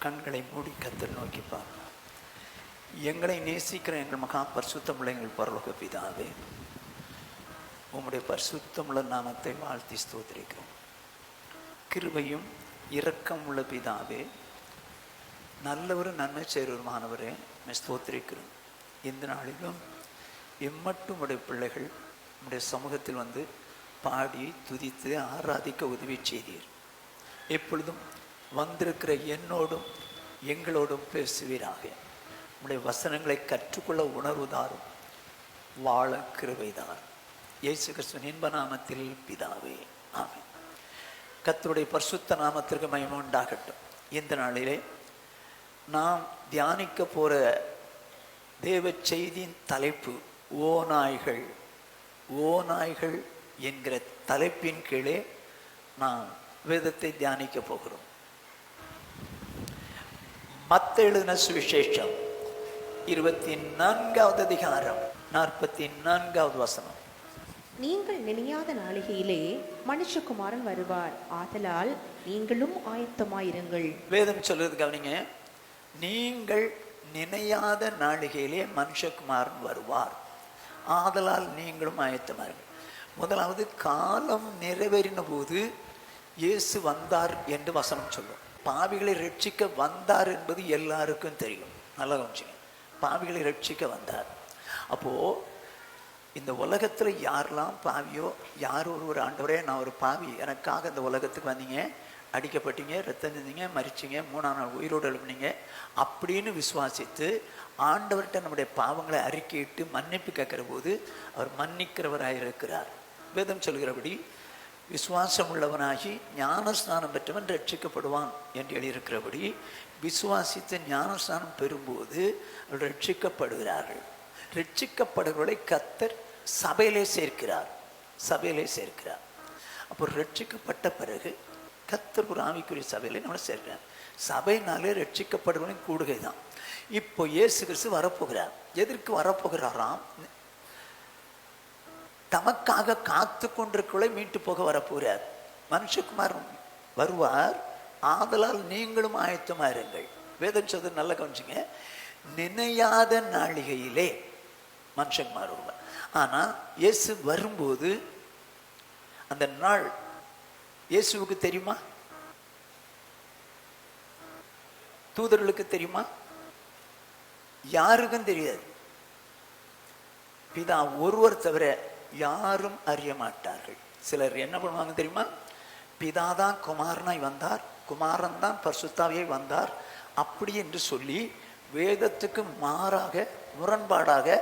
கண்களை மூடி கர்த்தர் நோக்கி பார்ப்போம். எங்களை நேசிக்கிற எங்கள் மகா பரிசுத்தமுள்ள எங்கள் பரலோக பிதாவே, உம்முடைய பரிசுத்தமுள்ள நாமத்தை வாழ்த்தி ஸ்தோத்திரிக்கிறோம். கிருபையும் இரக்கம் உள்ள பிதாவே, நல்லவரு நன்மை செய்கிறவருமானவரே, ஸ்தோத்திரிக்கிறோம். இந்த நாளிலும் எம்மட்டும் உடைய பிள்ளைகள் உடைய சமூகத்தில் வந்து பாடி துதித்து ஆராதிக்க உதவி செய்தீர். எப்பொழுதும் வந்திருக்கிற என்னோடும் எங்களோடும் பேசுவீராக. உடைய வசனங்களை கற்றுக்கொள்ள உணர்வுதாரும், வாழ கிருபைதார். இயேசு கிறிஸ்துவின் இன்ப நாமத்தில் பிதாவே, ஆமென். கர்த்தருடைய பரிசுத்த நாமத்திற்கு மகிமை உண்டாகட்டும். இந்த நாளிலே நாம் தியானிக்க போற தேவ செய்தியின் தலைப்பு ஓநாய்கள். ஓநாய்கள் என்கிற தலைப்பின் கீழே நாம் வேதத்தை தியானிக்க போகிறோம். மத்தேயு எழுதின சுவிசேஷம் 24வது அதிகாரம் 44வது வசனம். நீங்கள் நினையாத நாளிகையிலே மனுஷகுமாரன் வருவார், ஆதலால் நீங்களும் ஆயத்தமாயிருங்கள். வேதம் சொல்றது கவனிங்க. நீங்கள் நினையாத நாளிகையிலே மனுஷகுமாரன் வருவார், ஆதலால் நீங்களும் ஆயத்தமாயிருங்கள். முதலாவது, காலம் நிறைவேறின போது இயேசு வந்தார் என்று வசனம் சொல்லும். பாவிகளை ரட்சிக்க வந்தார் என்பது எல்லாருக்கும் தெரியும். நல்லா கவனிச்சுங்க. பாவிகளை ரட்சிக்க வந்தார். அப்போது இந்த உலகத்தில் யாரெல்லாம் பாவியோ, யார் ஒரு ஆண்டவரே நான் ஒரு பாவி, எனக்காக இந்த உலகத்துக்கு வந்தீங்க, அடிக்கப்பட்டீங்க, ரத்தம் செஞ்சீங்க, மரிச்சிங்க, 3ஆம் நாள் உயிரோடு எழுப்புனீங்க அப்படின்னு விசுவாசித்து ஆண்டவர்கிட்ட நம்முடைய பாவங்களை அறிக்கையிட்டு மன்னிப்பு கேட்குற போது அவர் மன்னிக்கிறவராக இருக்கிறார். வேதம் சொல்கிறபடி விசுவாசம் உள்ளவனாகி ஞானஸ்நானம் பெற்றவன் ரட்சிக்கப்படுவான் என்று எழுதியிருக்கிறபடி விசுவாசித்து ஞானஸ்நானம் பெறும்போது அவர்கள் ரட்சிக்கப்படுகிறார்கள். ரட்சிக்கப்படுகிறவர்களை கர்த்தர் சபையிலே சேர்க்கிறார். சபையிலே சேர்க்கிறார். அப்போ ரட்சிக்கப்பட்ட பிறகு கர்த்தர் ஒரு ஆவிக்குரிய சபையிலே நம்மளை சேர்க்கிறார். சபையினாலே ரட்சிக்கப்படுவனின் கூடுகை தான். இப்போ இயேசு கிறிஸ்து வரப்போகிறார். எதற்கு வரப்போகிறாராம்? தமக்காக காத்து கொண்டிருக்கிறவர்களை மீட்டு போக வரப்போகிறார். மனுஷகுமார் வருவார், ஆதலால் நீங்களும் ஆயத்தமா இருங்கள். வேதம் சொல்றது நல்லா கவனிச்சுங்க. நினையாத நாளிகையிலே மனுஷகுமார் வருவார். ஆனா இயேசு வரும்போது அந்த நாள் இயேசுவுக்கு தெரியுமா? தூதர்களுக்கு தெரியுமா? யாருக்கும் தெரியாது. பிதா ஒருவர் தவிர யாரும் அறிய மாட்டார்கள். சிலர் என்ன பண்ணுவாங்க தெரியுமா? பிதாதான் குமாரனாய் வந்தார், குமாரன் தான் பரிசுத்தாவியாய் வந்தார் அப்படி என்று சொல்லி வேதத்துக்கு மாறாக முரண்பாடாக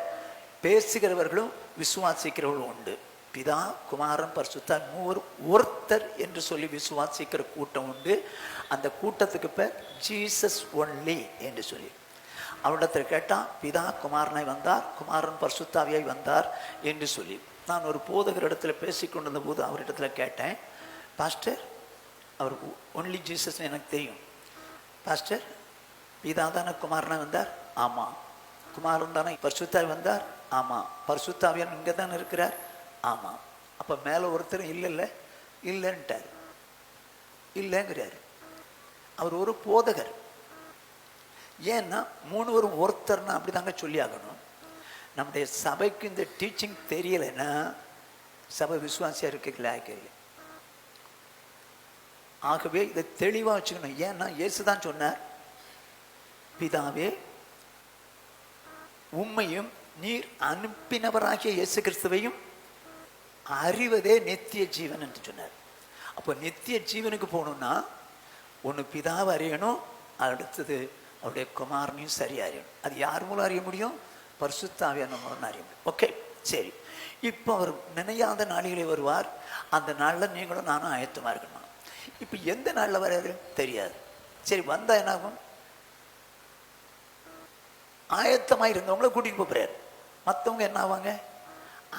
பேசுகிறவர்களும் விசுவாசிக்கிறவர்களும் உண்டு. பிதா குமாரன் பரிசுத்தாவி மூவர் ஒருத்தர் என்று சொல்லி விசுவாசிக்கிற கூட்டம் உண்டு. அந்த கூட்டத்துக்கு பேர் ஜீசஸ் ஒன்லி என்று சொல்லி. அவரிடத்தில் கேட்டால் பிதா குமாரனாய் வந்தார், குமாரன் பரிசுத்தாவியாய் வந்தார் என்று சொல்லி. நான் ஒரு போதகர் இடத்துல பேசிக்கொண்டிருந்த போது அவரிடத்துல கேட்டேன், பாஸ்டர் அவர் ஒன்லி ஜீசஸ் எனக்கு தெரியும். பாஸ்டர் பிதா தானே குமாரனாய் வந்தார்? ஆமாம். குமாரன் தானே பரிசுத்தாவி வந்தார்? ஆமாம். பரிசுத்தாவியான் இங்கே தானே இருக்கிறார்? ஆமாம். அப்போ மேலே ஒருத்தர் இல்லைல்ல, இல்லைன்ட்டார், இல்லைங்கிறார். அவர் ஒரு போதகர். ஏன்னா 3 பேரும் ஒருத்தர்னா அப்படி தாங்க சொல்லி ஆகணும். நம்முடைய சபைக்கு இந்த டீச்சிங் தெரியலைன்னா சபை விசுவாசியா இருக்கல. ஆகவே இதை தெளிவாக வச்சுக்கணும். ஏன்னா இயேசுதான் சொன்னார், பிதாவே உம்மையும் நீர் அனுப்பினவராகிய இயேசு கிறிஸ்துவையும் அறிவதே நித்திய ஜீவன் என்று சொன்னார். அப்போ நித்திய ஜீவனுக்கு போகணும்னா ஒன்று பிதாவை அறியணும், அடுத்தது அவருடைய குமாரனையும் சரியா அறியணும். அது யார் மூலம் அறிய முடியும்? பரிசுத்தாவியான மூலம் அறிய முடியும். ஓகே, சரி. இப்போ அவர் நினையாத நாளிலே வருவார். அந்த நாளில் நீங்களும் நானும் ஆயத்தமாக இருக்கணும். இப்போ எந்த நாளில் வராரு தெரியாது. சரி, வந்தால் என்ன ஆகும்? ஆயத்தமாக இருந்தவங்கள கூட்டிகிட்டு போகிறார். மற்றவங்க என்ன ஆவாங்க?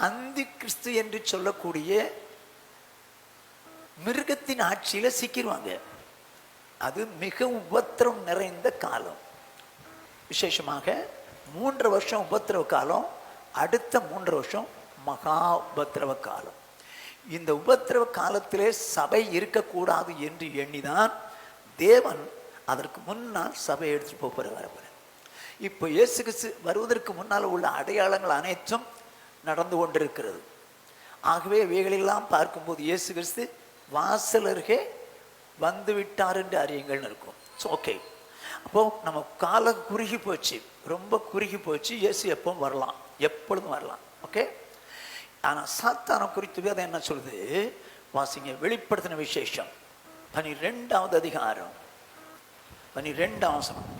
அந்தி கிறிஸ்து என்று சொல்லக்கூடிய மிருகத்தின் ஆட்சியில சிக்கிடுவாங்க. அது மிக உபத்திரம் நிறைந்த காலம். விசேஷமாக 3 வருஷம் உபத்திரவ காலம், அடுத்த 3 வருஷம் மகா உபத்திரவ காலம். இந்த உபத்திரவ காலத்திலே சபை இருக்கக்கூடாது என்று எண்ணிதான் தேவன் அதற்கு முன்னால் சபையை எடுத்துட்டு போகிற வரப்போற. இப்போ இயேசு கிறிஸ்து வருவதற்கு முன்னால் உள்ள அடையாளங்கள் அனைத்தும் நடந்து கொண்டிருக்கிறது. ஆகவே இவைகளெல்லாம் பார்க்கும்போது இயேசு கிறிஸ்து வாசல் அருகே வந்து விட்டார் என்று அறியுங்கள்னு இருக்கும். ஓகே, அப்போ நம்ம காலம் குறுகி போச்சு, ரொம்ப குறுகி போச்சு. இயேசு எப்பவும் வரலாம், எப்பொழுதும் வரலாம். ஓகே, ஆனால் சாத்தானை குறித்து வேதம் என்ன சொல்லுது வாசிங்க. வெளிப்படுத்தின விசேஷம் 12வது அதிகாரம் 12ஆம் வசனம்.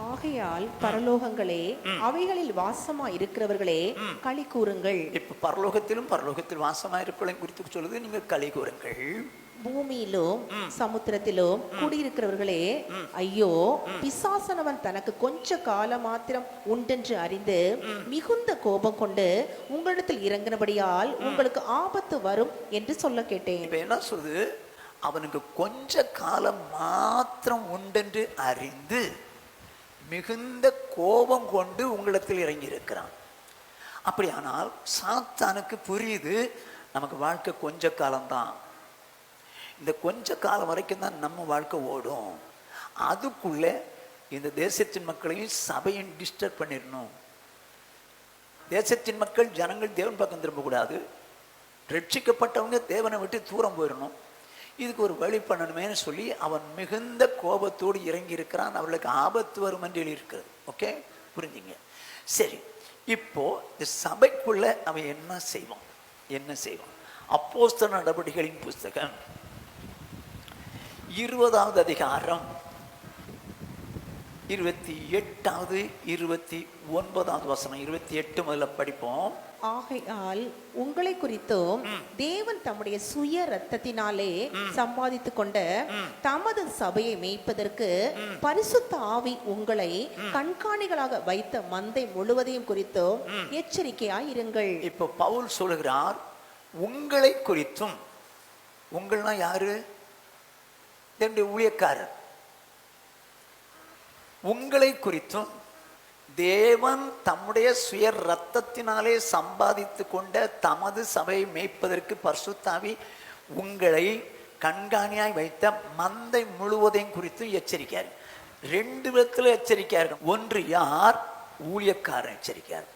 ஆகையால் பரலோகங்களே, அவைகளில் வாசமா இருக்கிறவர்களே, களி கூறுங்கள். இப்ப பரலோகத்தில் வாசமா இருக்கிறவங்களை குறித்து சொல்லுது, நீங்க களி கூறுங்கள். பூமியிலும் சமுத்திரத்திலும் குடியிருக்கிறவர்களே, ஐயோ, பிசாசனவன் தனக்கு கொஞ்ச கால மாத்திரம் உண்டென்று அறிந்து மிகுந்த கோபம் கொண்டு உங்களிடத்தில் இறங்கினபடியால் உங்களுக்கு ஆபத்து வரும் என்று சொல்ல கேட்டேன். இப்ப என்ன சொல்லுது? அவனுக்கு கொஞ்ச காலம் மாத்திரம் உண்டென்று அறிந்து மிகுந்த கோபம் கொண்டு உங்களிடத்தில் இறங்கி இருக்கிறான். அப்படியானால் சாத்தானுக்கு புரியுது, நமக்கு வாழ்க்கை கொஞ்ச காலம்தான், இந்த கொஞ்ச காலம் வரைக்கும் தான் நம்ம வாழ்க்கை ஓடும். அதுக்குள்ள இந்த தேசத்தின் மக்களையும் சபையும் டிஸ்டர்ப் பண்ணிடணும். தேசத்தின் மக்கள், ஜனங்கள் தேவன் பக்கம் திரும்பக்கூடாது. ரட்சிக்கப்பட்டவங்க தேவனை விட்டு தூரம் போயிடணும். இதுக்கு ஒரு வழி பண்ணணுமேனு சொல்லி அவன் மிகுந்த கோபத்தோடு இறங்கி இருக்கிறான். அவர்களுக்கு ஆபத்து வரும் என்று எழுதியிருக்கிறது. ஓகே, புரிஞ்சுங்க. சரி, இப்போ இந்த சபைக்குள்ள அவன் என்ன செய்வான்? அப்போஸ்தலர் நடவடிக்கைகளின் புஸ்தகம் 20வது அதிகாரம் 28வது 29வது வசனம். 28 முதல்ல படிப்போம். ஆகையால் உங்களை குறித்தும் தேவன் தம்முடைய சுய இரத்தத்தினாலே சம்பாதித்து கொண்ட தமது சபையை மேய்ப்பதற்கு பரிசுத்த ஆவி உங்களை கண்காணிகளாக வைத்த மந்தை முழுவதையும் குறித்தும் எச்சரிக்கையாய் இருங்கள். இப்போ பவுல் சொல்லுகிறார், உங்களை குறித்தும். உங்கள்னா யாரு? என்னுடைய ஊழியக்காரர். உங்களை குறித்தும் தேவன் தம்முடைய சுய இரத்தத்தினாலே சம்பாதித்து கொண்ட தமது சபையை மேய்ப்பதற்கு பரிசுத்த ஆவி உங்களை கண்காணியாய் வைத்த மந்தை முழுவதையும் குறித்து எச்சரிக்கையார். 2 விதத்தில் எச்சரிக்கையார். ஒன்று யார்? ஊழியக்காரன் எச்சரிக்கையார்.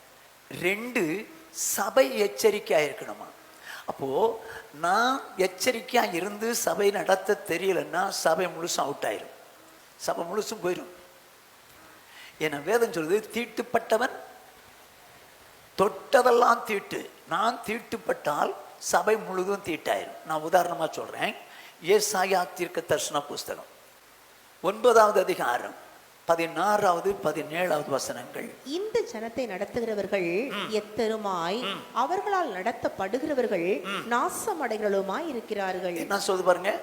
2 சபை எச்சரிக்கையா இருக்கணுமா? அப்போ நான் எச்சரிக்கையா இருந்து சபை நடத்த தெரியலன்னா சபை முழுசும் அவுட் ஆயிரும், சபை முழுசும் போயிடும். என வேதம் சொல்லுது, தீட்டுப்பட்டவன் தொட்டதெல்லாம் தீட்டு. நான் தீட்டுப்பட்டால் சபை முழுதும் தீட்டாயிரும். நான் உதாரணமா சொல்றேன். ஏசாயா தீர்க்க தரிசன புஸ்தகம் 9வது அதிகாரம் 16வது 17வது வசனங்கள். இந்த ஜனத்தை நடத்துகிறவர்கள் எத்தருமாய் அவர்களால் நடத்தப்படுகிறவர்கள் நாசமடைகளுமாய் இருக்கிறார்கள். என்ன சொல்லுது பாருங்க,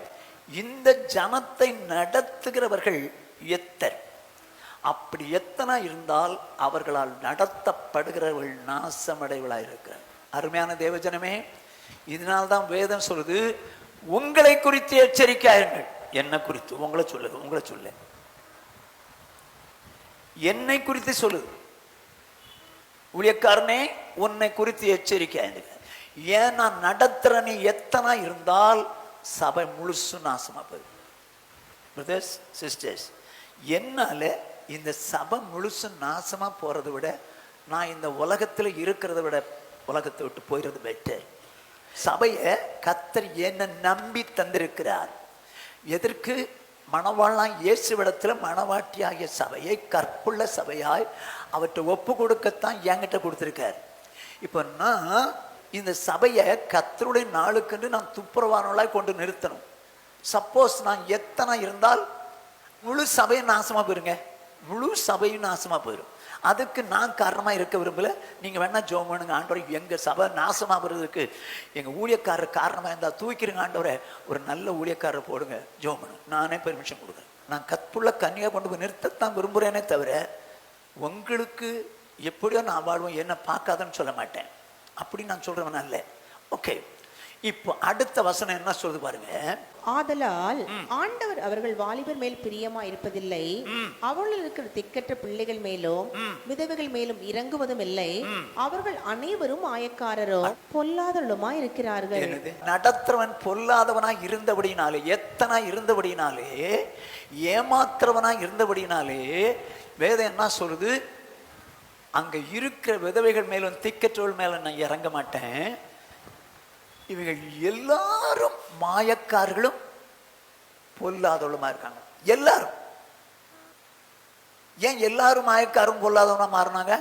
இந்த ஜனத்தை நடத்துகிறவர்கள் எத்தர். அப்படி எத்தனை இருந்தால் அவர்களால் நடத்தப்படுகிறவர்கள் நாசமடைவர்களாக இருக்கிறார். அருமையான தேவஜனமே, இதனால்தான் வேதம் சொல்லுது, உங்களை குறித்து எச்சரிக்கையாயிருங்கள். என்ன குறித்து? உங்களை சொல்ல என்னை குறித்து சொல்லுது. ஊழியக்காரனே, உன்னை குறித்து எச்சரிக்கையாயிருங்க. ஏன் நான் நடத்துற நீ எத்தனை இருந்தால் சபை முழுசு நாசமா போயிடும். பிரதர்ஸ், சிஸ்டர்ஸ், என்னால இந்த சபை முழுசு நாசமா போறதை விட நான் இந்த உலகத்துல இருக்கிறத விட உலகத்தை விட்டு போயிறது பெட்டர். சபையை கர்த்தர் என்ன நம்பி தந்திருக்கிறார். எதற்கு? மணவாளன் இயேசுவிடத்துல மணவாட்டியாகிய சபையை கற்புள்ள சபையாய் அவற்றை ஒப்பு கொடுக்கத்தான் என்கிட்ட கொடுத்திருக்கார். இப்போ நான் இந்த சபையை கர்த்தருடைய நாளுக்கென்று நான் துப்புரவானவளாய் கொண்டு நிறுத்தணும். சப்போஸ் நான் எத்தனை இருந்தால் முழு சபையும் நாசமா போயிருங்க, முழு சபையும் நாசமா போயிடும். அதுக்கு நான் காரணமா இருக்க விரும்பல. நீங்க வேணா ஜெபம் பண்ணுங்க, ஆண்டவரே எங்க சபை நாசமா போறதுக்கு எங்க ஊழியக்காரர் காரணமா இருந்தா தூக்கிடுங்க ஆண்டவரே, ஒரு நல்ல ஊழியக்காரர் போடுங்க, ஜெபம் பண்ணு. நானே பெர்மிஷன் கொடுக்குறேன். நான் கற்புள்ள கன்னியா கொண்டு போய் நிறுத்தத்தான் விரும்புறேனே தவிர உங்களுக்கு எப்படியோ நான் வாழ்வேன், என்ன பார்க்காதன்னு சொல்ல மாட்டேன். அப்படி நான் சொல்றவன் அல்ல. ஓகே, இப்போ அடுத்த வசனம் என்ன சொல்லுது பாருங்க. ஆதலால் ஆண்டவர் அவர்கள் வாலிபர் மேல் பிரியமா இருப்பதில்லை, அவர்கள் இருக்கிற திக்கற்ற பிள்ளைகள் மேலும் விதவைகள் மேலும் இறங்குவதும் இல்லை. அவர்கள் அனைவரும் ஆயக்காரரோ பொல்லாதவர்களுமா இருக்கிறார்கள். நடத்துறவன் பொல்லாதவனா இருந்தபடினாலே, எத்தனா இருந்தபடினாலே, ஏமாத்துறவனா இருந்தபடினாலே வேதம் என்ன சொல்லுது, அங்க இருக்கிற விதவைகள் மேலும் திக்கற்றவர்கள் மேலும் நான் இறங்க மாட்டேன். இவர்கள் எல்லாரும் மாயக்காரர்களும் பொல்லாதவளுமா இருக்காங்க. எல்லாரும். ஏன் எல்லாரும் மாயக்காரும் பொல்லாதவனா மாறினாங்க?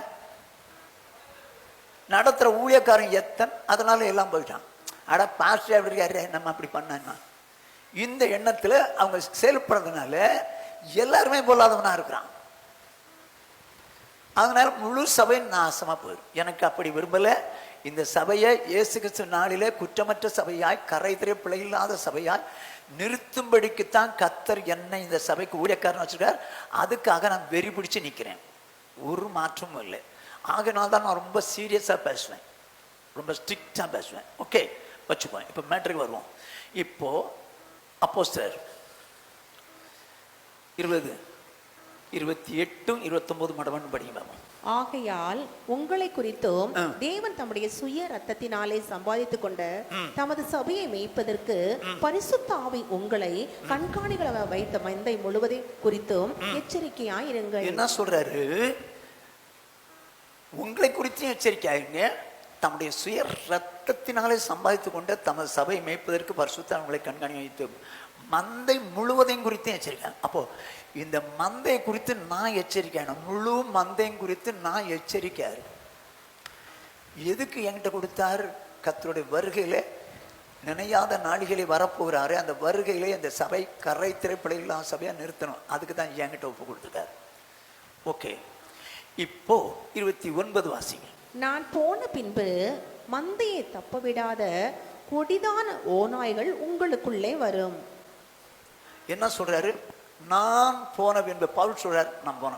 நடத்துற ஊழியக்காரன் எத்தன், அதனால எல்லாம் போயிட்டான். அட பாஸ்டர் அப்படி இருக்காரு, நம்ம அப்படி பண்ணா இந்த எண்ணத்துல அவங்க செயல்படுறதுனால எல்லாருமே பொல்லாதவனா இருக்கிறான். அதனால முழு சபை நாசமா போயிடும். எனக்கு அப்படி விரும்பல. இந்த சபையை இயேசு கிறிஸ்து நாளிலே குற்றமற்ற சபையாய், கரைதிரை பிழை இல்லாத சபையாய் நிறுத்தும்படிக்குத்தான் கர்த்தர் என்னை இந்த சபைக்கு ஊழியக்காரன் வச்சிருக்கார். அதுக்காக நான் வெறி பிடிச்சு நிற்கிறேன். ஒரு மாற்றமும் இல்லை. ஆகினால் தான் நான் ரொம்ப சீரியஸா பேசுவேன், ரொம்ப ஸ்ட்ரிக்டா பேசுவேன். ஓகே, வச்சுப்போம். இப்போ மேட்ருக்கு வருவோம். இப்போ அப்போஸ்தலர் 20, 28, 29 மடவன் படிங்க. ஆகையால் உங்களை குறித்தும் தேவன் தம்முடைய சுய ரத்தத்தினாலே சம்பாதித்துக் கொண்ட தமது சபையை மேய்ப்பதற்கு பரிசுத்த ஆவி உங்களை கண்காணிகளை வைத்த மந்தை முழுவதை குறித்தும் எச்சரிக்கையாயிருங்கள். என்ன சொல்றாரு? உங்களை குறித்தும் எச்சரிக்கையாயிருங்க. தம்முடைய சுய ரத்தத்தினாலே சம்பாதித்துக் கொண்ட தமது சபையை மேய்ப்பதற்கு பரிசுத்த உங்களை கண்காணி வைத்து மந்தை முழுவதையும் குறித்து எச்சரிக்கை. அப்போ இந்த மந்தை குறித்து நான் எச்சரிக்கையான, முழு மந்தையும் குறித்து நான் எச்சரிக்கையாரு. எதுக்கு என்கிட்ட கொடுத்தார்? கர்த்தருடைய வருகையில நினையாத நாளிகளை வரப்போகிறாரு. அந்த வருகையிலே இந்த சபை கரை திரைப்படையில்லாம் சபையா நிறுத்தணும். அதுக்கு தான் என்கிட்ட ஒப்பு கொடுத்துட்டார். ஓகே, இப்போ 29 வாசிங்க. நான் போன பின்பு மந்தையை தப்ப விடாத கொடிதான ஓநாய்கள் உங்களுக்குள்ளே வரும். என்ன சொல்றாரு? நான் போன பின்பு, பவுல் சொல்றார், நான் போன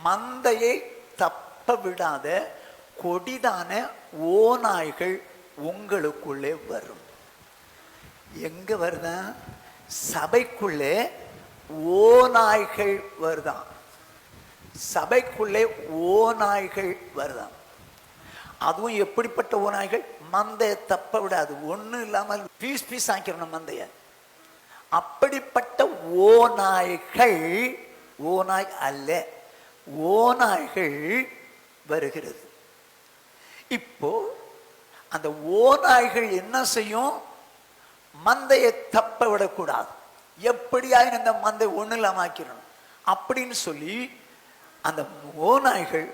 மந்தையை தப்ப விடாத கொடிதான ஓநாய்கள் உங்களுக்குள்ளே வரும். எங்க வருதான்? சபைக்குள்ளே ஓநாய்கள் வருதான். சபைக்குள்ளே ஓநாய்கள் வருதான். அதுவும் எப்படிப்பட்ட ஓநாய்கள்? மந்தையை தப்ப விடாது. ஒன்றும் இல்லாமல் பீஸ் பீஸ் ஆக்கிடணும் மந்தைய. அப்படிப்பட்ட ஓநாய்கள், ஓநாய் அல்ல, ஓநாய்கள் வருகிறது. இப்போ அந்த ஓநாய்கள் என்ன செய்யும்? மந்தையை தப்ப விடக்கூடாது. எப்படியாயும் இந்த மந்தை ஒண்ணு இல்லாம ஆக்கிடணும் அப்படின்னு சொல்லி அந்த ஓநாய்கள்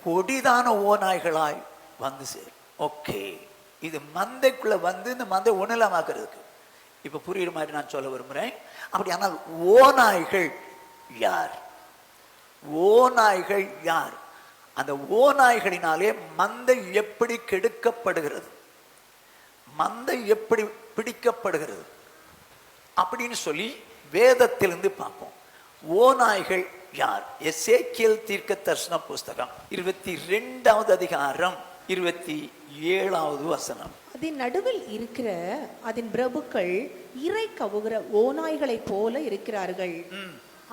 கொடிதான ஓநாய்களாய் வந்து சேரும். ஓகே, இது மந்தைக்குள்ள வந்து இந்த மந்தை ஒண்ணு இல்லாம ஆக்குறதுக்கு. இப்ப புரியுற மாதிரி நான் சொல்ல விரும்புறேன். அப்படி ஆனால் ஓநாய்கள் யார்? ஓநாய்கள் யார்? அந்த ஓநாய்களினாலே மந்தை எப்படி கெடுக்கப்படுகிறது, மந்தை எப்படி பிடிக்கப்படுகிறது அப்படின்னு சொல்லி வேதத்திலிருந்து பார்ப்போம். ஓநாய்கள் யார்? எசேக்கியேல் தீர்க்க தரிசன புஸ்தகம் 22வது அதிகாரம் 27வது வசனம். அதன் நடுவில் இருக்கிற அதன் பிரபுக்கள் இறை கவுகிற ஓநாய்களை போல இருக்கிறார்கள்.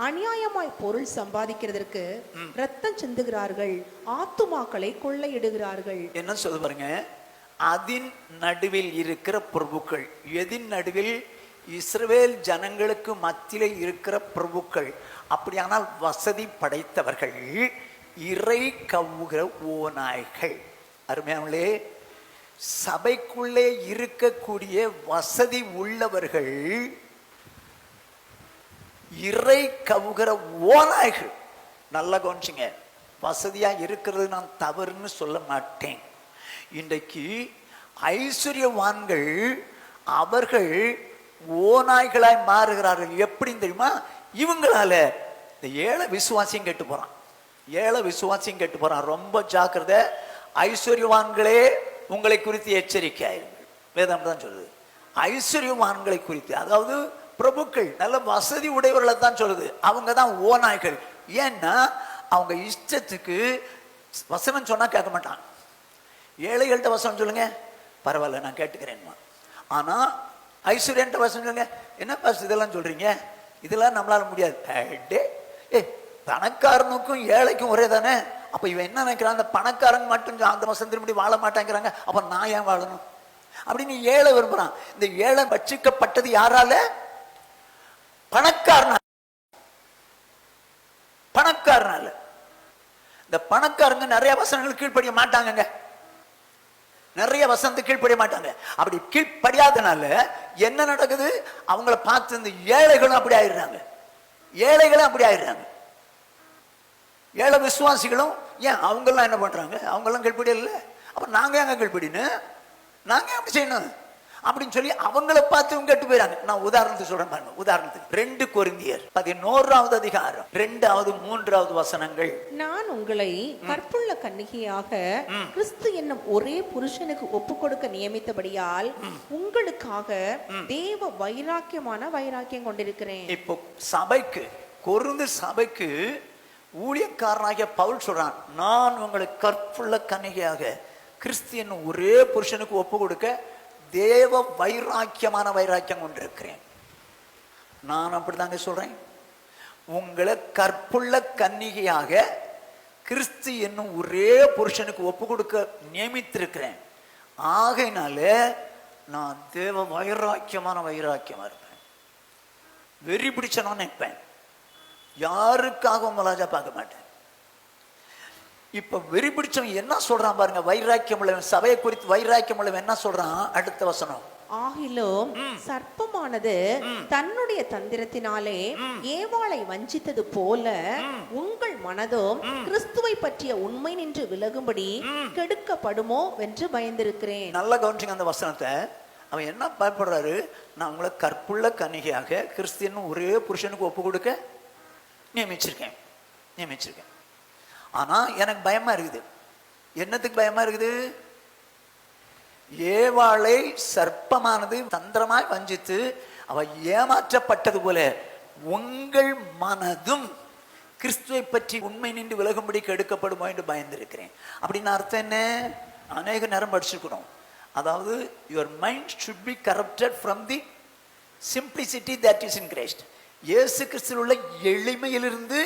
அநியாயமாய் பொருள் சம்பாதிக்கிறதற்கு ரத்தம் சிந்துகிறார்கள், ஆத்துமாக்களை கொள்ளையிடுகிறார்கள். என்ன சொல்ல பாருங்க? அதன் நடுவில் இருக்கிற பிரபுக்கள். எதின் நடுவில்? இஸ்ரவேல் ஜனங்களுக்கு மத்தியிலே இருக்கிற பிரபுக்கள். அப்படியானால் வசதி படைத்தவர்கள், இறை கவுகிற ஓநாய்கள். அருமையானே, சபைக்குள்ளே இருக்கக்கூடிய வசதி உள்ளவர்கள் இறை கவுகிற ஓநாய்கள். நல்லா கவனிச்சுங்க. வசதியா இருக்கிறது நான் தவறுன்னு சொல்ல மாட்டேன். இன்றைக்கு ஐஸ்வர்யவான்கள் அவர்கள் ஓநாய்களாய் மாறுகிறார்கள். எப்படி தெரியுமா? இவங்களால இந்த ஏழை விசுவாசியும் கெட்டு போறான். ஏழை விசுவாசியும் கெட்டு போறான். ரொம்ப ஜாக்கிரதை. ஐஸ்வர்யவான்களே உங்களை குறித்து எச்சரிக்கையாயிருங்கள். வேதம் தான் சொல்லுது. ஐஸ்வர்யவான்களை குறித்து, அதாவது பிரபுக்கள், நல்ல வசதி உடையவர்களை தான் சொல்லுது. அவங்க தான் ஓநாய்கள். ஏன்னா அவங்க இஷ்டத்துக்கு வசனம் சொன்னா கேட்க மாட்டான். ஏழைகள்கிட்ட வசனம் சொல்லுங்க, பரவாயில்ல நான் கேட்டுக்கிறேன். ஆனா ஐஸ்வர்யன்ற வசனம் சொல்லுங்க, என்ன பாஸ் இதெல்லாம் சொல்றீங்க, இதெல்லாம் நம்மளால முடியாது. பணக்காரனுக்கும் ஏழைக்கும் ஒரே தானே, அப்ப இவன் என்ன நினைக்கிறான், அந்த பணக்காரன் மட்டும் அந்த வசனத்தின்படி வாழ மாட்டேங்கிறாங்க, அப்ப நான் ஏன் வாழணும் அப்படின்னு ஏழை விரும்புறான். இந்த ஏழை பட்சிக்கப்பட்டது யாரால? பணக்காரனால. பணக்காரனால. இந்த பணக்காரங்க நிறைய வசனங்கள் கீழ்ப்படிய மாட்டாங்க, நிறைய வசனத்துக்கு கீழ்ப்படிய மாட்டாங்க. அப்படி கீழ்ப்படியாதனால என்ன நடக்குது, அவங்கள பார்த்து இந்த ஏழைகளும் அப்படி ஆயிடுறாங்க, ஏழைகளும் அப்படி ஆயிடுறாங்க. ஏழை விசுவாசிகளும் ஏன் அவங்கெல்லாம் என்ன பண்றாங்க, அவங்கெல்லாம் கீழ்ப்படியல, அப்ப நாங்க எங்க கீழ்ப்படினு, நாங்க அப்படி செய்யணும் அப்படின்னு சொல்லி அவங்கள பார்த்து கெட்டு போயிறாங்க. நான் உதாரணத்துக்கு சொல்றேன் பாருங்க. உதாரணத்துக்கு 2 கொரிந்தியர் 11வது அதிகாரம் 2வது 3வது வசனங்கள். நான் உங்களை கற்புள்ள கன்னிகையாக கிறிஸ்து என்னும் ஒரே புருஷனுக்கு ஒப்பு கொடுக்க நியமித்தபடியால் உங்களுக்காக தேவ வைராக்கியம் கொண்டிருக்கிறேன். இப்போ சபைக்கு, கொரிந்து சபைக்கு ஊழியக்காரனாகிய பவுல் சொல்றான், நான் உங்களை கற்புள்ள கன்னிகையாக கிறிஸ்து என்னும் ஒரே புருஷனுக்கு ஒப்பு கொடுக்க தேவ வைராக்கியம் கொண்டிருக்கிறேன். நான் அப்படிதாங்க சொல்றேன், உங்களை கற்புள்ள கன்னிகையாக கிறிஸ்து என்னும் ஒரே புருஷனுக்கு ஒப்பு கொடுக்க நியமித்திருக்கிறேன். ஆகையினால நான் தேவ வைராக்கியமா இருப்பேன், வெறி பிடிச்சனும் நிற்பேன், யாருக்காகவும் மலாஜா பார்க்க மாட்டேன். இப்ப வெறி பிடிச்சவன் என்ன சொல்றான் பாருங்க, வைராக்கியம் உள்ளவன், சபையை குறித்து வைராக்கியம் உள்ளவன் என்ன சொல்றான், அடுத்த வசனம். ஆகிலும் சர்ப்பமானது தன்னுடைய தந்திரத்தினாலே ஏவாளை வஞ்சித்தது போல உங்கள் மனதும் கிறிஸ்துவை பற்றிய உண்மை நின்று விலகும்படி கெடுக்கப்படுமோ என்று பயந்திருக்கிறேன். நல்லா கவனிச்சுங்க அந்த வசனத்தை. அவன் என்ன பயப்படுறாரு, நான் உங்களை கற்புள்ள கன்னிகையாக கிறிஸ்தியன் ஒரே புருஷனுக்கு ஒப்பு கொடுக்க நியமிச்சிருக்கேன். ஆனா எனக்கு பயமா இருக்குது. என்னத்துக்கு பயமா இருக்குது, ஏவாளை சர்ப்பமானது தந்திரமாய் வஞ்சித்து அவ ஏமாற்றப்பட்டது போல உங்கள் மனதும் கிறிஸ்துவை பற்றி உண்மை நின்று விலகும்படி கெடுக்கப்படுமோ என்று பயந்திருக்கிறேன். அப்படின்னு அர்த்தம் என்ன, அநேக நேரம் படிச்சிருக்கிறோம். அதாவது your mind should be corrupted from the simplicity that is in Christ. இயேசு கிறிஸ்துவில் உள்ள எளிமையிலிருந்து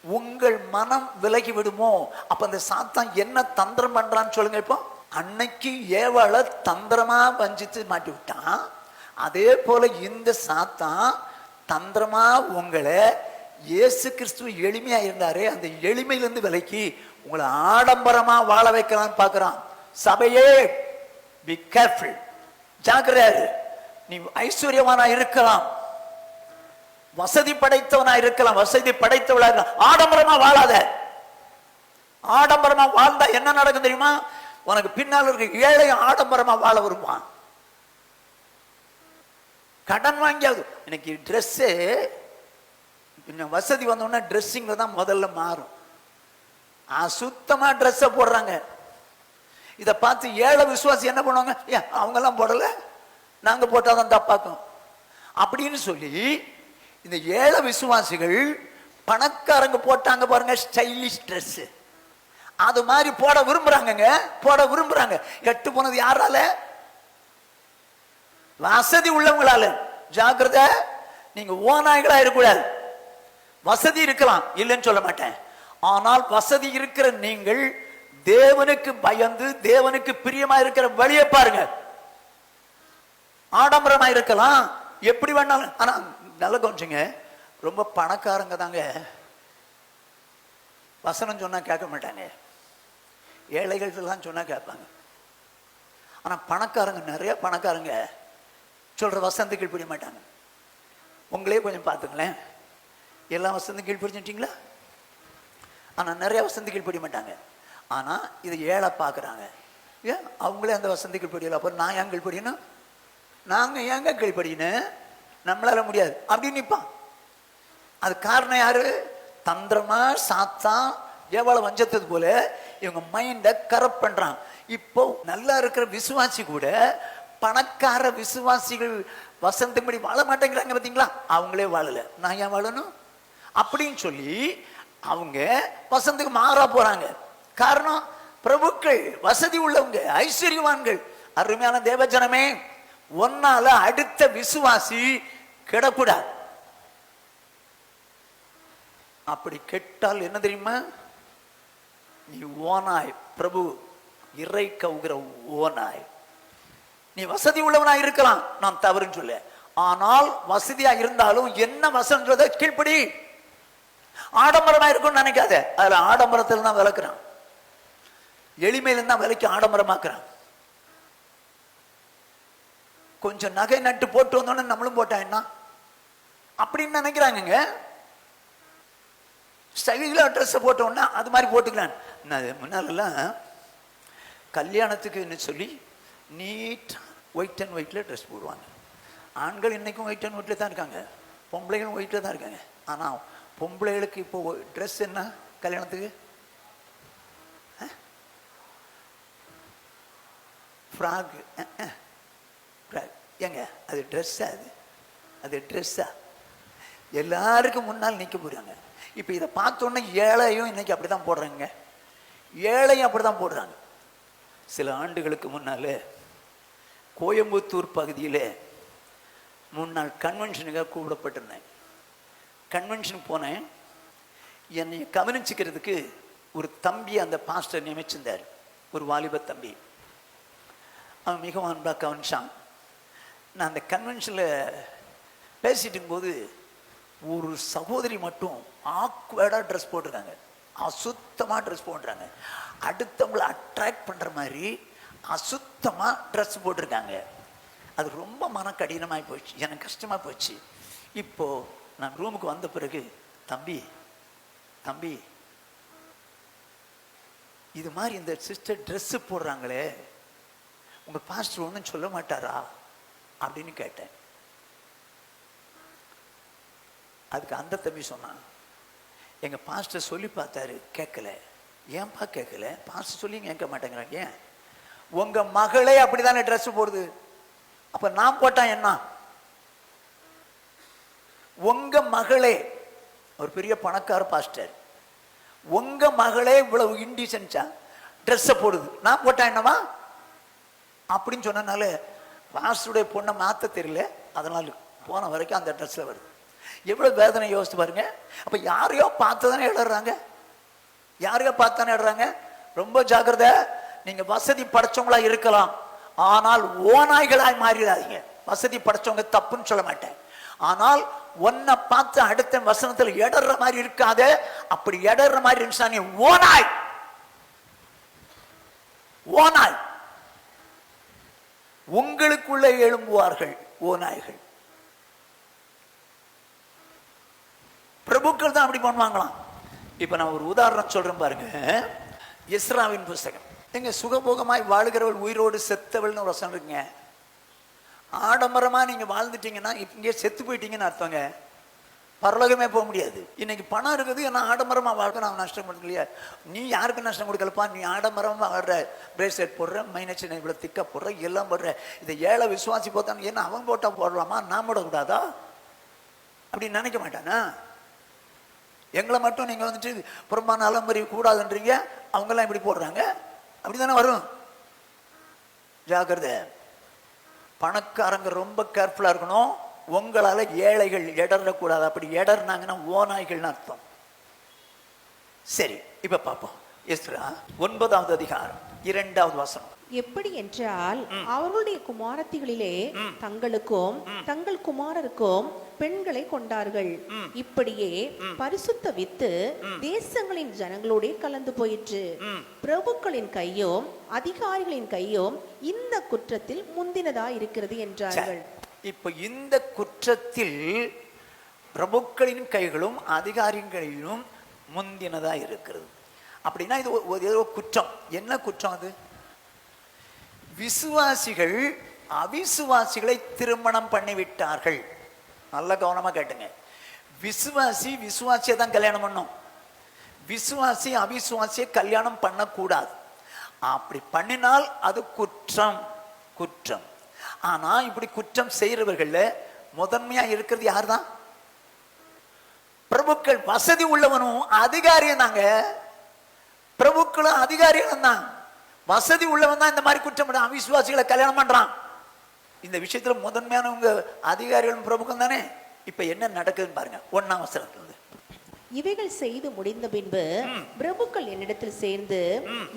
உங்கள் மனம் விலகி விடுமோ. அப்ப அந்த சாத்தான் என்ன தந்திரம் பண்றான்னு சொல்லுங்க. இப்போ அன்னைக்கு ஏவாளை தந்திரமா வஞ்சித்து மாட்டி விட்டான், அதே போல இந்த சாத்தான் தந்திரமா உங்களை, இயேசு கிறிஸ்துவ எளிமையா இருந்தாரு, அந்த எளிமையிலிருந்து விலக்கி உங்களை ஆடம்பரமா வாழ வைக்கலாம்னு பாக்குறான். சபையே பி கேர்ஃபுல், ஜாக்கிரதை. நீ ஐஸ்வர்யவானா இருக்கலாம், வசதி படைத்தவனா இருக்கலாம், வசதி படைத்தவளா இருக்கலாம், ஆடம்பரமா வாழாத. ஆடம்பரமா வாழ்ந்தா என்ன நடக்கும் தெரியுமா, உனக்கு பின்னால் இருக்க ஏழை ஆடம்பரமா வாழ வருவான். கடன் வாங்கியாவது இன்னைக்கு ட்ரெஸ்ஸு கொஞ்சம் வசதி வந்தோம்னா ட்ரெஸ்ஸிங்ல தான் முதல்ல மாறும். சுத்தமா ட்ரெஸ்ஸை போடுறாங்க. இதை பார்த்து ஏழை விசுவாசி என்ன பண்ணுவாங்க, ஏன் அவங்க எல்லாம் போடல, நாங்க போட்டாதான் தப்பாக்கும் அப்படின்னு சொல்லி இந்த ஏழை விசுவாசிகள் பணக்காரங்க போட்டாங்க பாருங்க ஸ்டைலிஷ் ட்ரெஸ், அது மாதிரி போட விரும்புறாங்க. கெட்டு போனது யாரால, வசதி உள்ளவங்களால. ஜாக்கிரதை, நீங்க ஓநாய்களா இருக்கக்கூடாது. வசதி இருக்கலாம், இல்லைன்னு சொல்ல மாட்டேன். ஆனால் வசதி இருக்கிற நீங்கள் தேவனுக்கு பயந்து தேவனுக்கு பிரியமா இருக்கிற வழியை பாருங்க. ஆடம்பரமா இருக்கலாம், எப்படி வேணாலும். ஆனா நல்ல கொஞ்சங்க, ரொம்ப பணக்காரங்க தாங்க வசனம் சொன்னா கேட்க மாட்டாங்க, ஏழைகள் எல்லாம் சொன்னா கேட்பாங்க. ஆனா பணக்காரங்க, நிறைய பணக்காரங்க சொல்ற வசனத்துக்கு கீழ்ப்படிய மாட்டாங்க. உங்களே கொஞ்சம் பார்த்துங்களேன், எல்லா வசனத்துக்கும் கீழ்ப்படிச்சிட்டீங்களா? ஆனா நிறைய வசனத்துக்கு கீழ்ப்படிய மாட்டாங்க. ஆனா இது ஏழை பார்க்குறாங்க, ஏன் அவங்களே அந்த வசனத்துக்கு கீழ்ப்படியல, அப்புறம் நான் ஏன் கீழ்ப்படியணும், நாங்க ஏங்க கீழ்ப்படியணும், நம்மளால முடியாது அப்படின்னு நிற்பான். அது காரணம் யாரு, தந்திரமா சாத்தான் ஏவாளை வஞ்சத்தது போல இவங்க மைண்டை கரப்ட் பண்றான். இப்போ நல்லா இருக்கிற விசுவாசி கூட பணக்கார விசுவாசிகள் வசந்தபடி வாழ மாட்டேங்கிறாங்க பார்த்தீங்களா, அவங்களே வாழல, நான் ஏன் வாழணும் அப்படின்னு சொல்லி அவங்க வசந்துக்கு மாறா போறாங்க. காரணம், பிரபுக்கள், வசதி உள்ளவங்க, ஐஸ்வர்யவான்கள். அருமையான தேவஜனமே, ஒன்னால அடுத்த விசுவாசி கெடக்கூடாது. அப்படி கெட்டால் என்ன தெரியுமா? நீ ஓனாய், பிரபு இறை கவுகிற ஓனாய். நீ வசதி உள்ளவனாய் இருக்கலாம், நான் தவறுன்னு சொல்ல. ஆனால் வசதியா இருந்தாலும் என்ன வசன்றதை கீழ்ப்படி. ஆடம்பரமா இருக்கும்னு நினைக்காத. அதுல ஆடம்பரத்தில் தான் விளக்குறான், எளிமையில தான் விலைக்கு ஆடம்பரமாக்குறான். கொஞ்சம் நகை நட்டு போட்டு வந்தோன்னு நம்மளும் போட்டா என்ன அப்படின்னு நினைக்கிறாங்க. ஸ்டைலா ட்ரெஸ் போட்டோன்னா அது மாதிரி போட்டுக்கலாம். முன்னாலெல்லாம் கல்யாணத்துக்குன்னு சொல்லி நீட் ஒயிட் அண்ட் ஒயிட்ல ட்ரெஸ் போடுவாங்க. ஆண்கள் இன்னைக்கும் ஒயிட் அண்ட் ஒயிட்ல தான் இருக்காங்க, பொம்பளைகளும் ஒயிட்ல தான் இருக்காங்க. ஆனா பொம்பளைகளுக்கு இப்போ ட்ரெஸ் என்ன கல்யாணத்துக்கு? ஃப்ராக். ஏங்க அது ட்ரெஸ்ஸா? அது ட்ரெஸ்ஸா? எல்லாருக்கும் முன்னால் நிற்க போறாங்க. இப்போ இதை பார்த்தோன்னே ஏழையும் இன்னைக்கு அப்படிதான் போடுறாங்க, ஏழையும் அப்படிதான் போடுறாங்க. சில ஆண்டுகளுக்கு முன்னால கோயம்புத்தூர் பகுதியில் முன்னாள் கன்வென்ஷனுக்காக கூப்பிடப்பட்டிருந்தேன். கன்வென்ஷனுக்கு போனேன். என்னை கவனிச்சுக்கிறதுக்கு ஒரு தம்பி அந்த பாஸ்டர் நியமிச்சிருந்தார், ஒரு வாலிப தம்பி. அவன் மிகவும் அன்பாக கவனிச்சான். நான் அந்த கன்வென்ஷனில் பேசிட்டு இருக்கும்போது ஒரு சகோதரி மட்டும் ஆக்வர்டாக ட்ரெஸ் போட்டிருக்காங்க, அசுத்தமாக ட்ரெஸ் போடுறாங்க. அடுத்தவங்களை அட்ராக்ட் பண்ணுற மாதிரி அசுத்தமாக ட்ரெஸ் போட்டிருக்காங்க. அது ரொம்ப மன கடினமாகி போச்சு, எனக்கு கஷ்டமாக போச்சு. இப்போது நான் ரூமுக்கு வந்த பிறகு, தம்பி தம்பி இது மாதிரி இந்த சிஸ்டர் ட்ரெஸ்ஸு போடுறாங்களே, உங்கள் பாஸ்டர் ஒன்றும் சொல்ல மாட்டாரா அப்படின்னு கேட்டேன். அதுக்கு அந்த தம்பி சொன்னான், எங்கள் பாஸ்டர் சொல்லி பார்த்தாரு, கேட்கல. ஏன்பா கேட்கல? பாஸ்டர் சொல்லி கேட்க மாட்டேங்கிறாங்க. ஏன்? உங்கள் மகளே அப்படிதானே ட்ரெஸ் போடுது, அப்போ நான் போட்டா என்ன? உங்க மகளே, ஒரு பெரிய பணக்கார பாஸ்டர், உங்க மகளே இவ்வளவு இன்டீசென்ட்டா ட்ரெஸ்ஸை போடுது, நான் போட்டா என்னவா அப்படின்னு சொன்னனால பாஸ்டருடைய பொண்ணை மாற்ற தெரியல, அதனால போன வரைக்கும் அந்த ட்ரெஸ்ல வருது. எவ்வளவு வேதனை யோசித்து பாருங்க. அப்ப யாரையோ பார்த்து தானே எழுதுறாங்க, யாரையோ பார்த்து தானே எழுதுறாங்க. ரொம்ப ஜாக்கிரதை. நீங்க வசதி படைச்சவங்களா இருக்கலாம், ஆனால் ஓநாய்களாய் மாறிடாதீங்க. வசதி படைச்சவங்க தப்புன்னு சொல்ல மாட்டேன், ஆனால் ஒன்ன பார்த்து அடுத்த வசனத்தில் இடற மாதிரி இருக்காத. அப்படி இடற மாதிரி இருந்துச்சா நீ ஓநாய். ஓநாய். உங்களுக்குள்ளே எழும்புவார்கள் ஓநாய்கள். பிரபுக்கள் தான் அப்படி பண்ணுவாங்களாம். இப்ப நான் ஒரு உதாரணம் சொல்றேன் பாருங்க. எஸ்ராவின் புஸ்தகம். எங்க சுகபோகமாய் வாழ்கிறவள் உயிரோடு செத்தவள்னு ஒரு வசனம் இருக்குங்க. ஆடம்பரமா நீங்க வாழ்ந்துட்டீங்கன்னா இங்கே செத்து போயிட்டீங்கன்னு அர்த்தங்க, பரலோகமே போக முடியாது. இன்னைக்கு பணம் இருக்குது, ஏன்னா ஆடம்பரமா வாழ்க்கை நான் நஷ்டம் கொடுக்கலையா? நீ யாருக்கு நஷ்டம் கொடுக்கலப்பா? நீ ஆடம்பரமா வாழ்ற, பிரேஸ்லெட் போடுற, மைனஸ் இவ்வளவு திக்கா போடுற, எல்லாம் போடுற. இதை ஏழை விசுவாசி போத்தான், ஏன்னா அவன் போட்டா போடலாமா, நான் போடக்கூடாதா அப்படின்னு நினைக்க மாட்டானா? எங்களை மட்டும் நீங்க வந்துட்டு புறம்பான அலம்பரி கூடாதுன்றீங்க, அவங்கெல்லாம் இப்படி போடுறாங்க, அப்படித்தானே வரும். ஜாக்கிரதை. பணக்காரங்க ரொம்ப கேர்ஃபுல்லா இருக்கணும். உங்களால ஏழைகள் இடறக்கூடாது. அப்படி இடர்னாங்கன்னா ஓநாய்கள்னு அர்த்தம். சரி, இப்ப பார்ப்போம். எஸ்ரா 9வது அதிகாரம் 2வது வசனம். எப்படி என்றால், அவர்களுடைய குமாரத்திகளிலே தங்களுக்கும் தங்கள் குமாரருக்கும் பெண்களை கொண்டார்கள். இப்படியே பரிசுத்த வித்து தேசங்களின் ஜனங்களோட கலந்து போயிற்று. பிரபுக்களின் கையும் அதிகாரிகளின் கையும் இந்த குற்றத்தில் முந்தினதா இருக்கிறது என்றார்கள். இப்ப இந்த குற்றத்தில் பிரபுக்களின் கைகளும் அதிகாரிகளிலும் முந்தினதா இருக்கிறது. அப்படின்னா இது ஏதோ குற்றம். என்ன குற்றம் அது? விசுவாசிகள் அவிசுவாசிகளை திருமணம் பண்ணிவிட்டார்கள். நல்ல கவனமா கேட்டுங்க. விசுவாசி விசுவாசியை தான் கல்யாணம் பண்ணும், விசுவாசி அவிசுவாசியை கல்யாணம் பண்ணக்கூடாது. அப்படி பண்ணினால் அது குற்றம். குற்றம். ஆனா இப்படி குற்றம் செய்யறவர்கள முதன்மையா இருக்கிறது யார் தான்? பிரபுக்கள். வசதி உள்ளவனும் அதிகாரியும் தாங்க. பிரபுக்களும் அதிகாரிகளும் தான். வசதி உள்ளவன் தான் இந்த மாதிரி குற்றம் பண்ண அவிசுவாசிகளை கல்யாணம் பண்றான். இந்த விஷயத்துல முதன்மையானவங்க அதிகாரிகளும் பிரபுக்கம் தானே. இப்ப என்ன நடக்குதுன்னு பாருங்க. 1ஆம் வசனத்துல இவைகள் செய்து முடிந்த பின்பு பிரபுக்கள் என்னிடத்தில் சேர்ந்து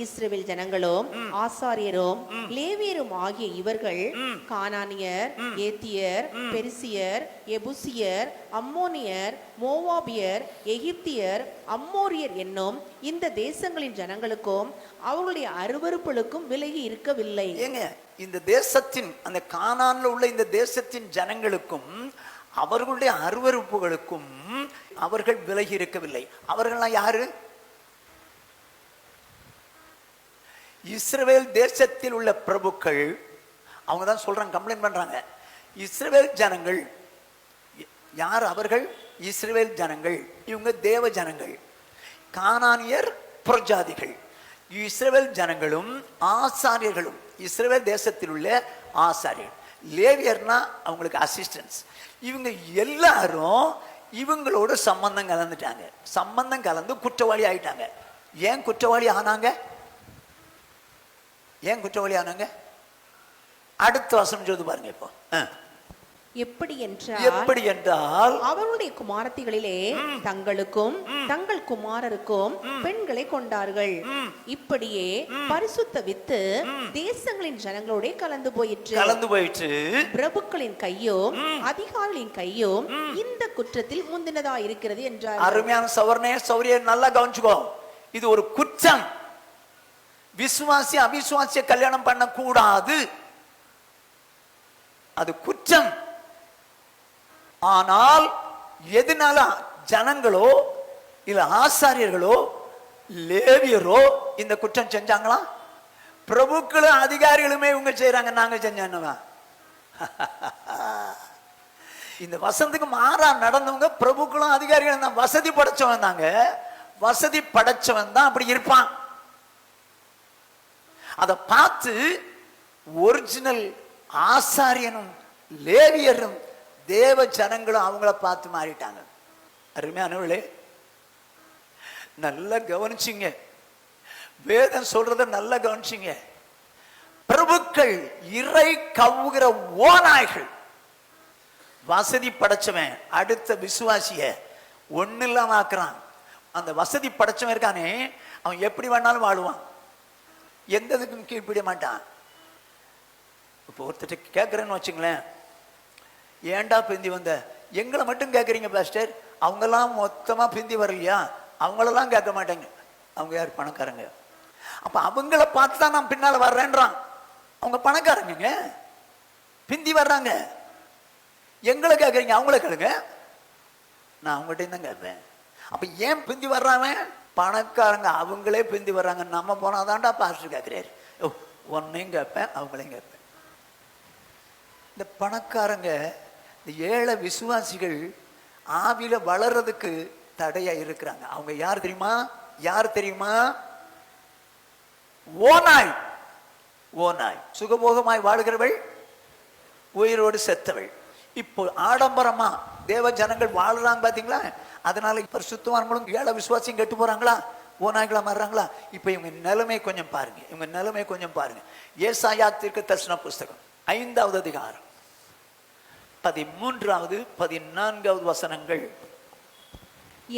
இஸ்ரவேல் ஜனங்களும் ஆசாரியரும் லேவியரும் ஆகிய இவர்கள் கானானியர், ஏத்தியர், பெரிசியர், எபுசியர், அம்மோனியர், மோவாபியர், எகிப்தியர், அம்மோரியர் என்னும் இந்த தேசங்களின் ஜனங்களுக்கும் அவர்களுடைய அருவருப்புகளுக்கும் விலகி இருக்கவில்லை. ஏங்க, இந்த தேசத்தின், அந்த கானான்ல உள்ள இந்த தேசத்தின் ஜனங்களுக்கும் அவர்களுடைய அருவருப்புகளுக்கும் அவர்கள் விலகி இருக்கவில்லை. அவர்கள்லாம் யாரு? இஸ்ரவேல் தேசத்தில் உள்ள பிரபுக்கள். அவங்க தான் சொல்றாங்க, கம்ப்ளைண்ட் பண்றாங்க. இஸ்ரவேல் ஜனங்கள் யார்? அவர்கள் இஸ்ரவேல் ஜனங்கள். இவங்க தேவ ஜனங்கள். கானானியர் புறஜாதிகள். இஸ்ரவேல் ஜனங்களும் ஆசாரியர்களும், இஸ்ரவேல் தேசத்தில் உள்ள ஆசாரியர்கள். லேவியர்னா அவங்களுக்கு அசிஸ்டன்ஸ். இவங்க எல்லாரும் இவங்களோட சம்பந்தம் கலந்துட்டாங்க. சம்பந்தம் கலந்து குற்றவாளி ஆயிட்டாங்க. ஏன் குற்றவாளி ஆனாங்க? ஏன் குற்றவாளி ஆனாங்க? அடுத்த வசனம் சொல்லுது பாருங்க. இப்போ எப்படி என்றால் அவருடைய குமாரத்திகளிலே தங்களுக்கும் தங்கள் குமாரருக்கும் பெண்களை கொண்டார்கள். இப்படியே பரிசுத்த வித்து தேசங்களின் ஜனங்களோட கலந்து போயிற்று. பிரபுக்களின் கையும் அதிகாரிகளின் கையும் இந்த குற்றத்தில் முந்தினதா இருக்கிறது என்றார். அருமையான சவர்ணே சௌரிய நல்லா கவனிச்சுக்கோ. இது ஒரு குற்றம். விசுவாசி அவிசுவாசிய கல்யாணம் பண்ண கூடாது. அது குற்றம். ஆனால் எதனால ஜனங்களோ இல்ல ஆசாரியர்களோ லேவியரோ இந்த குற்றம் செஞ்சாங்களா? பிரபுக்களும் அதிகாரிகளுமே இவங்க செய்யறாங்க, நாங்க செஞ்சோம். இந்த வசனத்துக்கு மாறா நடந்தவங்க பிரபுக்களும் அதிகாரிகளும் தான். வசதி படைச்சவன் தாங்க. வசதி படைச்சவன் தான் அப்படி இருப்பான். அதை பார்த்து ஒரிஜினல் ஆசாரியனும் லேவியரும் தேவ ஜனங்களும் அவங்கள பார்த்து மாறிட்டாங்க. அருமையானவர்களே, நல்லா கவனிச்சிங்க. வேதம் சொல்றத நல்லா கவனிச்சிங்க. பிரபுக்கள் இறை கவுகிற ஓநாய்கள். வசதி படைச்சவன் அடுத்த விசுவாசிய ஒண்ணு இல்லாம ஆக்குறான். அந்த வசதி படைச்சவன் இருக்கானே, அவன் எப்படி வேணாலும் வாழுவான். எந்த இதுக்கும் கீழ்ப்பிட மாட்டான். இப்போ ஒருத்தர் கேட்கறேன்னு வச்சுங்களேன், ஏண்டா பிந்தி வந்த? எங்களை மட்டும் கேட்குறீங்க பாஸ்டர், அவங்கெல்லாம் மொத்தமா பிந்தி வரலையா? அவங்களெல்லாம் கேட்க மாட்டாங்க. அவங்க யார்? பணக்காரங்க. அப்ப அவங்கள பார்த்து தான் நான் பின்னால வர்றேன்றான். அவங்க பணக்காரங்க, பிந்தி வர்றாங்க. எங்களை கேட்குறீங்க, அவங்கள கேளுங்க. நான் அவங்ககிட்ட தான் கேட்பேன். அப்ப ஏன் பிந்தி வர்றாங்க? பணக்காரங்க அவங்களே பிந்தி வர்றாங்க. நம்ம போனாதான்டா பாஸ்டர் கேட்கிறாரு. ஒன்னையும் கேட்பேன், அவங்களையும் கேட்பேன். இந்த பணக்காரங்க, இந்த ஏழை விசுவாசிகள் ஆவில வளர்றதுக்கு தடையா இருக்கிறாங்க. அவங்க யார் தெரியுமா? யார் தெரியுமா? ஓநாய். ஓநாய். சுகபோகமாய் வாழ்கிறவள், உயிரோடு செத்தவள். இப்போ ஆடம்பரமா தேவ ஜனங்கள் வாழ்றாங்க பாத்தீங்களா? அதனால பரிசுத்தவான்களும் ஏழை விசுவாசியும் கெட்டு போறாங்களா? ஓநாய்களா மாறுறாங்களா? இப்ப இவங்க நிலைமை கொஞ்சம் பாருங்க. இவங்க நிலைமை கொஞ்சம் பாருங்க. ஏசாயா தீர்க்கதரிசன புஸ்தகம் 5வது அதிகாரம் 13வது 14வது வசனங்கள்.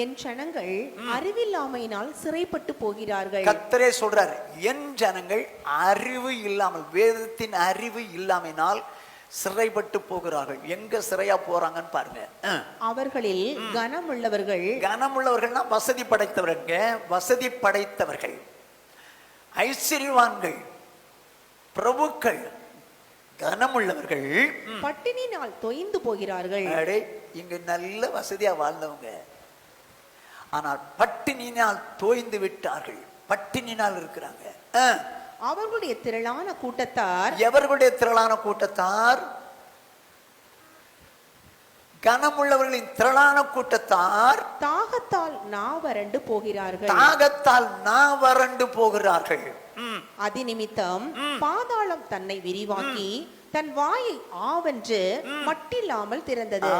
என் ஜனங்கள் அறிவில்லாமையினால் சிறைப்பட்டு போகிறார்கள். கர்த்தரே சொல்றாரு, என் ஜனங்கள் அறிவு இல்லாமல், வேதத்தின் அறிவு இல்லாமையினால் சிறைப்பட்டு போகிறார்கள். எங்க சிறையா போறாங்கன்னு பாருங்க. அவர்களில் கனமுள்ளவர்கள். கனமுள்ளவர்கள்னா வசதி படைத்தவர்கள். வசதி படைத்தவர்கள், ஐஸ்வர்யவான்கள், பிரபுக்கள், கனமுள்ளவர்கள் பட்டினினால் தொய்ந்து போகிறார்கள். இங்க நல்ல வசதியா வாழ்ந்தவங்க, ஆனால் பட்டினினால் தோய்ந்து விட்டார்கள். பட்டினினால் இருக்கிறாங்க. அவர்களுடைய திரளான கூட்டத்தார். எவர்களுடைய திரளான கூட்டத்தார்? கனமுள்ளவர்களின் திரளான கூட்டத்தார் தாகத்தால் நாவறண்டு போகிறார்கள். தாகத்தால் நாவறண்டு போகிறார்கள். அதிநிமித்தம் பாதாளம் தன்னை விரிவாக்கி தன் வாயை ஆவென்று மட்டில்லாமல் திறந்தது.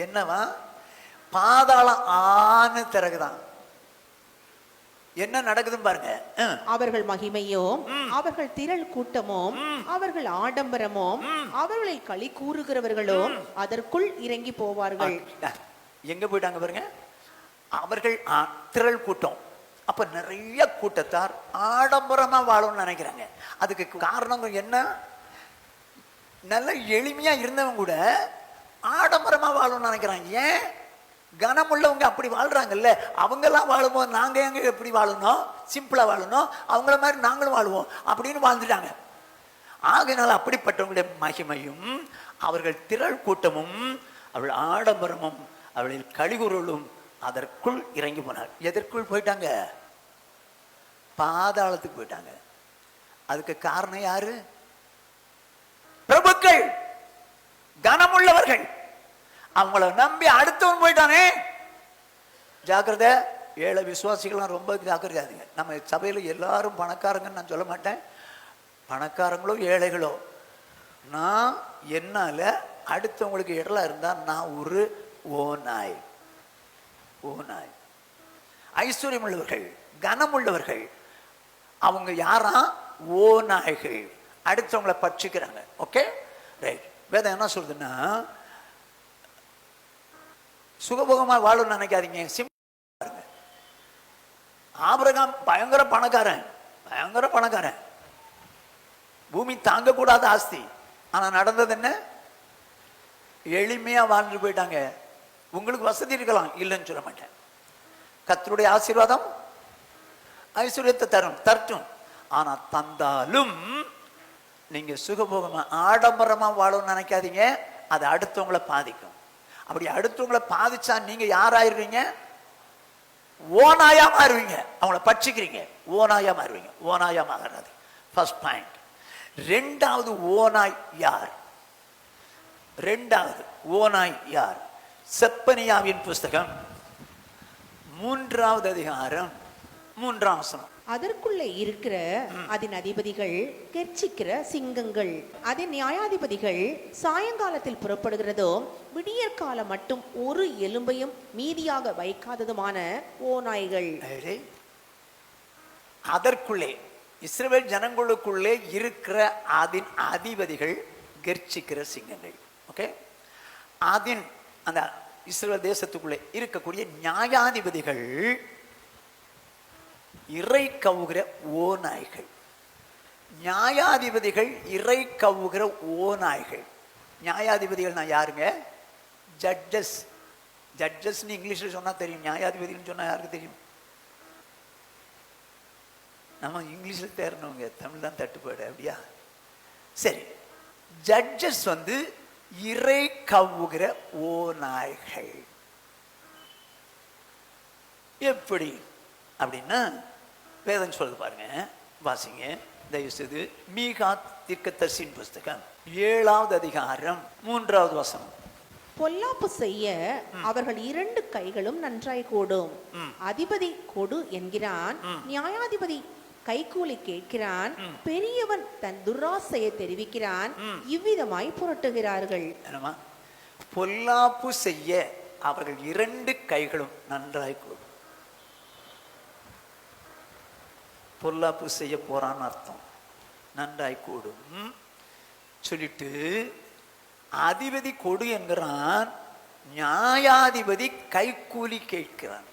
என்னவா? பாதாளம் ஆன்னு திறகுதான். என்ன நடக்குதுன்னு பாருங்க. அவர்கள் மகிமையும் அவர்கள் திரள் கூட்டமும் அவர்கள் ஆடம்பரமும் அவர்களில் களி கூறுகிறவர்களும் அதற்குள் இறங்கி போவார்கள். எங்க போயிட்டாங்க பாருங்க. அவர்கள் திரள் கூட்டம். அப்ப நிறைய கூட்டத்தார் ஆடம்பரமா வாழும்னு நினைக்கிறாங்க. அதுக்கு காரணம் என்ன? நல்ல எளிமையா இருந்தவங்க கூட ஆடம்பரமா வாழணும்னு நினைக்கிறாங்க. ஏன்? கனமுள்ளவங்க அப்படி வாழ்றாங்கல்ல. அவங்கெல்லாம் வாழும்போது நாங்க எங்க எப்படி வாழணும்? சிம்பிளா வாழணும், அவங்கள மாதிரி நாங்களும் வாழுவோம் அப்படின்னு வாழ்ந்துட்டாங்க. ஆகையினால அப்படிப்பட்டவங்களுடைய மகிமையும் அவர்கள் திரள் கூட்டமும் அவள் ஆடம்பரமும் அவளில் கலிகுறலும் அதற்குள் இறங்கி போனார். எதற்குள் போயிட்டாங்க? பாதாளத்துக்கு போயிட்டாங்க. அதுக்கு காரணம் யாரு? பிரபுக்கள், கனமுள்ளவர்கள். அவங்கள நம்பி அடுத்தவன் போயிட்டானே. ஜாக்கிரதை. ஏழை விசுவாசிகள்லாம் ரொம்ப ஜாக்கிரதையாதுங்க. நம்ம சபையில் எல்லாரும் பணக்காரங்கன்னு நான் சொல்ல மாட்டேன். பணக்காரங்களோ ஏழைகளோ, நான் என்னால அடுத்தவங்களுக்கு இடலாம் இருந்தா நான் ஒரு ஓநாய். ஓநாய். ஐஸ்வர்யம் உள்ளவர்கள், கனம் உள்ளவர்கள், அவங்க யாரா? ஓநாய்கள். அடுத்தவங்களை பட்சிக்கிறாங்க. Okay, right. வேதம் என்ன சொல்றதுன்னா, சுகபோகமா வாழணும்னு நினைக்காதீங்க. சிம்பிள். ஆபிரகாம் பயங்கர பணக்காரன், பயங்கர பணக்காரன், பூமி தாங்க கூடாத ஆஸ்தி. ஆனா நடந்தது என்ன? எளிமையா வாழ்ந்து போயிட்டாங்க. உங்களுக்கு வசதி இருக்கலாம், இல்லைன்னு சொல்ல மாட்டேன். கர்த்தருடைய ஆசீர்வாதம் ஐஸ்வர்யத்தை தரட்டும். ஆனா தந்தாலும் நீங்க சுகபோகமா ஆடம்பரமா வாழணும்னு நினைக்காதீங்க. அது அடுத்தவங்களை பாதிக்கும். அப்படி அடுத்தவங்களை பாதிச்சா நீங்க யாராயிருவீங்க? ஓநாயா மாறுவீங்க. அவங்கள பட்சிக்கிறீங்க, ஓநாயா மாறுவீங்க. ஓநாயா மாறுறது ஃபர்ஸ்ட் பாயிண்ட். ரெண்டாவது ஓநாய் யார்? ரெண்டாவது ஓநாய் யார்? செப்பனியாவின் புஸ்தகம் 3வது அதிகாரம் 3ஆம் வசனம். அதற்குள்ளே இருக்கிற அதன் அதிபதிகள் கெர்ச்சிக்கிற சிங்கங்கள், அதன் நியாயாதிபதிகள் சாயங்காலத்தில் புறப்படுகிறதோ விடியற்காலம் மட்டும் ஒரு எலும்பையும் மீதியாக வைக்காததுமான ஓநாய்கள். அதற்குள்ளே இஸ்ரவேல் ஜனங்களுக்குள்ளே இருக்கிற அதன் அதிபதிகள் கெர்ச்சிக்கிற சிங்கங்கள். ஓகே, அதன் அந்த இஸ்ரவேல் தேசத்துக்குள்ளே இருக்கக்கூடிய நியாயாதிபதிகள் இறை கவுகிற ஓநாய்கள். நியாயாதிபதிகள் இறை கவுகிற ஓநாய்கள். நியாயாதிபதிகள் நான் யாருங்க? ஜட்ஜஸ். ஜட்ஜஸ்ன்னு இங்கிலீஷில் சொன்னா தெரியும், நியாயாதிபதினு சொன்னா யாருக்கு தெரியும்? நம்ம இங்கிலீஷில் தேர்னவங்க, தமிழ் தான் தட்டுப்பாடு. அப்படியா? சரி, ஜட்ஜஸ் இறை கவுகிற ஓநாய்கள். எப்படி அப்படின்னா வேதம் சொல்லுது பாருங்க, வாசிங்க தயவு செய்து. மீகா தீர்க்கதரிசியின் புஸ்தகம் 7வது அதிகாரம் 3வது வசனம். பொல்லாப்பு செய்ய அவர்கள் 2 கைகளும் நன்றாய் கூடும். அதிபதி கொடு என்கிறான், நியாயாதிபதி கைக்கூலி கேட்கிறான், பெரியவன் தன் துராசையை தெரிவிக்கிறான். இவ்விதமாய் புரட்டுகிறார்கள். பொல்லாப்பு செய்ய அவர்கள் 2 கைகளும் நன்றாய் கூடும். பொல்லாப்பு செய்ய போறான்னு அர்த்தம். நன்றாய் கூடும் சொல்லிட்டு அதிபதி கொடு என்கிறான், நியாயாதிபதி கைக்கூலி கேட்கிறான்.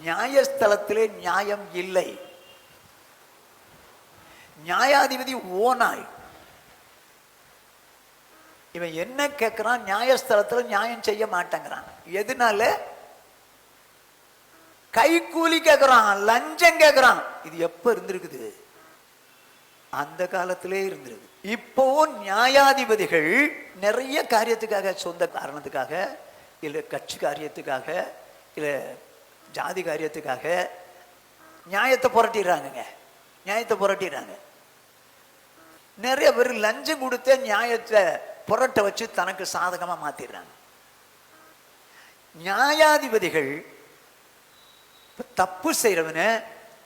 நியாயஸ்தலத்திலே நியாயம் இல்லை. நியாயாதிபதி ஓநாய். இவன் என்ன கேட்கிறான்? நியாயஸ்தலத்துல நியாயம் செய்ய மாட்டேங்கிறான். எதனால? கைக்கூலி கேட்கிறான், லஞ்சம் கேட்கிறான். இது எப்ப இருந்திருக்குது? அந்த காலத்திலே இருந்திருக்கு. இப்போ நியாயாதிபதிகள் நிறைய காரியத்துக்காக, சொந்த காரணத்துக்காக, இல்ல கட்சி காரியத்துக்காக, இல்ல ஜாதி காரியத்துக்காக நியாயத்தை புரட்டிடுறாங்க. நியாயத்தை புரட்டிடுறாங்க. நிறைய பேர் லஞ்சம் கொடுத்த நியாயத்தை புரட்ட வச்சு தனக்கு சாதகமா மாத்திடுறாங்க. நியாயாதிபதிகள் தப்பு செய்யறவன,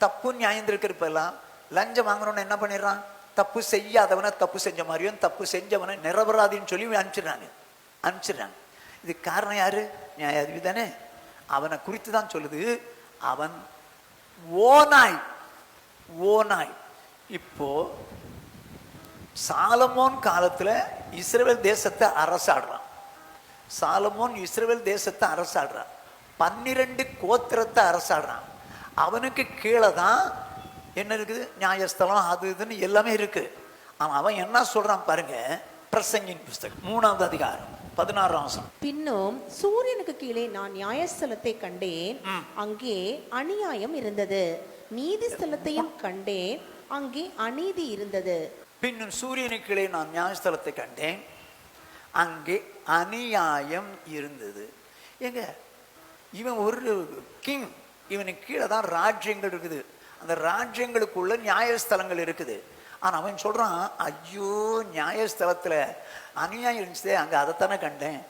தப்பு நியாயம் இருக்கிறப்பெல்லாம் லஞ்சம் வாங்கணும்னு என்ன பண்ணிடுறான்? தப்பு செய்யாதவனை தப்பு செஞ்ச மாதிரியும், தப்பு செஞ்சவனை நிரபராதின்னு சொல்லி அனுப்பிச்சிடுறாங்க. இது காரணம் யாரு? நியாயாதிபதி தானே. அவனை குறித்து தான் சொல்லுது. அவன் ஓநாய். ஓநாய். இப்போ சாலமோன் காலத்துல இஸ்ரவேல் தேசத்தை அரசாடுறான். சாலமோன் இஸ்ரவேல் தேசத்தை அரசாடுறான். 12 கோத்திரத்தை அரசாடுறான். அவனுக்கு கீழே தான் என்ன இருக்குது, நியாயஸ்தலம் அது இதுன்னு எல்லாமே இருக்கு. அவன் என்ன சொல்றான் பாருங்க, பிரசங்கின் புஸ்தகம் 3வது அதிகாரம் 16ஆம் வசனம். பின்னும் சூரியனுக்கு கீழே நான் நியாயஸ்தலத்தை கண்டேன், அங்கே அநியாயம் இருந்தது. நீதி ஸ்தலத்தையும் கண்டேன், அங்கே அநீதி இருந்தது. பின்னும் சூரியனுக்கு கீழே நான் நியாயஸ்தலத்தை கண்டேன், அங்கே அநியாயம் இருந்தது. எங்க இவன் ஒரு கிங், இவனுக்கு கீழே தான் ராஜ்யங்கள் இருக்குது. அந்த ராஜ்யங்களுக்குள்ள நியாயஸ்தலங்கள் இருக்குது. ஆனா அவன் சொல்றான், ஐயோ நியாயஸ்தலத்துல அநியாயம் இருந்துச்சு, அங்க அதைத்தானே கண்டேன்.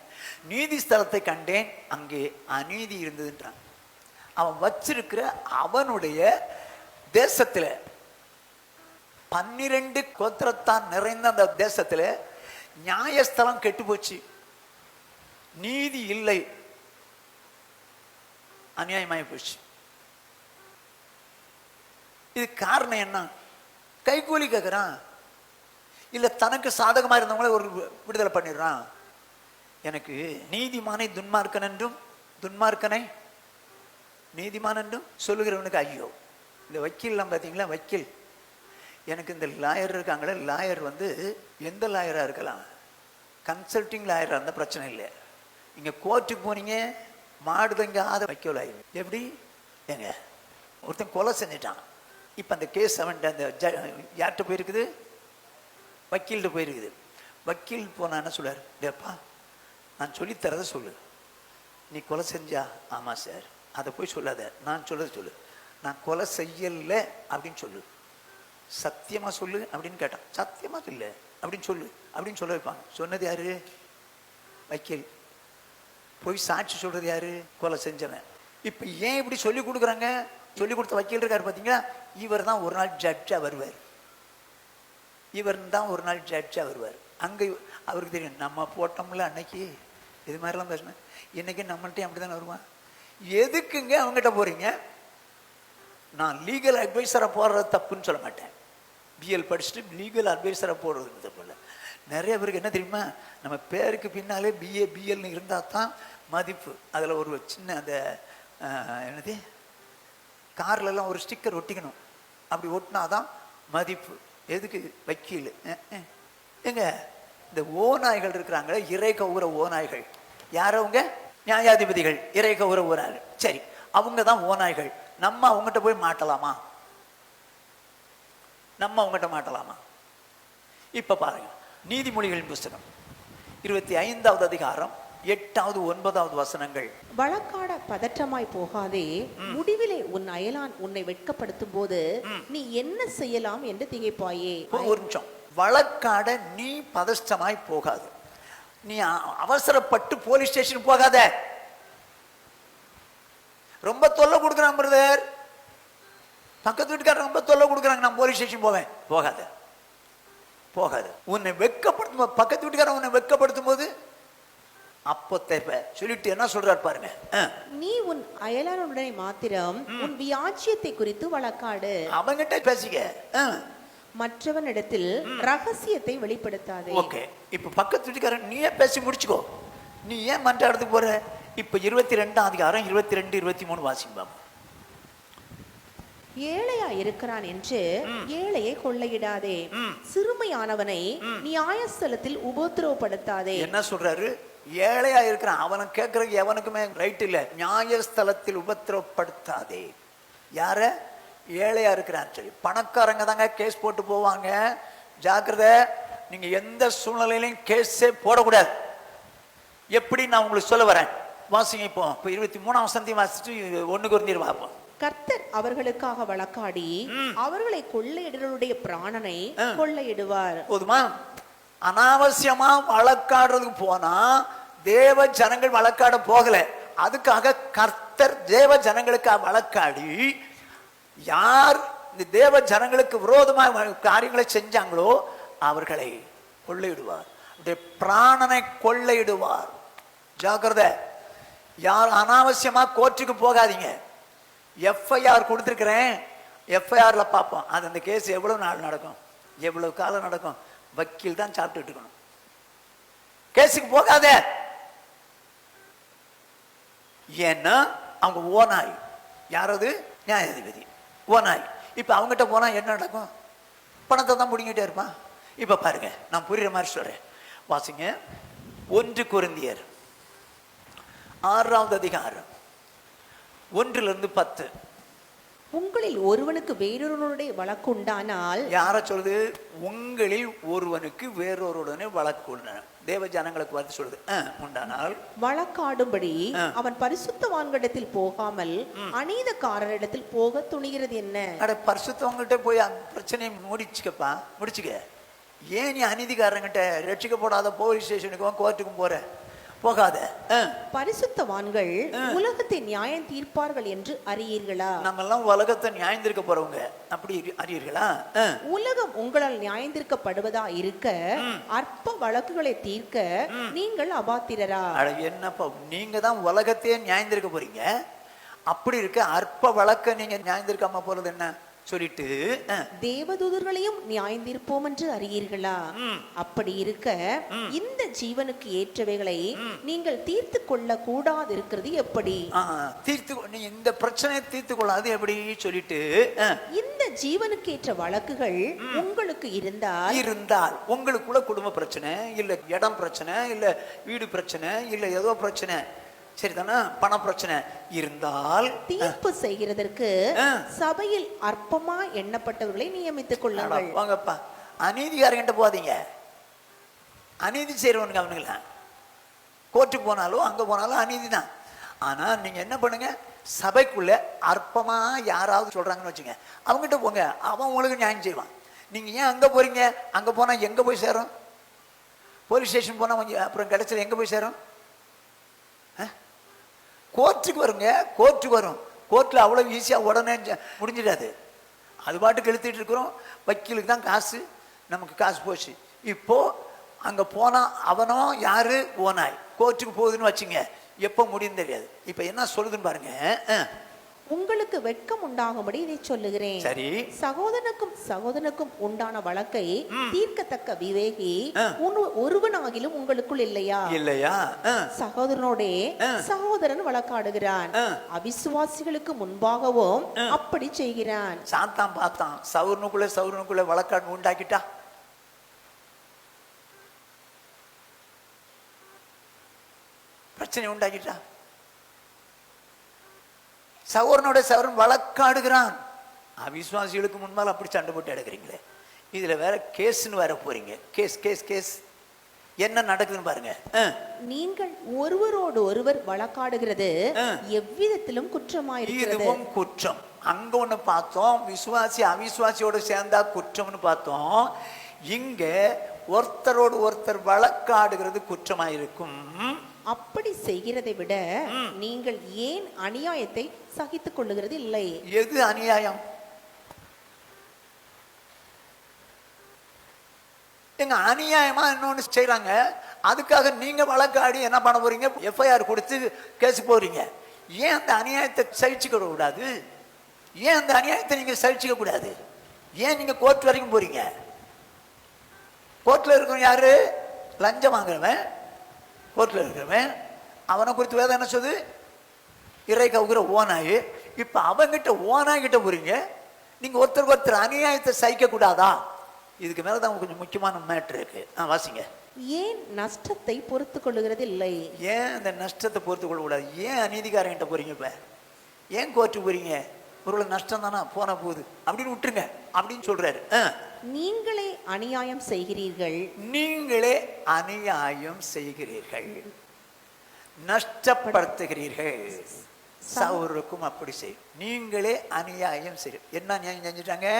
நீதி ஸ்தலத்தை கண்டேன், அங்கே அநீதி இருந்ததுன்றான். அவன் வச்சிருக்கிற அவனுடைய தேசத்துல 12 கோத்திரத்தான் நிறைந்த அந்த தேசத்துல நியாயஸ்தலம் கெட்டு போச்சு, நீதி இல்லை, அநியாயமாய் போச்சு. இது காரணம் என்ன? கைகூலி கேட்குறான், இல்லை தனக்கு சாதகமாக இருந்தவங்கள ஒரு விடுதலை பண்ணிடுறான். எனக்கு நீதிமானை துன்மார்க்கன் என்றும் துன்மார்க்கனை நீதிமான் என்றும் சொல்லுகிறவனுக்கு ஐயோ. இந்த வக்கீல்லாம் பார்த்தீங்களா, வக்கீல், எனக்கு இந்த லாயர் இருக்காங்களே, லாயர் வந்து எந்த லாயராக இருக்கலாம், கன்சல்டிங் லாயராக இருந்தால் பிரச்சனை இல்லை. இங்கே கோர்ட்டுக்கு போனீங்க, மாடுதங்காத வைக்கோல் ஆயிடும். எப்படி ஏங்க, ஒருத்தன் கொலை செஞ்சிட்டான். இப்போ அந்த கேஸ் அவன் அந்த யார்கிட்ட போயிருக்குது, வக்கீல்கிட்ட போயிருக்குது. வக்கீல் போனா என்ன சொல்றாரு, டேப்பா நான் சொல்லித்தரதை சொல்லு, நீ கொலை செஞ்சா? ஆமாம் சார். அதை போய் சொல்லாத, நான் சொல்றதை சொல்லு. நான் கொலை செய்யல அப்படின்னு சொல்லு. சத்தியமா சொல்லு அப்படின்னு கேட்டான். சத்தியமா இல்லை அப்படின்னு சொல்லு அப்படின்னு சொல்ல வைப்பாங்க. சொன்னது யாரு? வக்கீல். போய் சாட்சி சொல்றது யாரு? கொலை செஞ்சவன். இப்ப ஏன் இப்படி சொல்லி கொடுக்குறாங்க? சொல்லி கொடுத்த வக்கீல் இருக்காரு பார்த்தீங்களா, இவர் தான் ஒரு நாள் ஜட்ஜா வருவார். இவர் தான் ஒரு நாள் ஜட்ஜா வருவார். அங்கே அவருக்கு தெரியும், நம்ம போட்டோம்ல அன்னைக்கு இது மாதிரிலாம் பேசினேன், இன்னைக்கு நம்மள்கிட்ட அப்படி தானே வருவான். எதுக்குங்க அவங்ககிட்ட போறீங்க? நான் லீகல் அட்வைசரை போடுறது தப்புன்னு சொல்ல மாட்டேன். பிஎல் படிச்சுட்டு லீகல் அட்வைசரை போடுறது தப்பு இல்லை. நிறைய பேருக்கு என்ன தெரியுமா, நம்ம பேருக்கு பின்னாலே பிஏ பிஎல்னு இருந்தால் தான் மதிப்பு. அதில் ஒரு சின்ன அந்த என்னது, கார்லெல்லாம் ஒரு ஸ்டிக்கர் ஒட்டிக்கணும், அப்படி ஒட்டினாதான் மதிப்பு. எதுக்கு? வக்கீல். எங்க இந்த ஓநாய்கள் இருக்கிறாங்களே, இறை கவுர ஓநாய்கள், யாரவங்க? நியாயாதிபதிகள், இறை கவுர ஓநாய்கள். சரி, அவங்க தான் ஓநாய்கள். நம்ம அவங்ககிட்ட போய் மாட்டலாமா? நம்ம அவங்ககிட்ட மாட்டலாமா? இப்ப பாருங்க, நீதிமொழிகளின் புஸ்தகம் 25வது அதிகாரம் 8வது 9வது வசனங்கள். வழக்காட பதற்றமாய் போகாதே, முடிவிலே உன் அயலான் உன்னை வெட்கப்படுத்தும் போது நீ என்ன செய்யலாம் என்று திகைப்பாயே. ஒரு நிமிஷம், வழக்காட நீ பதஷ்டமாய் போகாது. நீ அவசரப்பட்டு போலீஸ் ஸ்டேஷன் போகாத. ரொம்ப தொல்லை கொடுக்குறான் பிரதர், பக்கத்து வீட்டுக்காரர் ரொம்ப தொல்லை கொடுக்குறாங்க, நான் போலீஸ் ஸ்டேஷன் போவேன். போகாத, போகாது. உன்னை வெட்கப்படுத்தும், பக்கத்து வீட்டுக்காரன் உன்னை வெட்கப்படுத்தும் போது அப்போ தேவை சொல்லிட்டு என்ன சொல்றாரு பாருங்க, நீ உன் அயலானுடனே மாத்திரம் உன் வியாஜ்யத்தை குறித்து வழக்காடு. அவங்கிட்ட பேசிக்க, மற்றவனிடத்தில் ரகசியத்தை வெளிப்படுத்தாதே. ஓகே, இப்ப பக்கத்து வீட்டுக்காரன் நீயே பேசி முடிச்சுக்கோ. நீ ஏன் மன்றாடுறதுக்கு போற? இப்ப 22ஆம் அதிகாரம் 22, 23 வாசிப்பாங்க. ஏழையா இருக்கிறான் என்று ஏழையை கொள்ளையிடாதே, சிறுமையானவனை நியாயஸ்தலத்தில் உபத்திரவப்படுத்தாதே. என்ன சொல்றாரு? ஏழையா இருக்கிறான், அவனை கேட்கறதுக்கு எவனுக்குமே ரைட் இல்லை. நியாயஸ்தலத்தில் உபத்திரவப்படுத்தாதே. யார? ஏழையா இருக்கிறான் சொல்லி. பணக்காரங்க தாங்க கேஸ் போட்டு போவாங்க. ஜாக்கிரதை, நீங்க எந்த சூழ்நிலையிலையும் கேஸே போடக்கூடாது. எப்படி நான் உங்களுக்கு சொல்ல வரேன், வாசிங்க. இப்போ 23ஆம் வசனத்தையும் வாசிச்சு 1 கொரிந்தியர் பார்ப்போம். கர்த்தர் அவர்களுக்காக வழக்காடி அவர்களை கொள்ளையிடுவருடைய பிராணனை கொள்ளையிடுவார். போதுமா? அனாவசியமா வழக்காடுறதுக்கு போனா தேவ ஜனங்கள் வழக்காட போகல. அதுக்காக கர்த்தர் தேவ ஜனங்களுக்காக வழக்காடி, யார் இந்த தேவ ஜனங்களுக்கு விரோதமாக காரியங்களை செஞ்சாங்களோ அவர்களை கொள்ளையிடுவார், பிராணனை கொள்ளையிடுவார். ஜாக்கிரதை, யார் அனாவசியமா கோர்ட்டுக்கு போகாதீங்க. எஃப்ஐஆர் கொடுத்துருக்கிறேன், எஃப்ஐஆர்ல பார்ப்போம் அது அந்த கேஸ் எவ்வளவு நாள் நடக்கும், எவ்வளவு காலம் நடக்கும். வக்கீல் தான் சாப்பிட்டுட்டு இருக்கணும். கேஸுக்கு போகாத. ஏன்னா அவங்க ஓனாய். யாராவது நியாயாதிபதி ஓனாய். இப்ப அவங்ககிட்ட போனா என்ன நடக்கும்? பணத்தை தான் பிடிங்கிட்டே இருப்பான். இப்ப பாருங்க, நான் புரியுற மாதிரி சொல்றேன். வாசிங்க 1 கொரிந்தியர் 6வது அதிகாரம் 1-10. உங்களில் ஒருவனுக்கு வேறொருவனுடைய வழக்கு உண்டானால், யார சொல்லுது? உங்களில் ஒருவனுக்கு வேறொருடனே வழக்கு உண்டான தேவ ஜனங்களுக்கு பார்த்து சொல்லுது. உண்டானால் வழக்காடும்படி அவன் பரிசுத்தவான்களிடத்தில் போகாமல் அநீதக்காரரிடத்தில் போக துணிகிறது என்ன? அட, பரிசுத்தவங்கிட்ட போய் அந்த பிரச்சனையை முடிச்சுக்க. ஏன் நீ அநீதிக்காரங்கிட்ட ரட்சிக்கப்படாத போலீஸ் ஸ்டேஷனுக்கும் கோர்ட்டுக்கும் போகாத. பரிசுத்தவான்கள் உலகத்தை நியாயம் தீர்ப்பார்கள் என்று அறியீர்களா? நம்ம எல்லாம் உலகத்தை நியாயம் தீர்க்க போறவங்க, அப்படி அறியீர்களா? உலகம் உங்களால் நியாயம் தீர்க்கப்படுவதா இருக்க அற்ப வழக்குகளை தீர்க்க நீங்கள் அபாத்திரரா? என்னப்பா, நீங்க தான் உலகத்தையே நியாயம் தீர்க்க போறீங்க. அப்படி இருக்க அற்ப வழக்க நீங்க நியாயம் தீர்க்காம போறது என்ன சொல்லிட்டு தேவதூதர்களையும் நியாயம் தீர்ப்போம் என்று அறியீர்களா? அப்படி இருக்க இந்த ஜீவனுக்கு ஏற்றவைகளை நீங்கள் தீர்த்து கொள்ள கூடாது இருக்கிறது எப்படி? நீ இந்த பிரச்சனையை தீர்த்து கொள்ளாது எப்படி சொல்லிட்டு, இந்த ஜீவனுக்கு ஏற்ற வழக்குகள் உங்களுக்கு இருந்தால் உங்களுக்குள்ள குடும்ப பிரச்சனை இல்ல, இடம் பிரச்சனை இல்ல, வீடு பிரச்சனை இல்ல, ஏதோ பிரச்சனை சரிதானா, பண பிரச்சனை இருந்தால் தீர்ப்பு செய்கிறதற்கு சபையில் அற்பமா எண்ணப்பட்டவர்களை நியமித்துக் கொள்ளுங்கள். வாங்கப்பா, அநீதிகாரங்கிட்ட போகாதீங்க. அநீதி செய்யறவனுக்கு அவனுங்கள கோர்ட்டுக்கு போனாலும் அங்க போனாலும் அநீதி தான். ஆனா நீங்க என்ன பண்ணுங்க, சபைக்குள்ள அற்பமா யாராவது சொல்றாங்கன்னு வச்சுங்க, அவங்ககிட்ட போங்க, அவன் உங்களுக்கு நியாயம் செய்வான். நீங்க ஏன் அங்க போறீங்க? அங்க போனா எங்க போய் சேரும்? போலீஸ் ஸ்டேஷன் போனா அப்புறம் கிடைச்சது எங்க போய் சேரும்? கோர்ட்டுக்கு வருங்க, கோர்ட்டுக்கு வரும். கோர்ட்டில் அவ்வளோ ஈஸியாக உடனே முடிஞ்சிடாது. அது பாட்டுக்கு எழுத்துட்டு இருக்கிறோம். வக்கீலுக்கு தான் காசு, நமக்கு காசு போச்சு. இப்போ அங்கே போனால் அவனோ யாரு ஓனாய் கோர்ட்டுக்கு போகுதுன்னு வச்சுங்க, எப்போ முடியும் தெரியாது. இப்போ என்ன சொல்லுதுன்னு பாருங்க. உங்களுக்கு வெட்கம் உண்டாகும்படி இதை சொல்லுகிறேன். சரி, சகோதரனுக்கும் உண்டான வழக்கை தீர்க்கத்தக்க விவேகி ஒருவனாகிலும் உங்களுக்குள் இல்லையா? சகோதரனோடே சகோதரன் வழக்காடுகிறான், அவிசுவாசிகளுக்கு முன்பாகவும் அப்படி செய்கிறான். சாத்தான் பார்த்தான், சௌரனுக்குள்ள வழக்காடு உண்டாக்கிட்டா. பிரச்சனை உண்டாக்கிட்டா. சகோதரனோட சகோதரன் வழக்காடுகிறான். அவிசுவாசிகளுக்கு முன்பால் அப்படி சண்டை போட்டு எடுக்கிறீங்களே. இதுல வேற கேஸ்ன்னு வேற போறீங்க. கேஸ் என்ன நடக்குதுன்னு பாருங்க. நீங்கள் ஒருவரோடு ஒருவர் வழக்காடுகிறது எவ்விதத்திலும் குற்றமாயிருக்கிறது. இதுவும் குற்றம். அங்க ஒண்ணு பார்த்தோம், விசுவாசி அவிசுவாசியோட சேர்ந்தா குற்றம்னு பார்த்தோம். இங்க ஒருத்தரோடு ஒருத்தர் வழக்காடுகிறது குற்றமாயிருக்கும். அப்படி செய்கிறதை விட நீங்கள் ஏன் அநியாயத்தை சகித்துக் கொள்ளுகிறது இல்லை? எது அநியாயம்? எங்க அநியாயமா இன்னொன்னு செய்யறாங்க, அதுக்காக நீங்க வழக்காடி என்ன பண்ண போறீங்க? எஃப்ஐஆர் கொடுத்து கேஸ் போறீங்க. ஏன் அந்த அநியாயத்தை சகிச்சுக்க கூடாது? ஏன் அந்த அநியாயத்தை நீங்க சகிச்சுக்க கூடாது? ஏன் நீங்க கோர்ட் வரைக்கும் போறீங்க? கோர்ட்ல இருக்கிறவன் யாரு? லஞ்சம் வாங்குறவன். கோர்ட்ல இருக்கிறவன் அவனை குறித்து வேதம் என்ன சொல்லுது? இறை கவுகிற ஓனாய். இப்ப அவங்கிட்ட ஓனாய்கிட்ட போறீங்க. நீங்க ஒருத்தருக்கு ஒருத்தர் அநியாயத்தை சகிக்க கூடாதா? இதுக்கு மேலதான் கொஞ்சம் முக்கியமான மேட்டர் இருக்கு. வாசிங்க. ஏன் நஷ்டத்தை பொறுத்து கொள்ளுகிறது இல்லை? ஏன் அந்த நஷ்டத்தை பொறுத்து கொள்ள கூடாது? ஏன் அநீதிகாரங்கிட்ட போறீங்க? இப்ப ஏன் கோர்ட்டுக்கு போறீங்க? ஒரு நஷ்டம் தானா, போன போகுது அப்படின்னு விட்டுருங்க அப்படின்னு சொல்றாரு. நீங்களே அநியாயம் செய்கிறீர்கள், நஷ்டப்படுத்துகிறீர்கள். சகோதரருக்கும் அப்படி செய்யும். நீங்களே அநியாயம் செய்ய. என்ன அநியாயம் செஞ்சுட்டாங்க?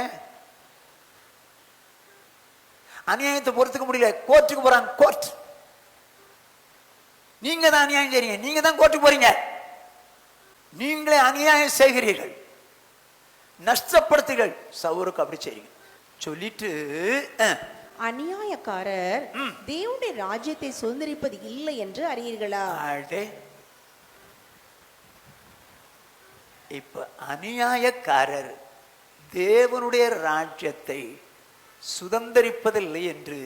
அநியாயத்தை பொறுத்துக்க முடியல, கோர்ட்டுக்கு போறாங்க. கோர்ட், நீங்க தான் அநியாயம் செய்றீங்க, நீங்க தான் கோர்ட்டுக்கு போறீங்க. நீங்களே அநியாயம் செய்கிறீர்கள், நஷ்டப்படுத்துகள். சகோதரருக்கு அப்படி செய்றீங்க சொல்லிட்டு, அநியாயக்காரர் தேவனுடைய ராஜ்யத்தை சுதந்திரிப்பது இல்லை என்று அறியீர்களா? இப்ப அநியாயக்காரர் தேவனுடைய ராஜ்யத்தை சுதந்தரிப்பதில்லை என்று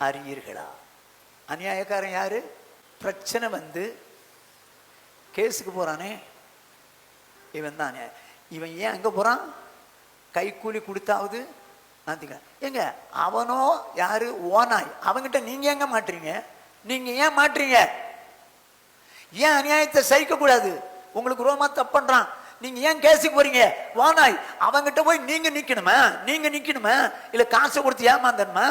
அறியீர்களா? அநியாயக்காரன் யாரு? பிரச்சனை வந்து கேஸுக்கு போறானே இவன் தான். இவன் ஏன் அங்க போறான்? கைக்கூலி கொடுத்தாவது ஏங்க அவனோ யாரு? ஓனாய். அவங்கிட்ட நீங்க எங்க மாட்டுறீங்க? நீங்க ஏன் மாட்டுறீங்க? ஏன் அநியாயத்தை சகிக்க கூடாது? உங்களுக்கு ரோமா தப்பு பண்றான், நீங்க ஏன் கேஸுக்கு போறீங்க? ஓனாய். அவங்கிட்ட போய் நீங்க நிக்கணுமா? நீங்க நிக்கணுமா? இல்ல காசை கொடுத்து ஏமாந்தணுமா?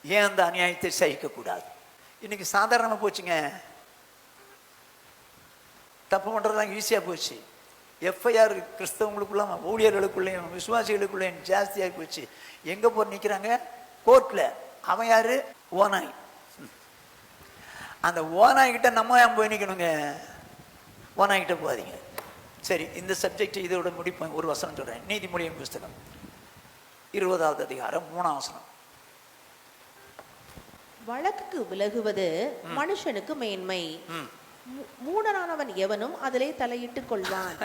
ஏன் அந்த அநியாயத்தை சகிக்க கூடாது? இன்னைக்கு சாதாரணமா போச்சுங்க. தப்பு பண்றதுலாம் ஈஸியா போச்சு. எஃப்ஐஆர் கிறிஸ்தவங்களுக்குள்ள, ஊழியர்களுக்குள்ளேயும் விசுவாசிகளுக்குள்ளேயும் ஜாஸ்தியாகி போச்சு. எங்க போய் நிக்கிறாங்க? கோர்ட்ல. அவன் யாரு? ஓனாய். அந்த ஓனாய் கிட்ட நம்ம ஏன் போய் நிக்கணுங்க? ஓனாய் கிட்ட போகாதீங்க. சரி, இந்த சப்ஜெக்ட் இதோட முடிப்பேன். ஒரு வசனம் சொல்றேன். நீதிமொழியின் புஸ்தகம் 20வது அதிகாரம் 3ஆம் வசனம். வழக்குக்கு விலகுவது மனுஷனுக்கு மேன்மை, மூடனானவன் எவனும் அதிலே தலையிட்டுக் கொள்வான்.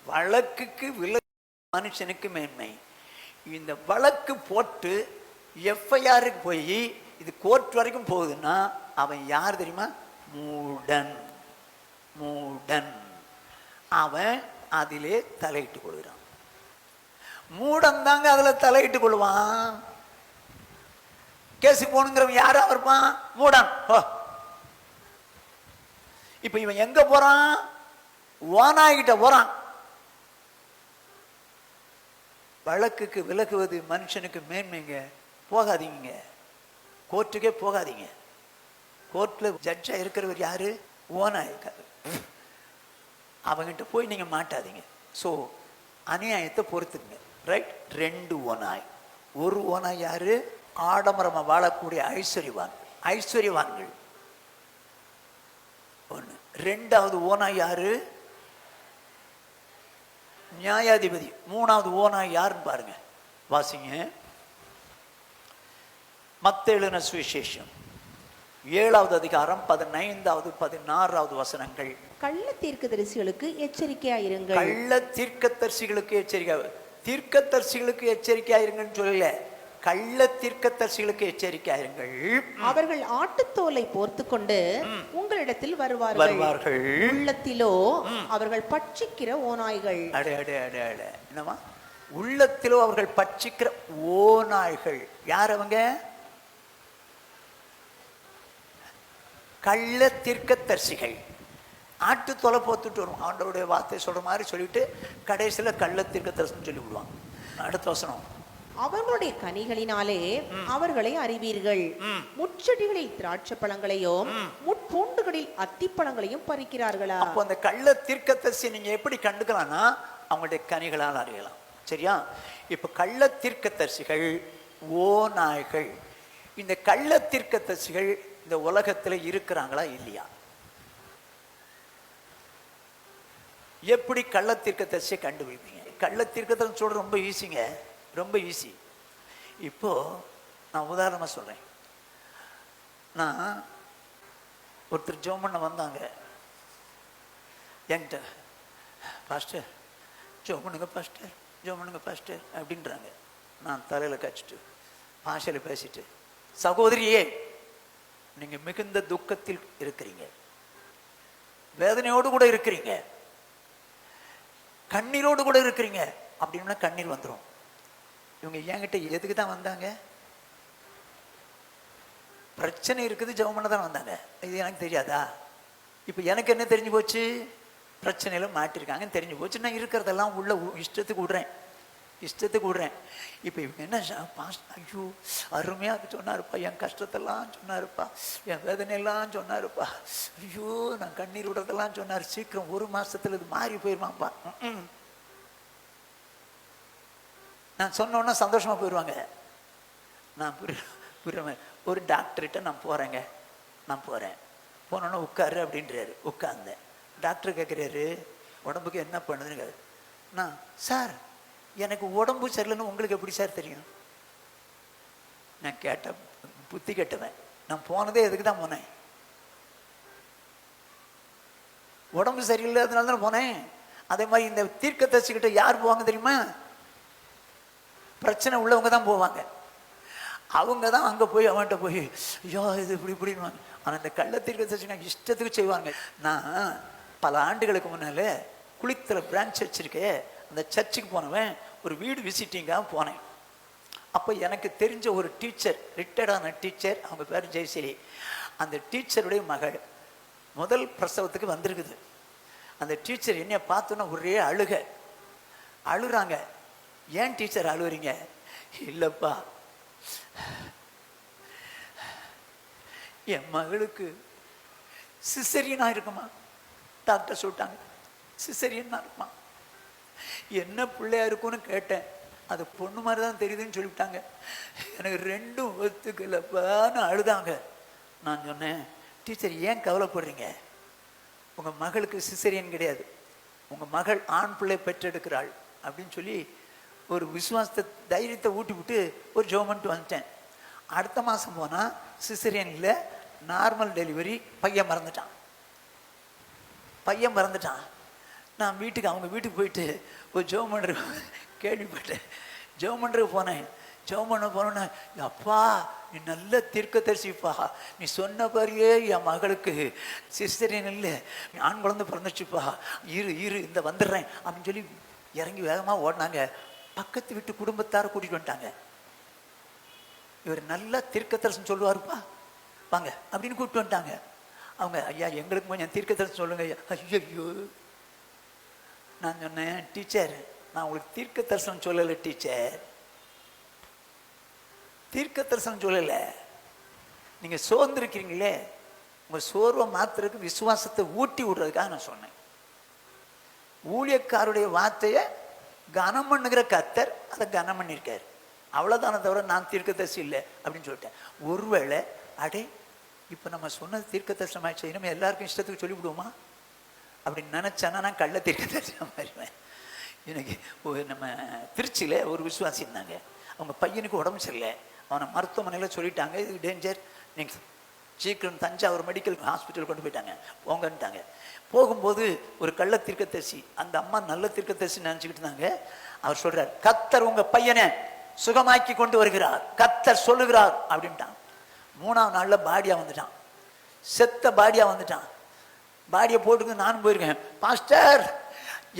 வழக்குக்கு விலகு மனுஷனுக்கு மேன்மை. இந்த வழக்கு போட்டு எஃப்ஐஆருக்கு போய் இது கோர்ட் வரைக்கும் போகுதுன்னா அவன் யார் தெரியுமா? மூடன். மூடன். அவன் அதிலே தலையிட்டுக் கொள்கிறான். மூடன் தாங்க அதுல தலையிட்டுக் கொள்வான். கேஸுக்கு போகணுங்கிறவன் யாரா இருப்பான்? மூடன். இப்ப இவன் எங்க போறான்? ஓனாய்கிட்ட போறான். வழக்குக்கு விலகுவது மனுஷனுக்கு மேன்மைங்க. போகாதீங்க, கோர்ட்டுக்கே போகாதீங்க. கோர்ட்ல ஜட்ஜா இருக்கிறவர் யாரு? ஓனாய். அவங்கிட்ட போய் நீங்க மாட்டாதீங்க. சோ அநியாயத்தை பொறுத்துங்க. ரைட்? 2 ஓனாய். ஒரு ஓனாய் யாரு? ஆடம்பரமா வாழக்கூடிய ஐஸ்வர்யவான், ஐஸ்வர்யவான்கள். ஒண்ணு. 2வது ஓனாய் யாரு? நியாயாதிபதி. 3வது ஓனாய் யாருன்னு பாருங்க. வாசிங்க. மத்தேயு எழுதின சுவிசேஷம் 7வது அதிகாரம் 15வது 16வது வசனங்கள். கள்ள தீர்க்கதரிசிகளுக்கு எச்சரிக்கையாயிருங்கள். கள்ள தீர்க்கதரிசிகளுக்கு எச்சரிக்கை. தீர்க்கதரிசிகளுக்கு எச்சரிக்கையாயிருங்கன்னு சொல்லல, கள்ள தீர்க்கதரிசிகளுக்கு எச்சரிக்கையாயிருங்கள். அவர்கள் ஆட்டுத்தோலை போர்த்து கொண்டு உங்களிடத்தில் வருவார்கள். உள்ளத்திலோ அவர்கள் பட்சிக்கிற ஓநாய்கள். அடே அடே அடே அடே. என்னவா? உள்ளத்திலோ அவர்கள் பட்சிக்கிற ஓநாய்கள். யார் அவங்க? கள்ள தீர்க்கதரிசிகள். ஆட்டு தொலை போத்துட்டு வரும். ஆண்டவருடைய வார்த்தை சொல்ற மாதிரி சொல்லிட்டு கடைசியில கள்ள தீர்க்கதரிசின்னு சொல்லி விடுவாங்க. அடுத்த வசனம். அவர்களுடைய கனிகளினாலே அவர்களை அறிவீர்கள். முச்செடிகளில் திராட்சை பழங்களையும் முட்பூண்டுகளில் அத்திப்பழங்களையும் பறிக்கிறார்களா? அப்போ அந்த கள்ள தீர்க்கதரிசி நீங்க எப்படி கண்டுக்கலாம்னா அவங்களுடைய கனிகளால் அறியலாம். சரியா? இப்ப கள்ள தீர்க்கதரிசிகள் ஓநாய்கள். இந்த கள்ள தீர்க்கதரிசிகள் இந்த உலகத்துல இருக்கிறாங்களா இல்லையா? எப்படி கள்ள தீர்க்கதரிசியை கண்டுபிடிப்பீங்க? கள்ள தீர்க்கதரிசி சொல்ற ரொம்ப ஈஸிங்க, ரொம்ப ஈஸி. இப்போ நான் உதாரணமா சொல்றேன். நான் ஒருத்தர் ஜெபம் பண்ண வந்தாங்க என்கிட்ட. பாஸ்டர் ஜெபம் பண்ணுங்க பாஸ்டர், ஜெபம் பண்ணுங்க பாஸ்டர் அப்படின்றாங்க. நான் தலையில கச்சிட்டு பாஷையில பேசிட்டு, சகோதரியே நீங்க மிகுந்த துக்கத்தில் இருக்கிறீங்க, வேதனையோடு கூட இருக்கிறீங்க, கண்ணீரோடு கூட இருக்கிறீங்க அப்படின்னா கண்ணீர் வந்துடும். இவங்க என்கிட்ட எதுக்கு தான் வந்தாங்க? பிரச்சனை இருக்குது, ஜெபம் பண்ண தான் வந்தாங்க. இது எனக்கு தெரியாதா? இப்ப எனக்கு என்ன தெரிஞ்சு போச்சு? பிரச்சனையில மாட்டிருக்காங்கன்னு தெரிஞ்சு போச்சு. நான் இருக்கிறதெல்லாம் உள்ள இஷ்டத்துக்கு விடுறேன், இஷ்டத்துக்கு விடுறேன். இப்ப இவங்க என்ன, ஐயோ அருமையா சொன்னாருப்பா, என் கஷ்டத்தெல்லாம் சொன்னாருப்பா, என் வேதனையெல்லாம் சொன்னாருப்பா, ஐயோ நான் கண்ணீர் விடுறதெல்லாம் சொன்னாரு, சீக்கிரம் 1 மாசத்துல இது மாறி போயிருவான்ப்பா. நான் சொன்னோன்னா சந்தோஷமா போயிடுவாங்க. நான் புரியுறேன். ஒரு டாக்டர்கிட்ட நான் போறேங்க, நான் போறேன். போனோன்னா உட்காரு அப்படின்றாரு. உட்கார்ந்தேன். டாக்டர் கேட்குறாரு உடம்புக்கு என்ன பண்ணுதுன்னு. நான் சார் எனக்கு உடம்பு சரியில்லைன்னு உங்களுக்கு எப்படி சார் தெரியும்? நான் கேட்டேன், புத்தி கேட்டவன். நான் போனதே எதுக்கு தான் போனேன்? உடம்பு சரியில்லாதனால தான் போனேன். அதே மாதிரி இந்த தீர்க்கதரிசிக்கிட்ட யார் போவாங்க தெரியுமா? பிரச்சனை உள்ளவங்க தான் போவாங்க. அவங்க தான் அங்கே போய் அவன்கிட்ட போய் ஐயோ இது இப்படி இப்படின்னு. ஆனால் இந்த கள்ள தீர்க்கதரிசிங்க இஷ்டத்துக்கு செய்வாங்க. நான் பல ஆண்டுகளுக்கு முன்னால் குளித்தல பிரான்ச் வச்சிருக்கேன். அந்த சர்ச்சுக்கு போனவன் ஒரு வீடு விசிட்டிங்காக போனேன். அப்போ எனக்கு தெரிஞ்ச ஒரு டீச்சர், ரிட்டையர்டான டீச்சர், அவங்க பேர் ஜெயஸ்ரீ. அந்த டீச்சருடைய மகள் முதல் பிரசவத்துக்கு வந்திருக்குது. அந்த டீச்சர் என்னைய பார்த்தோன்னா ஒரே அழுறாங்க. ஏன் டீச்சர் அழுவுறீங்க? இல்லைப்பா, என் மகளுக்கு சிசரியனா இருக்குமா, டாக்டர் சொல்லிட்டாங்க சிசரியனா இருக்குமா. என்ன பிள்ளையா இருக்கும்னு கேட்டேன். அது பொண்ணு மாதிரி தான் தெரியுதுன்னு சொல்லிவிட்டாங்க. எனக்கு ரெண்டும் ஒத்துக்கலப்பான்னு அழுதாங்க. நான் சொன்னேன், டீச்சர் ஏன் கவலைப்படுறீங்க? உங்கள் மகளுக்கு சிசரியன் கிடையாது, உங்கள் மகள் ஆண் பிள்ளை பெற்றெடுக்கிறாள் அப்படின்னு சொல்லி ஒரு விசுவாசத்தை தைரியத்தை ஊட்டி விட்டு ஒரு ஜோமெண்ட் வந்துட்டேன். அடுத்த மாதம் போனால் சிசரியன் இல்லை, நார்மல் டெலிவரி. பையன் மறந்துட்டான். நான் அவங்க வீட்டுக்கு போயிட்டு ஒரு ஜோமெண்ட் கேள்விப்பட்டேன். ஜோமெண்ட்டுக்கு போனேன். ஜோமண்ண போனோன்னே, அப்பா நீ நல்ல தீர்க்கதரிசிப்பா, நீ சொன்ன பாரியே என் மகளுக்கு சிஸ்டரின் இல்லை, ஆண் குழந்தை பிறந்துச்சுப்பா, இரு இந்த வந்துடுறேன் அப்படின்னு சொல்லி இறங்கி வேகமாக ஓடினாங்க. பக்கத்து வீட்டு குடும்பத்தார கூட்டிகிட்டு வந்துட்டாங்க. இவர் நல்ல தீர்க்கதரிசனம் சொல்லுவாருப்பா, வாங்க அப்படின்னு கூப்பிட்டு வந்துட்டாங்க. அவங்க, ஐயா எங்களுக்கு கொஞ்சம் தீர்க்கதரிசனம் சொல்லுங்க ஐயா. ஐயோ, நான் சொன்னேன், டீச்சர் நான் உங்களுக்கு தீர்க்க தரிசனம் சொல்லலை டீச்சர், தீர்க்க தரிசனம் சொல்லலை. நீங்கள் சோர்ந்திருக்கிறீங்களே, உங்கள் சோர்வை மாத்திரக்கு விசுவாசத்தை ஊட்டி விடுறதுக்காக நான் சொன்னேன். ஊழியக்காருடைய வார்த்தையை கனம் பண்ணுகிற கர்த்தர் அதை கனம் பண்ணியிருக்காரு, அவ்வளோதானே தவிர நான் தீர்க்கதரிசி இல்லை அப்படின்னு சொல்லிட்டேன். ஒருவேளை அடே இப்போ நம்ம சொன்னது தீர்க்க தரிசனம் ஆயிடுச்சு, இனிமேல் எல்லாருக்கும் இஷ்டத்துக்கு சொல்லிவிடுவோமா அப்படின்னு நினச்சானா நான் கள்ள தீர்க்க தரிசனம் மாறிடுவேன். எனக்கு நம்ம திருச்சியில் ஒரு விசுவாசி இருந்தாங்க. அவங்க பையனுக்கு உடம்பு சரியில்லை, அவனை மருத்துவமனையில் சொல்லிட்டாங்க, இது டேஞ்சர், நீங்கள் சீக்கிரம் தஞ்சாவூர் மெடிக்கல் ஹாஸ்பிட்டல் கொண்டு போயிட்டாங்க போங்கன்ட்டாங்க. போகும்போது ஒரு கள்ள தீர்க்கதரிசி, அந்த அம்மா நல்ல தீர்க்கதரிசி நினச்சிக்கிட்டு இருந்தாங்க. அவர் சொல்கிறார், கர்த்தர் உங்கள் பையனை சுகமாக்கி கொண்டு வருகிறார், கர்த்தர் சொல்லுகிறார் அப்படின்ட்டான். 3ஆவது நாளில் பாடியாக வந்துட்டான், செத்த பாடியாக வந்துட்டான். பாடியை போட்டுக்கு நானும் போயிருக்கேன். பாஸ்டர்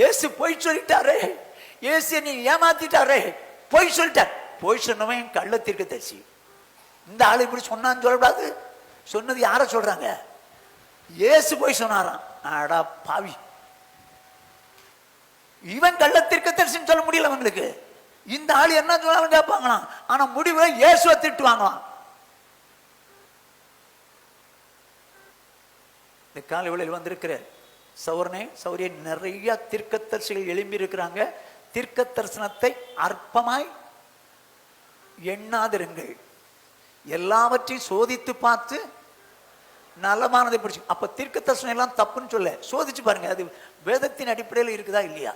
இயேசு பொய் சொல்லிட்டாரே, இயேசு நீ ஏமாத்திட்டாரே, பொய் சொல்லிட்டார். பொய் சொன்னவன் கள்ள தீர்க்கதரிசி. இந்த ஆளு இப்படி சொன்னான்னு சொல்லக்கூடாது. சொன்னது யார சொல்றாங்க? இயேசு போய் சொன்னாராம். ஆடா பாவி, இவன் கள்ள தீர்க்கதரிசின்னு சொல்ல முடியல அவங்களுக்கு. இந்த ஆளு என்ன சொன்னாலும் கேட்பாங்களாம், ஆனா முடிவை இயேசுவை திட்டுவாங்களாம். இந்த காலை வேளையில் வந்திருக்கிற சௌரிய நிறைய தீர்க்கதரிசிகள் எழும்பி இருக்கிறாங்க. தீர்க்க தரிசனத்தை அற்பமாய் எண்ணாதிருங்கள், எல்லாவற்றையும் சோதித்து பார்த்து நலமானதை பிடிச்சி. அப்ப தீர்க்க தரிசனம் எல்லாம் தப்புன்னு சொல்ல, சோதிச்சு பாருங்க அது வேதத்தின் அடிப்படையில் இருக்குதா இல்லையா,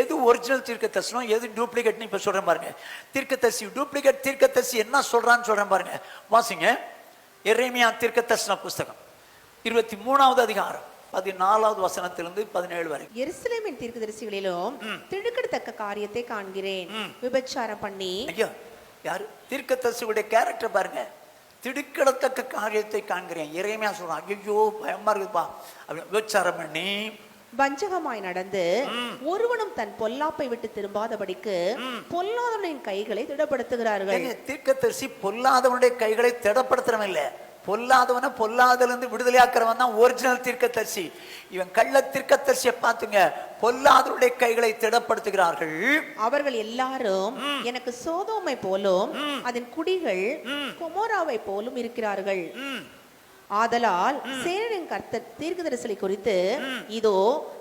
எது ஒரிஜினல் தீர்க்க தரிசனம் எது டூப்ளிகேட்னு இப்ப சொல்றேன் பாருங்க. தீர்க்கதரிசி டூப்ளிகேட் தீர்க்கதரிசி என்ன சொல்றான்னு சொல்றேன் பாருங்க. வாசிங்க எரேமியா தீர்க்க தரிசன புஸ்தகம் 23வது அதிகாரம் 14வது வசனத்திலிருந்து 17 வரை. எருசலேமின் தீர்க்கதரிசிகளிலும் திடுக்கிடத்தக்க காரியத்தை காண்கிறேன், விபச்சாரம் பண்ணி. ஐயா, யாரு தீர்க்கதரிசியுடைய கேரக்டர் பாருங்க. திடுக்கிடத்தக்க காரியத்தை காண்கிறேன். எரேமியா சொல்றான், ஐயோ பயமா இருக்குப்பா, விபச்சாரம் பண்ணி வஞ்சகமாய் நடந்து ஒருவனும் தன் பொல்லாப்பை விட்டு திரும்பாதபடிக்கு பொல்லாதவனின் கைகளை திடப்படுத்துகிறார்கள். தீர்க்கதரிசி பொல்லாதவனுடைய கைகளை திடப்படுத்துறவன் இல்ல, பொல்லாதவனை பொல்லாதிலிருந்து விடுதலையாக்குறவன் தான் ஒரிஜினல் தீர்க்கதரிசி. இவன் கள்ள தீர்க்கதரிசியை பார்த்துங்க, பொல்லாதவருடைய கைகளை திடப்படுத்துகிறார்கள். அவர்கள் எல்லாரும் எனக்கு சோதோமை போலும் அதன் குடிகள் கொமோராவை போலும் இருக்கிறார்கள். ஆதலால் சேனையின் கர்த்தர் தீர்க்கதரிசிகளை குறித்து, இதோ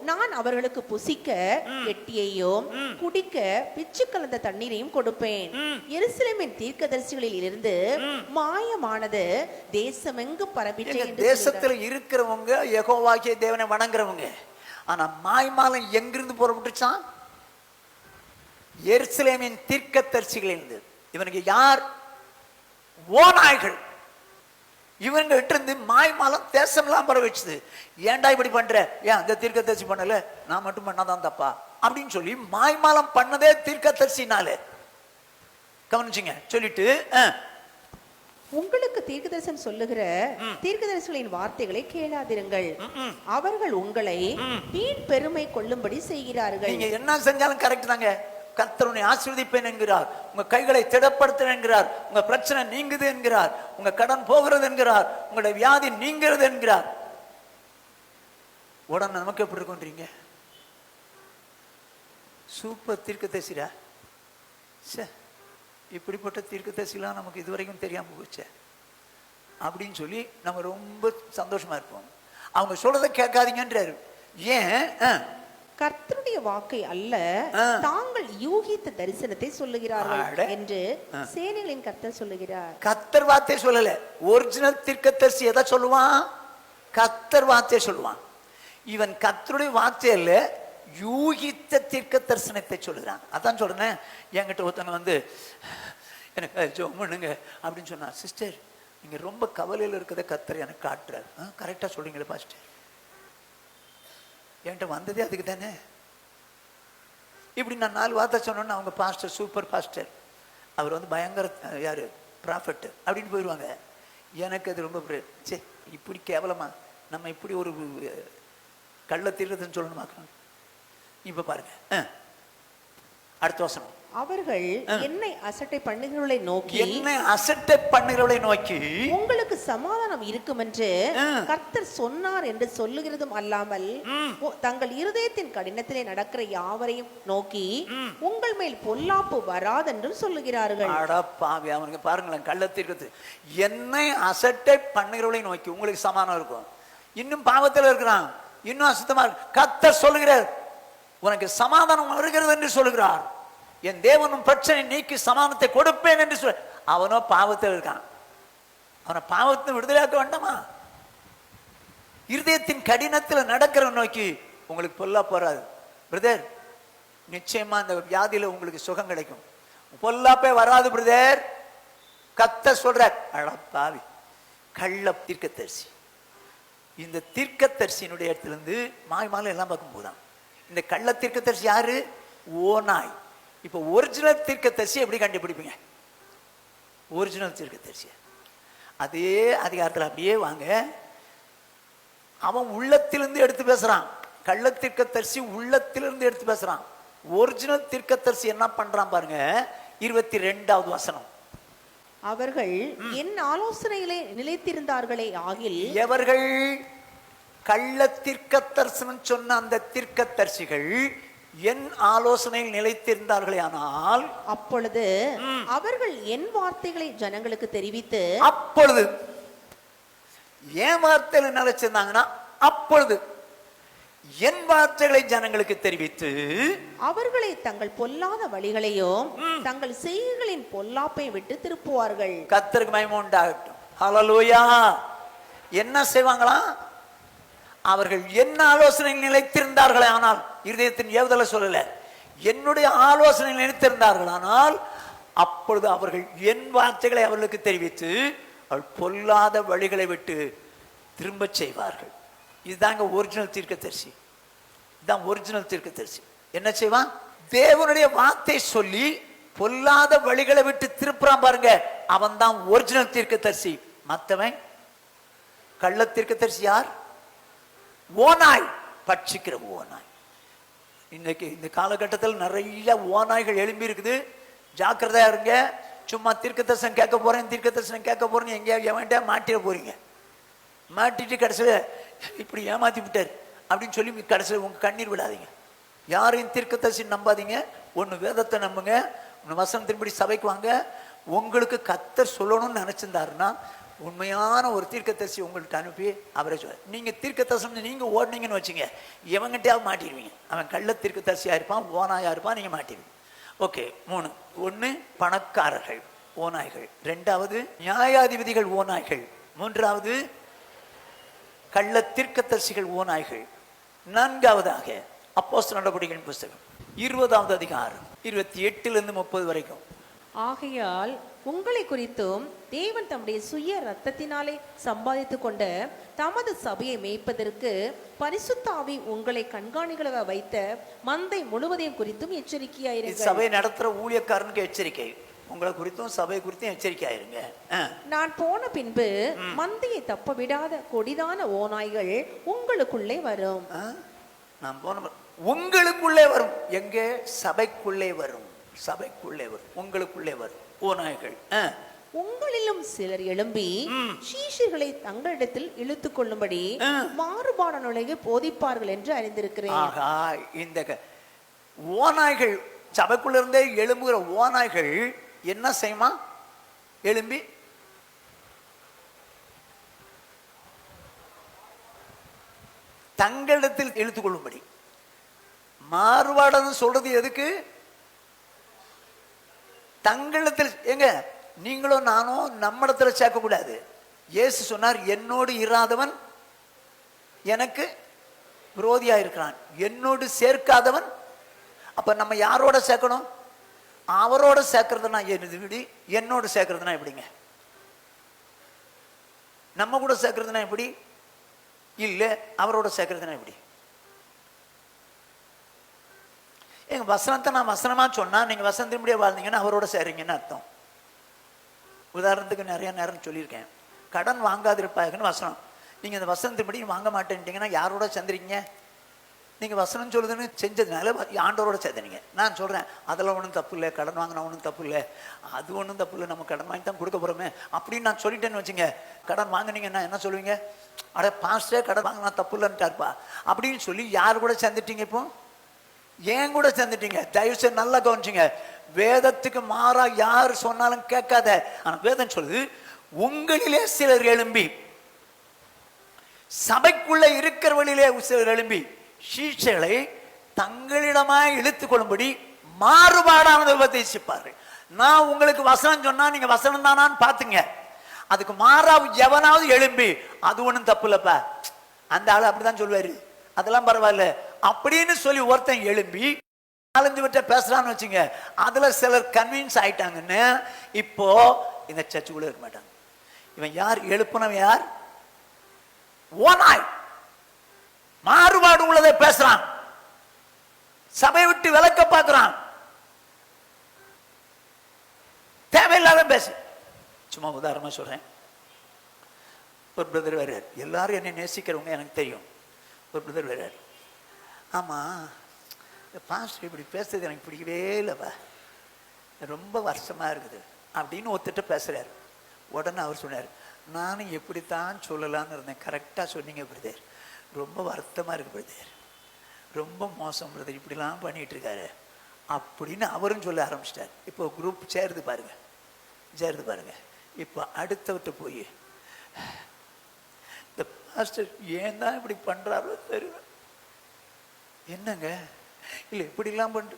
நான் அவர்களுக்கு புசிக்க எட்டியையும் குடிக்க பிச்சு கலந்த தண்ணீரையும் கொடுப்பேன். எருசலேமின் தீர்க்கதரிசிகளில் இருந்து மாயமானது தேசமெங்கும் பரப்பிற்று. தேசத்துல இருக்கிறவங்க யெகோவாகிய தேவனை வணங்குறவங்க, ஆனா மாய்மாலம் எங்கிருந்து புறப்பட்டுச்சான்? எருசலேமின் தீர்க்கதரிசிகளிலிருந்து. இவனுக்கு யார்? ஓநாய்கள். இவங்க கிட்ட இருந்து மாய்மாலம் தேசம்லாம் பரவ வச்சுது. ஏன்டா இப்படி பண்ற, ஏன் அந்த தீர்க்கதரிசி பண்ணல, நான் மட்டும் பண்ணாதான் தப்பா அப்படின்னு சொல்லி மாய்மாலம் பண்ணதே தீர்க்கதரிசினாலே. கவனிச்சிங்க. சொல்லிட்டு உங்களுக்கு தீர்க்கதரிசனம் சொல்லுகிற தீர்க்கதரிசிகளின் வார்த்தைகளை கேளாதிருங்கள், அவர்கள் உங்களை வீண் பெருமை கொள்ளும்படி செய்கிறார்கள். நீங்க என்ன செஞ்சாலும் கரெக்ட் தாங்க, கர்த்தர் உன்னை ஆசீர்வதிப்பேன் என்கிறார், உங்க கைகளை திடப்படுத்த என்கிறார், உங்க பிரச்சனை நீங்குது என்கிறார், உங்க கடன் போகிறது என்கிறார், உங்களுடைய வியாதி நீங்கிறது என்கிறார். உடனே நமக்கு எப்படி இருக்குன்றீங்க, சூப்பர் தீர்க்கதரிசிடா, இப்படிப்பட்ட தீர்க்கதரிசிலாம் நமக்கு இதுவரைக்கும் தெரியாம போச்சு அப்படின்னு சொல்லி நம்ம ரொம்ப சந்தோஷமா இருப்போம். அவங்க சொல்றதை கேட்காதீங்கன்றாரு. ஏன்? கர்த்தருடைய வாக்கை அல்ல, தாங்கள் யூகித்த தரிசனத்தை சொல்லுகிறார்கள் என்று சேனைகளின் கர்த்தர் சொல்லுகிறார். கர்த்தர் வார்த்தை சொல்லல, ஒரிஜினல் தீர்க்கதரிசி எதை சொல்லுவான்? கர்த்தர் வார்த்தை சொல்லுவான். இவன் கர்த்தருடைய வார்த்தை அல்ல, யூகித்த தீர்க்க தரிசனத்தை சொல்லுகிறான். அதான் சொல்றேன். என்கிட்ட ஒருத்தவங்க வந்து எனக்கு ஜோமுன்னுங்க அப்படின்னு சொன்னா, சிஸ்டர் நீங்க ரொம்ப கவலையில் இருக்கிறத கர்த்தர் எனக்கு காட்டுறாரு. கரெக்டா சொல்றீங்களே பாஸ்டர், என்கிட்ட வந்ததே அதுக்கு தானே. இப்படி நான் 4 வார்த்தை சொன்னோன்னு அவங்க பாஸ்டர், சூப்பர் பாஸ்டர், அவர் வந்து பயங்கர யாரு ப்ராஃபட் அப்படின்னு போயிடுவாங்க. எனக்கு அது ரொம்ப சே, இப்படி கேவலமா நம்ம இப்படி ஒரு கள்ள தீர்க்கதரிசனம் சொல்லணுமாக்கணும். இப்ப பாருங்க அடுத்த வசனம். அவர்கள் என்னை அசட்டை பண்ணுகிறவர்களை நோக்கி, என்னை அசட்டை பண்ணுகிறவர்களை நோக்கி உங்களுக்கு சமாதானம் இருக்கும் என்று கர்த்தர் சொன்னார் என்று சொல்லுகிறதும் அல்லாமல், தங்கள் இருதயத்தின் கடினத்திலே நடக்கிற யாவரையும் நோக்கி உங்கள் மேல் பொல்லாப்பு வராதென்று சொல்லுகிறார்கள். அடப்பாவி, அவனுக்கு பாருங்களேன், கள்ளத்திற்கு என்னை அசட்டை பண்ணுகிறவர்களை நோக்கி உங்களுக்கு சமாதானம் இருக்கும். இன்னும் பாவத்தில் இருக்கிறான், இன்னும் அசுத்தமா இருக்கு. கர்த்தர் சொல்லுகிறார், உனக்கு சமாதானம் வருகிறது என்று சொல்லுகிறார். என் தேவனும் பிரச்சனை நீக்கி சமாதானத்தை கொடுப்பேன் என்று சொல்ல. அவனோ பாவத்தில் இருக்கான், அவனை பாவத்தை விடுதலையாக்க வேண்டாமா? இருதயத்தின் கடினத்தில் நடக்கிற நோக்கி உங்களுக்கு பொல்லா போறாது பிரதர். நிச்சயமா அந்த வியாதியில உங்களுக்கு சுகம் கிடைக்கும், பொல்லாப்பே வராது பிரதர். கர்த்தர் சொல்றார். அடப்பாவி, கள்ள தீர்க்கதரிசி. இந்த தீர்க்கதரிசியினுடைய இடத்திலிருந்து மாய்மாலம் எல்லாம் பார்க்கும் போதுதான் இந்த கள்ள தீர்க்கதரிசி யாரு? ஓநாய். இப்ப ஒரிஜினல் தீர்க்கதரிசி எப்படி கண்டுபிடிப்பீங்க? ஒரிஜினல் தீர்க்கதரிசி அதே அதிகாரத்தில் அப்படியே வாங்க. அவன் உள்ளத்திலிருந்து எடுத்து பேசுறான். கள்ள தீர்க்கதரிசி உள்ளத்திலிருந்து எடுத்து பேசுறான். ஒரிஜினல் தீர்க்கதரிசி என்ன பண்றான் பாருங்க, 22வது வசனம். அவர்கள் என் ஆலோசனைகளை நிலைத்திருந்தார்களே ஆகில், எவர்கள்? கள்ள தீர்க்கதரிசனம் சொன்ன அந்த தீர்க்கதரிசிகள் என் ஆலோசனையில் நிலைத்திருந்தார்களே ஆனால், அப்பொழுது அவர்கள் என் வார்த்தைகளை ஜனங்களுக்கு தெரிவித்து, அப்பொழுது என் வார்த்தையில நிலைச்சிருந்தாங்கன்னா அப்பொழுது என் வார்த்தைகளை ஜனங்களுக்கு தெரிவித்து, அவர்களை தங்கள் பொல்லாத வழிகளையும் தங்கள் செய்கைகளின் பொல்லாப்பை விட்டு திருப்புவார்கள். கர்த்தருக்கு மகிமை உண்டாகட்டும். ஹல்லேலூயா. என்ன செய்வாங்களா? அவர்கள் என்ன ஆலோசனையில் நிலைத்திருந்தார்களே ஆனால், இருதயத்தின் ஏவுதலை சொல்லல, என்னுடைய ஆலோசனை நினைத்திருந்தார்கள் ஆனால், அப்பொழுது அவர்கள் என் வார்த்தைகளை அவர்களுக்கு தெரிவித்து அவள் பொல்லாத வழிகளை விட்டு திரும்ப செய்வார்கள். இதுதாங்க ஒரிஜினல் தீர்க்கதரிசி. இதுதான் ஒரிஜினல் தீர்க்கதரிசி. என்ன செய்வான்? தேவனுடைய வார்த்தை சொல்லி பொல்லாத வழிகளை விட்டு திருப்புறான் பாருங்க, அவன் தான் ஒரிஜினல் தீர்க்கதரிசி. மற்றவன் கள்ள தீர்க்கதரிசி யார்? ஓநாய், பட்சிக்கிற ஓநாய். இன்னைக்கு இந்த காலகட்டத்தில் நிறைய ஓநாய்கள் எழும்பி இருக்குது. ஜாக்கிரதையா இருங்க. சும்மா தீர்க்கதரிசனம் கேட்க போறேன், தீர்க்கதரிசனம் கேட்க போறேன், எங்கேயா வேண்டிய மாட்டிட போறீங்க. மாட்டிட்டு கடைசியில் இப்படி ஏமாத்தி விட்டார் அப்படின்னு சொல்லி கடைசியில் உங்க கண்ணீர் விடாதீங்க. யாரையும் தீர்க்கதரிசி நம்பாதீங்க. ஒன்று வேதத்தை நம்புங்க, ஒன்று வசனத்தின்படி சபைக்கு வாங்க. உங்களுக்கு கர்த்தர் சொல்லணும்னு நினைச்சிருந்தாருன்னா உண்மையான ஒரு தீர்க்கதரிசி உங்கள்கிட்ட அனுப்பி அவரை சொல்ல. நீங்க தீர்க்கதரிசனம் நீங்க ஓடுனீங்கன்னு வச்சுங்க, எவங்கிட்டையாவது மாட்டிடுவீங்க. அவன் கள்ள தீர்க்கதரிசியா இருப்பான், ஓநாயா இருப்பான், நீங்க மாட்டிடுவீங்க. ஓகே, 3. 1 பணக்காரர்கள் ஓநாய்கள், 2வது நியாயாதிபதிகள் ஓநாய்கள், 3வது கள்ள தீர்க்கதரிசிகள் ஓநாய்கள், 4வதாக அப்போஸ்தலர் நடபடிகளின் புத்தகம் 20வது அதிகாரம் 28லிருந்து 30 வரைக்கும். ஆகையால் உங்களை குறித்தும் தேவன் தம்முடைய சுய ரத்தத்தினாலே சம்பாதித்து கொண்ட தமது சபையை மேய்ப்பதற்கு பரிசுத்த ஆவி உங்களை கண்காணிகளாக வைத்த மந்தை முழுவதையும் குறித்தும் எச்சரிக்கையாயிருங்கள். சபை நடத்துற ஊழியக்காரனுக்கு எச்சரிக்கை, உங்களை குறித்தும் சபை குறித்தும் எச்சரிக்கையாயிருங்க. நான் போன பின்பு மந்தையை தப்ப விடாத கொடிதான ஓநாய்கள் உங்களுக்குள்ளே வரும். நான் போன உங்களுக்குள்ளே வரும். எங்கே? சபைக்குள்ளே வரும். சபைக்குள்ளே வரும், உங்களுக்குள்ளே வரும் ஓநாய்கள். உங்களிலும் சிலர் எழும்பி சீஷர்களை தங்களிடத்தில் இழுத்துக் கொள்ளும்படி மாறுபாடான நுழையை போதிப்பார்கள் என்று அறிந்திருக்கிறேன். ஆகா, இந்த ஓநாய்கள் சபைக்குள்ள இருந்தே எழும்புகிற ஓநாய்கள் என்ன செய்யுமா? எழும்பி தங்களிடத்தில் இழுத்துக் கொள்ளும்படி. மாறுபாடுன்னு சொல்றது எதுக்கு? தங்களிடத்தில். எங்க நீங்களும் நானும் நம்மிடத்துல சேர்க்க கூடாது. இயேசு சொன்னார், என்னோடு இராதவன் எனக்கு விரோதியா இருக்கிறான், என்னோடு சேர்க்காதவன். அப்ப நம்ம யாரோட சேர்க்கணும்? அவரோட சேர்க்கறதுனா எப்படி? என்னோட சேர்க்கறதுனா எப்படிங்க? நம்ம கூட சேர்க்கறதுனா எப்படி? இல்ல அவரோட சேர்க்கறதுனா எப்படி? எங்க வசனத்தை நான் வசனமா சொன்னா நீங்க வசனத்தின்படியே வாழ்ந்தீங்கன்னா அவரோட சேர்றீங்கன்னு அர்த்தம். உதாரணத்துக்கு நிறைய நேரம் சொல்லியிருக்கேன், கடன் வாங்காதிருப்பாங்கன்னு வசனம். நீங்க இந்த வசனத்தின்படி வாங்க மாட்டேன்ட்டீங்கன்னா யாரோட சேர்ந்துருக்கீங்க? நீங்க வசனம் சொல்லுதுன்னு செஞ்சதுனால ஆண்டவரோட சேர்ந்தீங்க. நான் சொல்றேன், அதெல்லாம் ஒன்றும் தப்பு இல்லை, கடன் வாங்கினா ஒன்றும் தப்பு இல்லை, அது ஒன்றும் தப்பு இல்லை, நம்ம கடன் வாங்கி தான் கொடுக்க போறோமே அப்படின்னு நான் சொல்லிட்டேன்னு வச்சுங்க. கடன் வாங்கினீங்கன்னா என்ன சொல்லுவீங்க? அட பாஸ்டே கடன் வாங்கினா தப்பு இல்லைன்ட்டாருப்பா அப்படின்னு சொல்லி யார் கூட சேர்ந்துட்டீங்க? இப்போ ஏன் கூட சேர்ந்துட்டீங்க? தயவு செய்து நல்லா கவனிச்சிங்க. வேதத்துக்கு மாறா யார் சொன்னாலும் கேட்காத. ஆனா வேதம் சொல்லுது, உங்களிலே சிலர் எழும்பி, சபைக்குள்ள இருக்கிறவர்களிலே சிலர் எழும்பி சீஷர்களை தங்களிடமாய் இழுத்துக் கொள்ளும்படி மாறுபாடானதை உபதேசிப்பார்கள். நான் உங்களுக்கு வசனம் சொன்னா நீங்க வசனம் தானான்னு பாத்துங்க. அதுக்கு மாறா எவனாவது எழும்பி அது ஒண்ணும் தப்பு இல்லப்பா, அந்த ஆளு அப்படிதான் சொல்லுவாரு, அதெல்லாம் பரவாயில்ல அப்படின்னு சொல்லி ஒருத்தன் எழும்பி 4-5 பேர்ட்ட பேசுறான்னு வச்சுங்க, அதுல சிலர் கன்வின்ஸ் ஆயிட்டாங்கன்னு இப்போ இந்த சர்ச்சுக்குள்ள இருக்க மாட்டாங்க. இவன் யார்? எழுப்பினவன் யார்? ஓநாய். மாறுபாடு உள்ளதை பேசுறான், சபை விட்டு விலக்க பார்க்கிறான், தேவையில்லாத பேசு. சும்மா உதாரணமா சொல்றேன். ஒரு பிரதர் வர்றார், எல்லாரும் என்னை நேசிக்கிறவங்க எனக்கு தெரியும். ஒரு பிரதர் வர்றார், ஆமா பாஸ்டர் இப்படி பேசுறது எனக்கு பிடிக்கவே இல்லைப்பா, ரொம்ப வருஷமா இருக்குது அப்படின்னு ஒத்துட்டு பேசுறாரு. உடனே அவர் சொன்னார், நானும் எப்படித்தான் சொல்லலான்னு இருந்தேன், கரெக்டா சொன்னீங்க பிரதர், ரொம்ப வருத்தமா இருக்கு பிரதர், ரொம்ப மோசம் பிரதர், இப்படிலாம் பண்ணிட்டு இருக்காரு அப்படின்னு அவரும் சொல்ல ஆரம்பிச்சிட்டார். இப்போ குரூப் சேருது பாருங்க, சேருது பாருங்க. இப்போ அடுத்தவர்கிட்ட போய், இந்த பாஸ்டர் ஏன் தான் இப்படி பண்றாரோ தெரியல, என்னங்க இல்லை இப்படிலாம் பண்ற,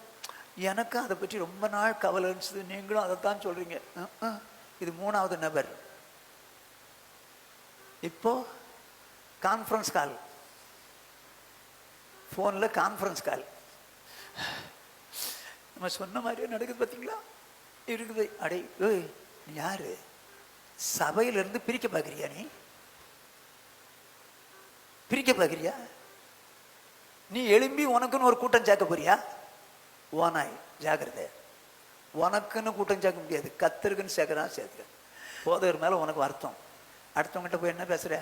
எனக்கும் அதை பற்றி ரொம்ப நாள் கவலை இருந்துச்சு, நீங்களும் அதைத்தான் சொல்றீங்க. இது 3வது நபர். இப்போ கான்ஃபரன்ஸ் கால், போன்ல கான்ஃபரன்ஸ் கால், நம்ம சொன்ன மாதிரியே நடக்குது பார்த்தீங்களா? இருக்குது. அடே ஏய், நீ யாரு? சபையிலிருந்து பிரிக்க பார்க்குறியா? நீ பிரிக்க பார்க்குறியா? நீ எழும்பி உனக்குன்னு ஒரு கூட்டம் சேர்க்க போறியா? ஓனாய், ஜாக்கிரதை. உனக்குன்னு கூட்டம் சேர்க்க முடியாது, கத்தருக்குன்னு சேர்க்கறான் சேர்க்க. போதவர் மேல உனக்கு வருத்தம், அடுத்தவங்கிட்ட போய் என்ன பேசுற?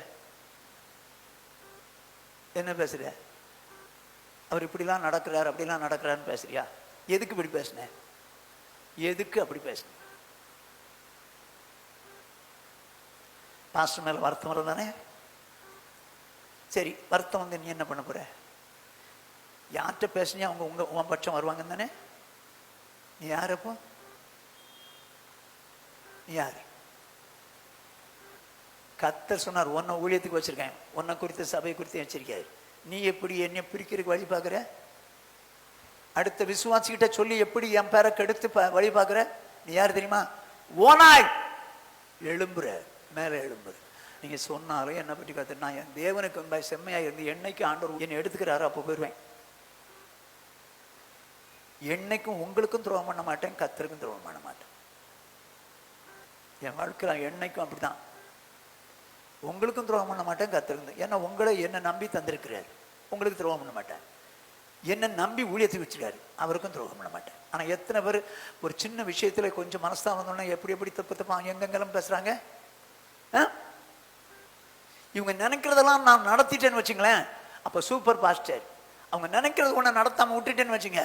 என்ன பேசுற? அவர் இப்படிலாம் நடக்கிறார் அப்படிலாம் நடக்கிறான்னு பேசுறியா? எதுக்கு இப்படி பேசின? எதுக்கு அப்படி பேசின? பாஸ்டர் மேல வருத்தம் வரதானே? சரி, வருத்தம் வந்து நீ என்ன பண்ண போற? யார்கிட்ட பேசுனியா அவங்க உன் பட்சம் வருவாங்க தானே? நீ யார்? அப்போ நீ யாரு? கர்த்தர் சொன்னார், உன்னை ஊழியத்துக்கு வச்சிருக்கேன், உன்னை குறித்து சபை குறித்து வச்சிருக்காரு, நீ எப்படி என்னை பிரிக்கிறதுக்கு வழி பார்க்குற? அடுத்த விசுவாசிக்கிட்ட சொல்லி எப்படி என் பேரை கெடுத்து வழி பார்க்குற? நீ யார் தெரியுமா? ஓனாய். எழும்புற, மேல எழும்புற. நீங்க சொன்னாலும் என்னை பற்றி கத்து, நான் என் தேவனுக்கு செம்மையா இருந்து என்னைக்கு ஆண்டவர் என்னை எடுத்துக்கிறாரோ அப்போ போயிடுவேன். என்னைக்கும் உங்களுக்கும் துரோகம் பண்ண மாட்டேன், கர்த்தருக்கும் துரோகம் பண்ண மாட்டேன். என் வாழ்க்கை என்னைக்கும் அப்படிதான். உங்களுக்கும் துரோகம் பண்ண மாட்டேன் கத்திருந்து. ஏன்னா உங்களை என்ன நம்பி தந்திருக்கிறார். உங்களுக்கு துரோகம் பண்ண மாட்டேன். என்ன நம்பி ஊழியத்துக்கு வச்சிருக்காரு, அவருக்கும் துரோகம் பண்ண மாட்டேன். ஆனால் எத்தனை பேர் ஒரு சின்ன விஷயத்தில் கொஞ்சம் மனஸ்தாபம் வந்தோன்னா எப்படி தப்பு தப்பாக எங்கெங்கெல்லாம் பேசுகிறாங்க. இவங்க நினைக்கிறதெல்லாம் நான் நடத்திட்டேன்னு வச்சுங்களேன், அப்போ சூப்பர் பாஸ்டர். அவங்க நினைக்கிறது ஒன்று நடத்தாமல் விட்டுட்டேன்னு வச்சுங்க,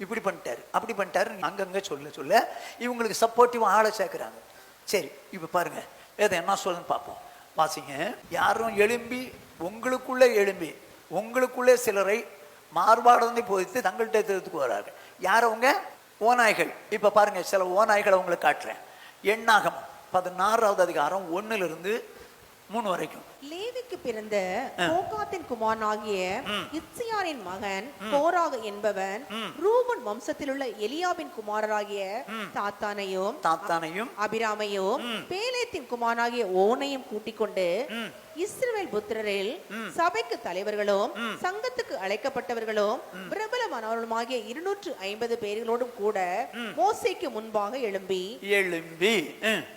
இப்படி பண்ணிட்டாரு அப்படி பண்ணிட்டாரு அங்கங்கே சொல்ல இவங்களுக்கு சப்போர்ட்டிவாக ஆளை சேர்க்குறாங்க. சரி, இப்போ பாருங்க வேதம் என்ன சொல்லுன்னு பார்ப்போம். வாசிங்க. யாரும் எழும்பி உங்களுக்குள்ளே சிலரை மார்பாடு போதித்து தங்கள்கிட்ட எடுத்துக்கு வரார்கள். யார் அவங்க? ஓநாய்கள். இப்போ பாருங்க, சில ஓநாய்களை உங்களுக்கு காட்டுறேன். எண்ணாகமம் 16வது அதிகாரம் 1-3 வரைக்கும். லேவிக்கு பிறந்த கோகாத்தின் குமாரனாகிய இத்சியாரின் மகன் கோராகு என்பவன் ரூபன் வம்சத்தில் உள்ள எலியாபின் குமாரராகிய தாத்தானையும் அபிராமையும் பேலேத்தின் குமாரனாகிய ஓனையும் கூட்டிக் கொண்டு இஸ்ரவேல் புத்திரரில் சபைக்கு தலைவர்களும் சங்கத்துக்கு அழைக்கப்பட்டவர்களும் பிரபலமானவர்களுமாகிய 250 பேர்களோடும் கூட மோசேக்கு முன்பாக எழும்பி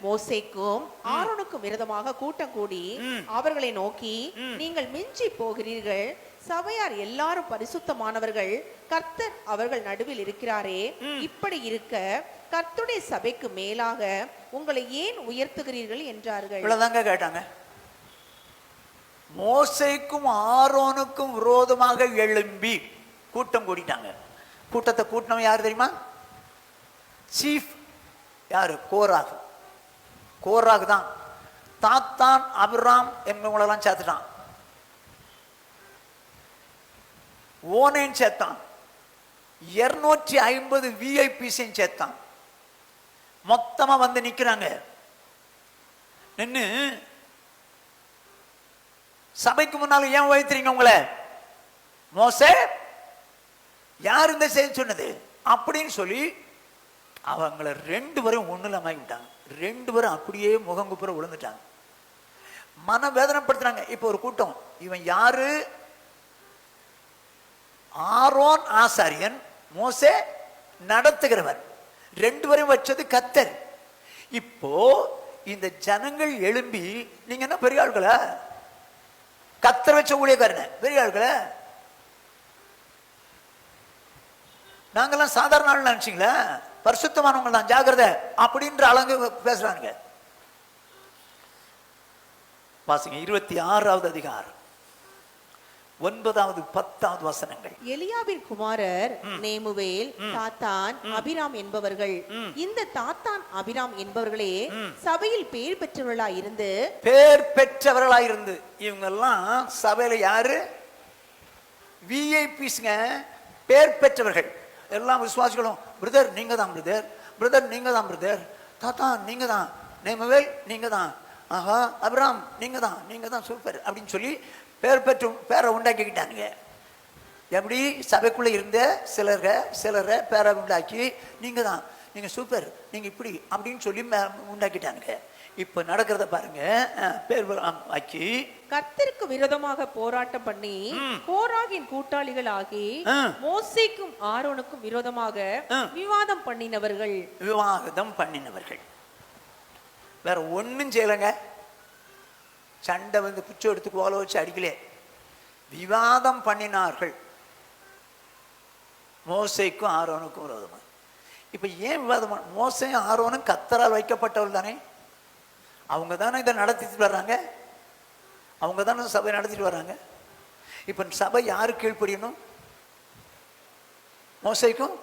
மோசேக்கும் ஆரோனுக்கும் விரோதமாக கூட்டம் கூடி அவர்களை நோக்கி, நீங்கள் மிஞ்சி போகிறீர்கள், சபையார் எல்லாரும் பரிசுத்தமானவர்கள், கர்த்தர் அவர்கள் நடுவில் இருக்கிறாரே, இப்படி இருக்க கர்த்தருடைய சபைக்கு மேலாக உங்களை ஏன் உயர்த்துகிறீர்கள் என்றார்கள். இவ்வளவுதாங்க கேட்டாங்க. மோசேக்கும் ஆரோனுக்கும் விரோதமாக எழும்பி கூட்டம் கூட்டிட்டாங்க. கூட்டத்தை கூட்டினவன் யாரு தெரியுமா? சீஃப் யாரு? கோராகு தான். தாத்தான் அபிராம் என்பவங்களெல்லாம் சேர்த்துட்டான். ஓனையும் சேர்த்தான். 250 விஐபிஸையும் சேர்த்தான். மொத்தமா வந்து நிக்கிறாங்க. நின்று சபைக்கு முன்னால ஏன் வைத்திருங்க உங்களை? மோசே யார் இந்த செய்தி சொன்னது அப்படின்னு சொல்லி அவங்கள 2 பேரும் ஒண்ணுல மாகிட்டாங்க. 2 பேரும் அப்படியே முகங்குப்புற விழுந்துட்டாங்க. மனவேதனைப்படுத்துறாங்க. இப்போ ஒரு கூட்டம், இவன் யாரு? ஆரோன் ஆசாரியன், மோசே நடத்துகிறவன். 2 பேரும் வச்சது கர்த்தர். இப்போ இந்த ஜனங்கள் எழும்பி, நீங்க என்ன பெரிய ஆட்களா? கர்த்தர் வச்ச ஊழியக்காரன பெரிய ஆட்களா? நாங்கெல்லாம் சாதாரண ஆள் நினைச்சீங்களா? பரிசுத்தமானவங்க தான், ஜாகிரதை அப்படின்ற அளவு பேசுறாங்க. வாசிங்க 26வது அதிகாரம் 9வது 10வது வசனங்கள். எலியாபின் குமாரர் நேமுவேல், தாத்தான், அபிராம் என்பவர்கள். இந்த தாத்தான் அபிராம் என்பவர்களே சபையில் பேர் பெற்றவர்களாய் இருந்து இவங்க எல்லாம் சபையில யாரு? விஐபிஸ்ங்க, பேர் பெற்றவர்கள். எல்லாம் விசுவாசிகளும், பிரதர் நீங்க தான் பிரதர் நீங்க தான் பிரதர், தாத்தா நீங்க தான், நேமுவேல் நீங்க தான், ஆஹா அபிராம் நீங்க தான் சூப்பர் அப்படின்னு சொல்லி பேரை உண்டாக்கிக்கிட்டானுங்க. எப்படி? சபைக்குள்ள இருந்த சிலரை பேரை உண்டாக்கி, நீங்க சூப்பர், நீங்க இப்படி அப்படின்னு சொல்லி உண்டாக்கிட்டானுங்க. இப்ப நடக்கிறத பாருங்க. பேர் ஆக்கி கர்த்தருக்கு விரோதமாக போராட்டம் பண்ணி கோராகின் கூட்டாளிகள் ஆகி மோசேக்கும் ஆரோனுக்கும் விரோதமாக விவாதம் பண்ணினவர்கள். வேற ஒன்னும் செய்யலங்க. சண்டை வந்து குச்சி எடுத்து கோல வச்சு அடிக்கலே, விவாதம் பண்ணினார்கள் மோசேக்கும் ஆரோனுக்கும் விரோதமாக. இப்ப ஏன் விவாதம்? மோசேயும் ஆரோனும் கர்த்தரால் வைக்கப்பட்டவர்கள் தானே. அவங்க தானே இதை நடத்திட்டு வர்றாங்க. அவங்க தானே சபை நடத்திட்டு வர்றாங்க. இப்ப சபை யாரு கீழ்ப்படியணும்? மோசேக்கும்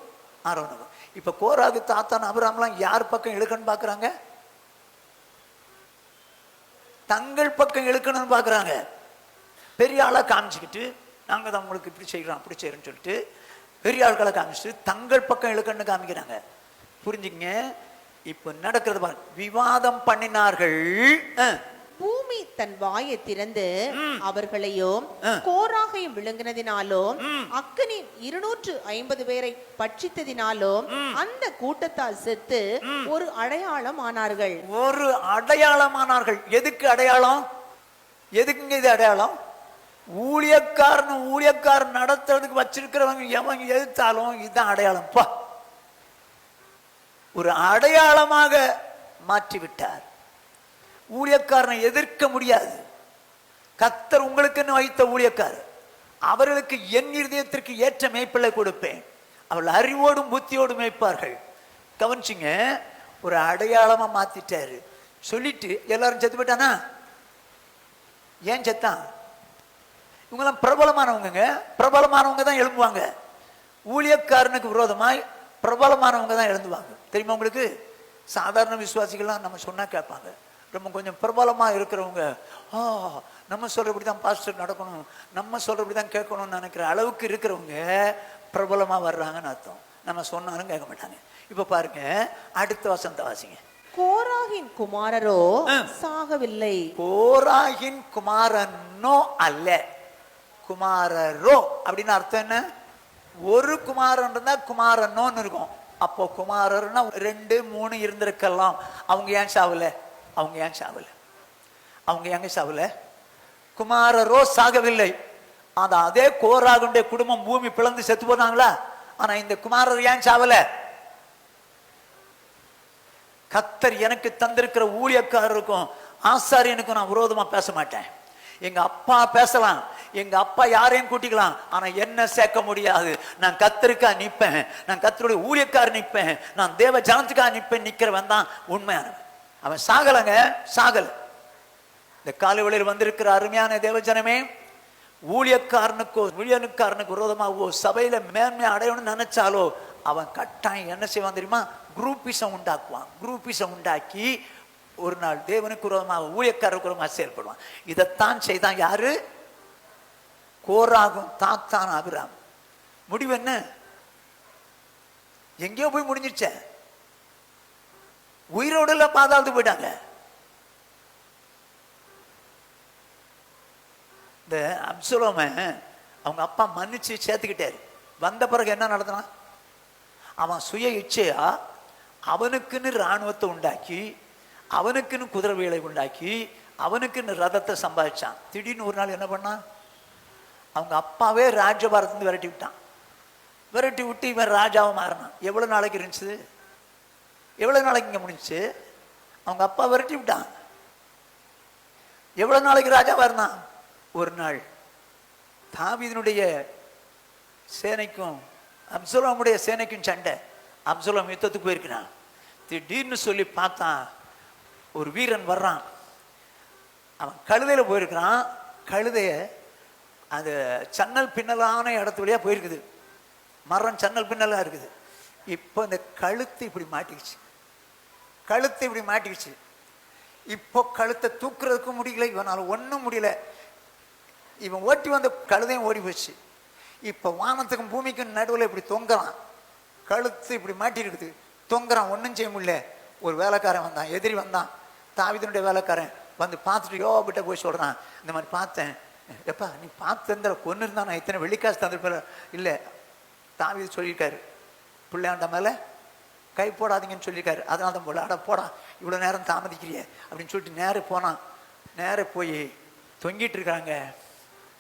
ஆரோனுக்கும். இப்ப கோராகு, தாத்தான், அபிராம்லாம் யார் பக்கம் இழுக்கணும்னு பாக்குறாங்க? தங்கள் பக்கம் இழுக்கணும்னு பாக்குறாங்க. பெரிய ஆளா காமிச்சுக்கிட்டு, நாங்க தான் உங்களுக்கு இப்படி செய்யறோம் அப்படி செய்யறோம்னு சொல்லிட்டு பெரிய ஆட்களை காமிச்சுட்டு தங்கள் பக்கம் இழுக்கணும்னு காமிக்கிறாங்க. புரிஞ்சுங்க. இப்ப நடக்கிறது பாருங்க. விவாதம் பண்ணினார்கள். பூமி தன் வாயை திறந்து அவர்களையும் கோராகையும் விழுங்கினதினாலும் அக்கினி 250 பேரை பட்சித்ததினாலும் அந்த கூட்டத்தால் செத்து ஒரு அடையாளம் ஆனார்கள். ஒரு அடையாளமானார்கள். எதுக்கு அடையாளம்? எதுக்குங்க இது அடையாளம்? ஊழியக்காரன் நடத்துறதுக்கு வச்சிருக்கிறவங்க எவங்க எதிர்த்தாலும் இதுதான் அடையாளம். ஒரு அடையாளமாக மாற்றிவிட்டார். ஊழியக்காரனை எதிர்க்க முடியாது. கர்த்தர் உங்களுக்கு வைத்த ஊழியக்காரர், அவர்களுக்கு என் இருதயத்திற்கு ஏற்ற மேய்ப்பலை கொடுப்பேன், அவர்கள் அறிவோடும் புத்தியோடும் மேய்ப்பார்கள். கவனிச்சிங்க, ஒரு அடையாளமா மாத்திட்டாரு. சொல்லிட்டு எல்லாரும் செத்து போயிட்டானா? ஏன் செத்தான்? இவங்கெல்லாம் பிரபலமானவங்க. பிரபலமானவங்க தான் எழும்புவாங்க. ஊழியக்காரனுக்கு விரோதமாய் பிரபலமானவங்க தான் எழுந்துவாங்க. தெரியுமா உங்களுக்கு? சாதாரண விசுவாசிகள்லாம் நம்ம சொன்னா கேட்பாங்க. ரொம்ப கொஞ்சம் பிரபலமா இருக்கிறவங்க, நம்ம சொல்றபடி தான் பாஸ்டர் நடக்கணும், நம்ம சொல்றபடி தான் கேட்கணும்னு நினைக்கிற அளவுக்கு இருக்கிறவங்க பிரபலமா வர்றாங்கன்னு அர்த்தம். நம்ம சொன்னாலும் கேட்க மாட்டாங்க. இப்ப பாருங்க, அடுத்த வசனத்தை வாசிங்க. கோராகின் குமாரரோ சாகவில்லை. கோராகின் குமாரனோ அல்ல, குமாரரோ அப்படின்னு அர்த்தம் என்ன? ஒரு குமாரன் இருந்தா குமாரனோன்னு இருக்கும். அப்போ குமாரர்னா 2 3 இருந்திருக்கலாம். அவங்க ஏன் சாவல? அவங்க ஏன் சாவல? அவங்க எங்க சாவல? குமாரரோ சாகவில்லை. அதே கோராகுடைய குடும்பம் பூமி பிளந்து செத்து போனாங்களா? ஆனா இந்த குமாரர் ஏன் சாவல? கர்த்தர் எனக்கு தந்திருக்கிற ஊழியக்காரருக்கும் ஆசாரியனுக்கும் நான் விரோதமா பேச மாட்டேன். எங்க அப்பா பேசலாம், எங்க அப்பா யாரையும் கூட்டிக்கலாம், ஆனா என்ன சேர்க்க முடியாது. நான் கர்த்தருக்கா நிப்பேன், நான் கர்த்தருடைய ஊழியக்காரர் நிப்பேன், நான் தேவ ஜனத்துக்கா நிப்பேன். நிக்கிறவன் தான் உண்மையானவன். அவன் சாகலங்க, சாகல. இந்த காலை வேளையில் வந்திருக்கிற அருமையான தேவஜனமே, ஊழியக்காரனுக்கு விரோதமாகவோ சபையில மேன்மை அடையணும்னு நினைச்சாலோ அவன் கட்டாயம் என்ன செய்வான் தெரியுமா? குரூப்பிசம் உண்டாக்குவான். குரூப்பிசம் உண்டாக்கி ஒரு நாள் தேவனுக்கு விரோதமாக ஊழியக்காரருக்கு விரோதமாக செயல்படுவான். இதைத்தான் செய்தான் யாரு? கோராகும் தாத்தான் ஆபிராம். முடிவு என்ன? எங்கேயோ போய் முடிஞ்சிருச்ச. உயிரோடு எல்லாம் பாதாளத்து போயிட்டாங்க. இந்த அப்சலோம அவங்க அப்பா மன்னிச்சு சேர்த்துக்கிட்டாரு. வந்த பிறகு என்ன நடத்தினான்? அவன் சுய இச்சையா அவனுக்குன்னு இராணுவத்தை உண்டாக்கி, அவனுக்குன்னு குதிரை வேலை உண்டாக்கி, அவனுக்குன்னு ரதத்தை சம்பாதிச்சான். திடீர்னு ஒரு நாள் என்ன பண்ணான்? அவங்க அப்பாவே ராஜபாரத்திலிருந்து விரட்டி விட்டான். விரட்டி விட்டு இவன் ராஜாவை மாறினான். எவ்வளவு நாளைக்கு இருந்துச்சு? எவ்வளவு நாளைக்கு இங்க முடிஞ்சுச்சு? அவங்க அப்பா விரட்டி விட்டான். எவ்வளவு நாளைக்கு ராஜாவா இருந்தான்? ஒரு நாள் தாவீதினுடைய சேனைக்கும் அப்சலோமுடைய சேனைக்கும் சண்டை. அப்சலோம் யுத்தத்துக்கு போயிருக்கிறான். திடீர்னு சொல்லி பார்த்தான், ஒரு வீரன் வர்றான். அவன் கழுதையில போயிருக்கிறான். கழுதைய அது சன்னல் பின்னலான இடத்து வழியா போயிருக்குது. மரம் சன்னல் பின்னலா இருக்குது. இப்போ இந்த கழுத்து இப்படி மாட்டிக்கிச்சு. கழுத்து இப்படி மாட்டிக்கிச்சு. இப்போ கழுத்தை தூக்குறதுக்கும் முடியல, இவனால ஒன்றும் முடியல. இவன் ஓட்டி வந்த கழுதையும் ஓடி போச்சு. இப்போ வானத்துக்கும் பூமிக்கும் நடுவில் இப்படி தொங்குறான். கழுத்து இப்படி மாட்டிருக்குது, தொங்குறான். ஒன்றும் செய்ய முடியல. ஒரு வேலைக்காரன் வந்தான், எதிரி வந்தான், தாவீதினுடைய வேலைக்காரன் வந்து பார்த்துட்டு யோகிட்ட போய் சொல்றான், இந்த மாதிரி பார்த்தேன். எப்பா நீ பார்த்து கொன்று இருந்தா நான் இத்தனை வெள்ளிக்காசு தந்துருப்ப. இல்லை, தாவீது சொல்லியிருக்காரு, பிள்ளையாண்ட மேல கை போடாதீங்கன்னு சொல்லியிருக்காரு. அதனால தான் போல. அட போடா, இவ்வளோ நேரம் தாமதிக்கிறிய அப்படின்னு சொல்லிட்டு நேரம் போனான். நேரம் போய் தொங்கிட்டு இருக்கிறாங்க.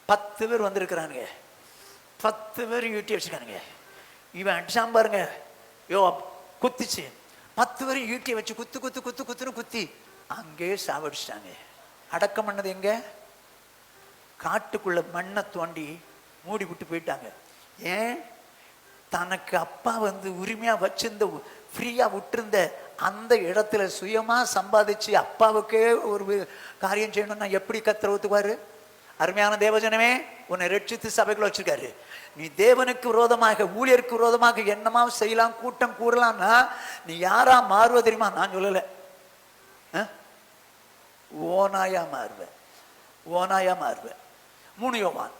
10 பேர் வந்திருக்கிறானுங்க. 10 பேர் ஈட்டி வச்சுக்கானுங்க. இவன் அடிச்சான் பாருங்க, குத்திச்சு. 10 பேரும் ஈட்டியை வச்சு குத்து குத்து குத்து குத்துன்னு குத்தி அங்கேயே சாவடிச்சிட்டாங்க. அடக்கம் பண்ணது எங்க? காட்டுக்குள்ள மண்ணை தோண்டி மூடி விட்டு போயிட்டாங்க. ஏன்? தனக்கு அப்பா உரிமையா வச்சிருந்த, ஃப்ரீயா விட்டுருந்த அந்த இடத்துல சுயமா சம்பாதிச்சு அப்பாவுக்கே ஒரு காரியம் செய்யணும்னா எப்படி கர்த்தர் ஒத்துக்குவாரு? அருமையான தேவஜனமே, உன்னை ரட்சித்து சபைக்குள்ள வச்சிருக்காரு. நீ தேவனுக்கு விரோதமாக, ஊழியருக்கு விரோதமாக என்னமா செய்யலாம், கூட்டம் கூறலாம்னா நீ யாரா மாறுவ தெரியுமா? நான் சொல்லல, ஓனாயா மாறுவ. ஓனாயா மாறுவ. 3 யோவான்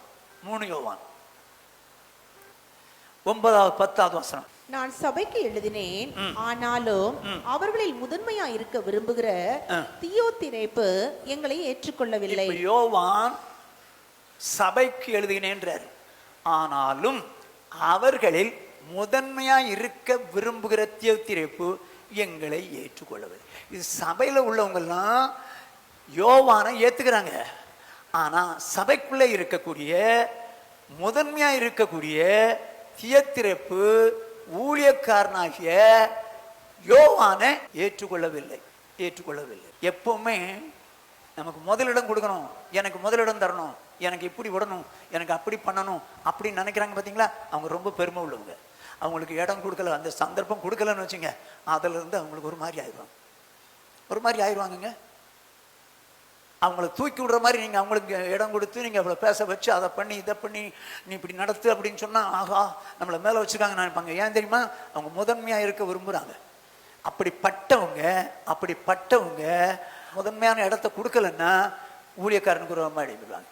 9வது 10வது வசனம். நான் சபைக்கு எழுதினேன், ஆனாலும் அவர்களில் முதன்மையா இருக்க விரும்புகிற தியோத்திரேப்பு எங்களை ஏற்றுக்கொள்ளவில்லை. யோவான் சபைக்கு எழுதினேன்றார். ஆனாலும் அவர்களில் முதன்மையா இருக்க விரும்புகிற தியோத்திரேப்பு எங்களை ஏற்றுக்கொள்ளவில்லை. இது சபையில உள்ளவங்கெல்லாம் யோவானை ஏத்துக்கிறாங்க. ஆனா சபைக்குள்ள இருக்கக்கூடிய முதன்மையா இருக்கக்கூடிய தியோத்திரேப்பு ஊழியக்காரனாகிய யோவானை ஏற்றுக்கொள்ளவில்லை. எப்பவுமே நமக்கு முதலிடம் கொடுக்கணும், எனக்கு முதலிடம் தரணும், எனக்கு இப்படி விடணும், எனக்கு அப்படி பண்ணணும் அப்படின்னு நினைக்கிறாங்க பார்த்தீங்களா, அவங்க ரொம்ப பெருமை உள்ளவங்க. அவங்களுக்கு இடம் கொடுக்கல, அந்த சந்தர்ப்பம் கொடுக்கலன்னு வச்சுங்க, அதுல இருந்து அவங்களுக்கு ஒரு மாதிரி ஆயிடுவாங்கங்க. அவங்கள தூக்கி விடுற மாதிரி நீங்கள் அவங்களுக்கு இடம் கொடுத்து நீங்கள் அவளை பேச வச்சு அதை பண்ணி இதை பண்ணி நீ இப்படி நடத்து அப்படின்னு சொன்னால், ஆகா நம்மளை மேலே வச்சுருக்காங்க நினைப்பாங்க. ஏன் தெரியுமா? அவங்க முதன்மையாக இருக்க விரும்புகிறாங்க. அப்படிப்பட்டவங்க முதன்மையான இடத்த கொடுக்கலன்னா ஊழியக்காரனுக்கு ஒரு அடிவிடுவாங்க.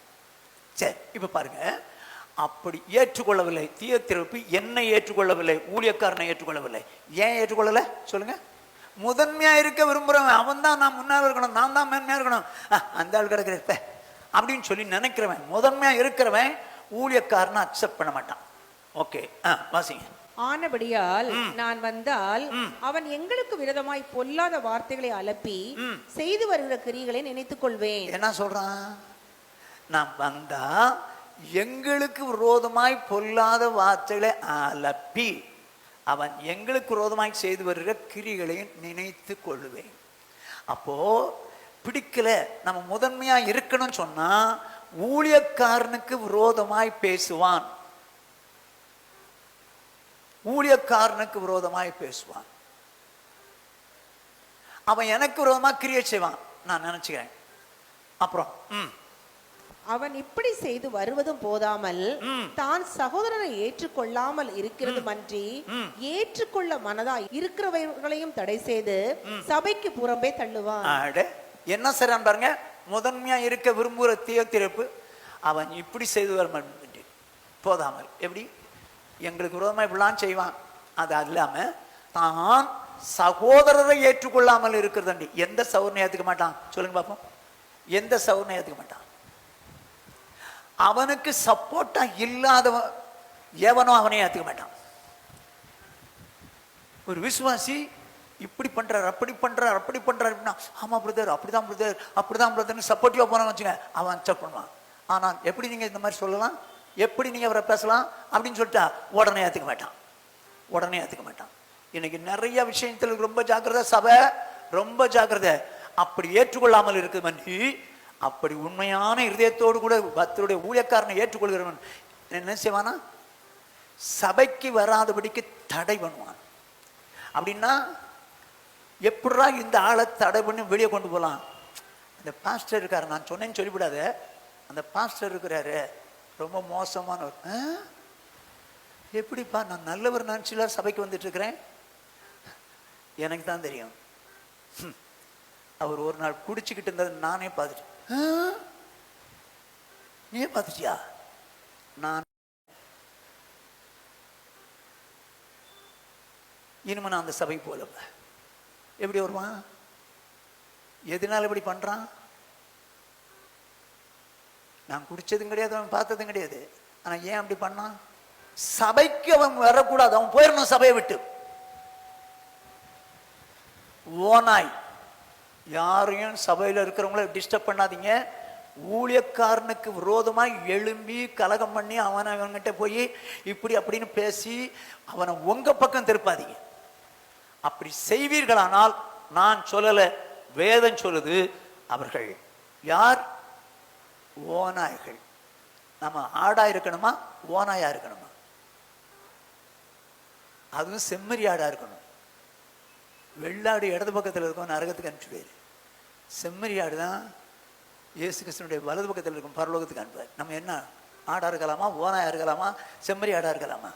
சரி, இப்போ பாருங்க, அப்படி ஏற்றுக்கொள்ளவில்லை தியத்திரப்பு. என்னை ஏற்றுக்கொள்ளவில்லை, ஊழியக்காரனை ஏற்றுக்கொள்ளவில்லை. ஏன் ஏற்றுக்கொள்ளலை சொல்லுங்க? முதன்மையா இருக்க விரும்புறவன் அவன் தான் நான் முன்னாடி இருக்கணும், நான் தான் மேன்மையா இருக்கணும், அந்த ஆள் கிடக்கிறப்ப அப்படின்னு சொல்லி நினைக்கிறவன், முதன்மையா இருக்கிறவன் ஊழியக்காரனை அக்செப்ட் பண்ண மாட்டான். ஓகே, வாசிங்க. ஆனபடியால் நான் வந்தால் அவன் எங்களுக்கு விரோதமாய் பொல்லாத வார்த்தைகளை அலப்பி செய்து வருகிற கிரியைகளை நினைத்துக் கொள்வேன். என்ன சொல்றான்? நான் வந்தா எங்களுக்கு விரோதமாய் பொல்லாத வார்த்தைகளை அலப்பி அவன் எங்களுக்கு விரோதமாய் செய்து வருகிற கிரிகளையும் நினைத்து கொள்ளுவேன். அப்போ பிடிக்கல, நம்ம முதன்மையா இருக்கணும்னு சொன்னா ஊழியக்காரனுக்கு விரோதமாய் பேசுவான். அவன் எனக்கு விரோதமா கிரியை செய்வான் நான் நினைச்சுக்கிறேன். அப்புறம் அவன் இப்படி செய்து வருவதும் போதாமல் தான் சகோதரனை ஏற்றுக்கொள்ளாமல் இருக்கிறது மன்றி ஏற்றுக்கொள்ள மனதா இருக்கிறவர்களையும் தடை செய்து சபைக்கு புறம்பே தள்ளுவான். என்ன செய்றான் பாருங்க, முதன்மையா இருக்க விரும்புகிற தியத்திரப்பு அவன் இப்படி செய்து வர போதாமல், எப்படி எங்களுக்கு விரோதமா இப்படிலாம் செய்வான். அது இல்லாம தான் சகோதரரை ஏற்றுக்கொள்ளாமல் இருக்கிறது. எந்த சகோதரனை ஏற்றுக்க மாட்டான் சொல்லுங்க பாப்போம்? எந்த சகோதரனை ஏற்றுக்க மாட்டான்? அவனுக்கு சப்போர்ட்டா இல்லாதவன் எவனோ அவனை ஏற்றுக்க மாட்டான். ஒரு விசுவாசி இப்படி பண்றாரு, அப்படி பண்றாரு அப்படின்னா, ஆமா பிரதர் அப்படிதான் பிரதர்னு சப்போர்ட்டிவா போனான்னு வச்சுங்க, அவன் அக்செப்ட் பண்ணுவான். ஆனால் எப்படி நீங்க இந்த மாதிரி சொல்லலாம், எப்படி நீங்க அவரை பேசலாம் அப்படின்னு சொல்லிட்டா உடனே ஏற்றுக்க மாட்டான். இன்னைக்கு நிறைய விஷயத்துல ரொம்ப ஜாக்கிரதை, சபை ரொம்ப ஜாக்கிரதை. அப்படி ஏற்றுக்கொள்ளாமல் இருக்குது மன்றி, அப்படி உண்மையான இருதயத்தோடு கூட பக்தருடைய ஊழியக்காரனை ஏற்றுக்கொள்கிறவன் என்ன செய்வானா, சபைக்கு வராதபடிக்கு தடை பண்ணுவான். அப்படின்னா எப்படா இந்த ஆளை தடை பண்ணி வெளியே கொண்டு போகலாம்? அந்த பாஸ்டர் இருக்காரு, நான் சொன்னேன்னு சொல்லிவிடாத, அந்த பாஸ்டர் இருக்கிறாரு ரொம்ப மோசமானவர். எப்படிப்பா நான் நல்லவர் நினைச்சுல சபைக்கு வந்துட்டு இருக்கிறேன்? எனக்கு தான் தெரியும். அவர் ஒரு நாள் குடிச்சுக்கிட்டு இருந்தது நானே பார்த்துட்டேன். நீ பார்த்துட்டியா? நான் இனிமே நான் அந்த சபைக்கு போல. எப்படி வருவான்? எதனால இப்படி பண்றான்? நான் குடிச்சதும் கிடையாது, அவன் பார்த்ததும் கிடையாது. ஆனா ஏன் அப்படி பண்ணான்? சபைக்கு அவன் வரக்கூடாது, அவன் போயிடணும் சபையை விட்டு. ஓனாய் யாரையும் சபையில் இருக்கிறவங்கள டிஸ்டர்ப் பண்ணாதீங்க. ஊழியக்காரனுக்கு விரோதமாக எழும்பி கலகம் பண்ணி அவன்கிட்ட போய் இப்படி அப்படின்னு பேசி அவனை உங்க பக்கம் திருப்பாதீங்க. அப்படி செய்வீர்களானால், நான் சொல்லல, வேதம் சொல்லுது, அவர்கள் யார்? ஓநாய்கள். நம்ம ஆடா இருக்கணுமா ஓநாயா இருக்கணுமா? அதுவும் செம்மறி ஆடா இருக்கணும். வெள்ளாடு இடது பக்கத்தில் இருக்கும், நரகத்துக்கு அனுப்பிச்சுடுவாரு. செம்மறி ஆடு தான் இயேசு கிறிஸ்துனுடைய வலது பக்கத்தில் இருக்கும், பரலோகத்துக்கு அனுப்புவார். நம்ம என்ன ஆடா இருக்கலாமா, ஓனாயா இருக்கலாமா, செம்மறி ஆடா இருக்கலாமா?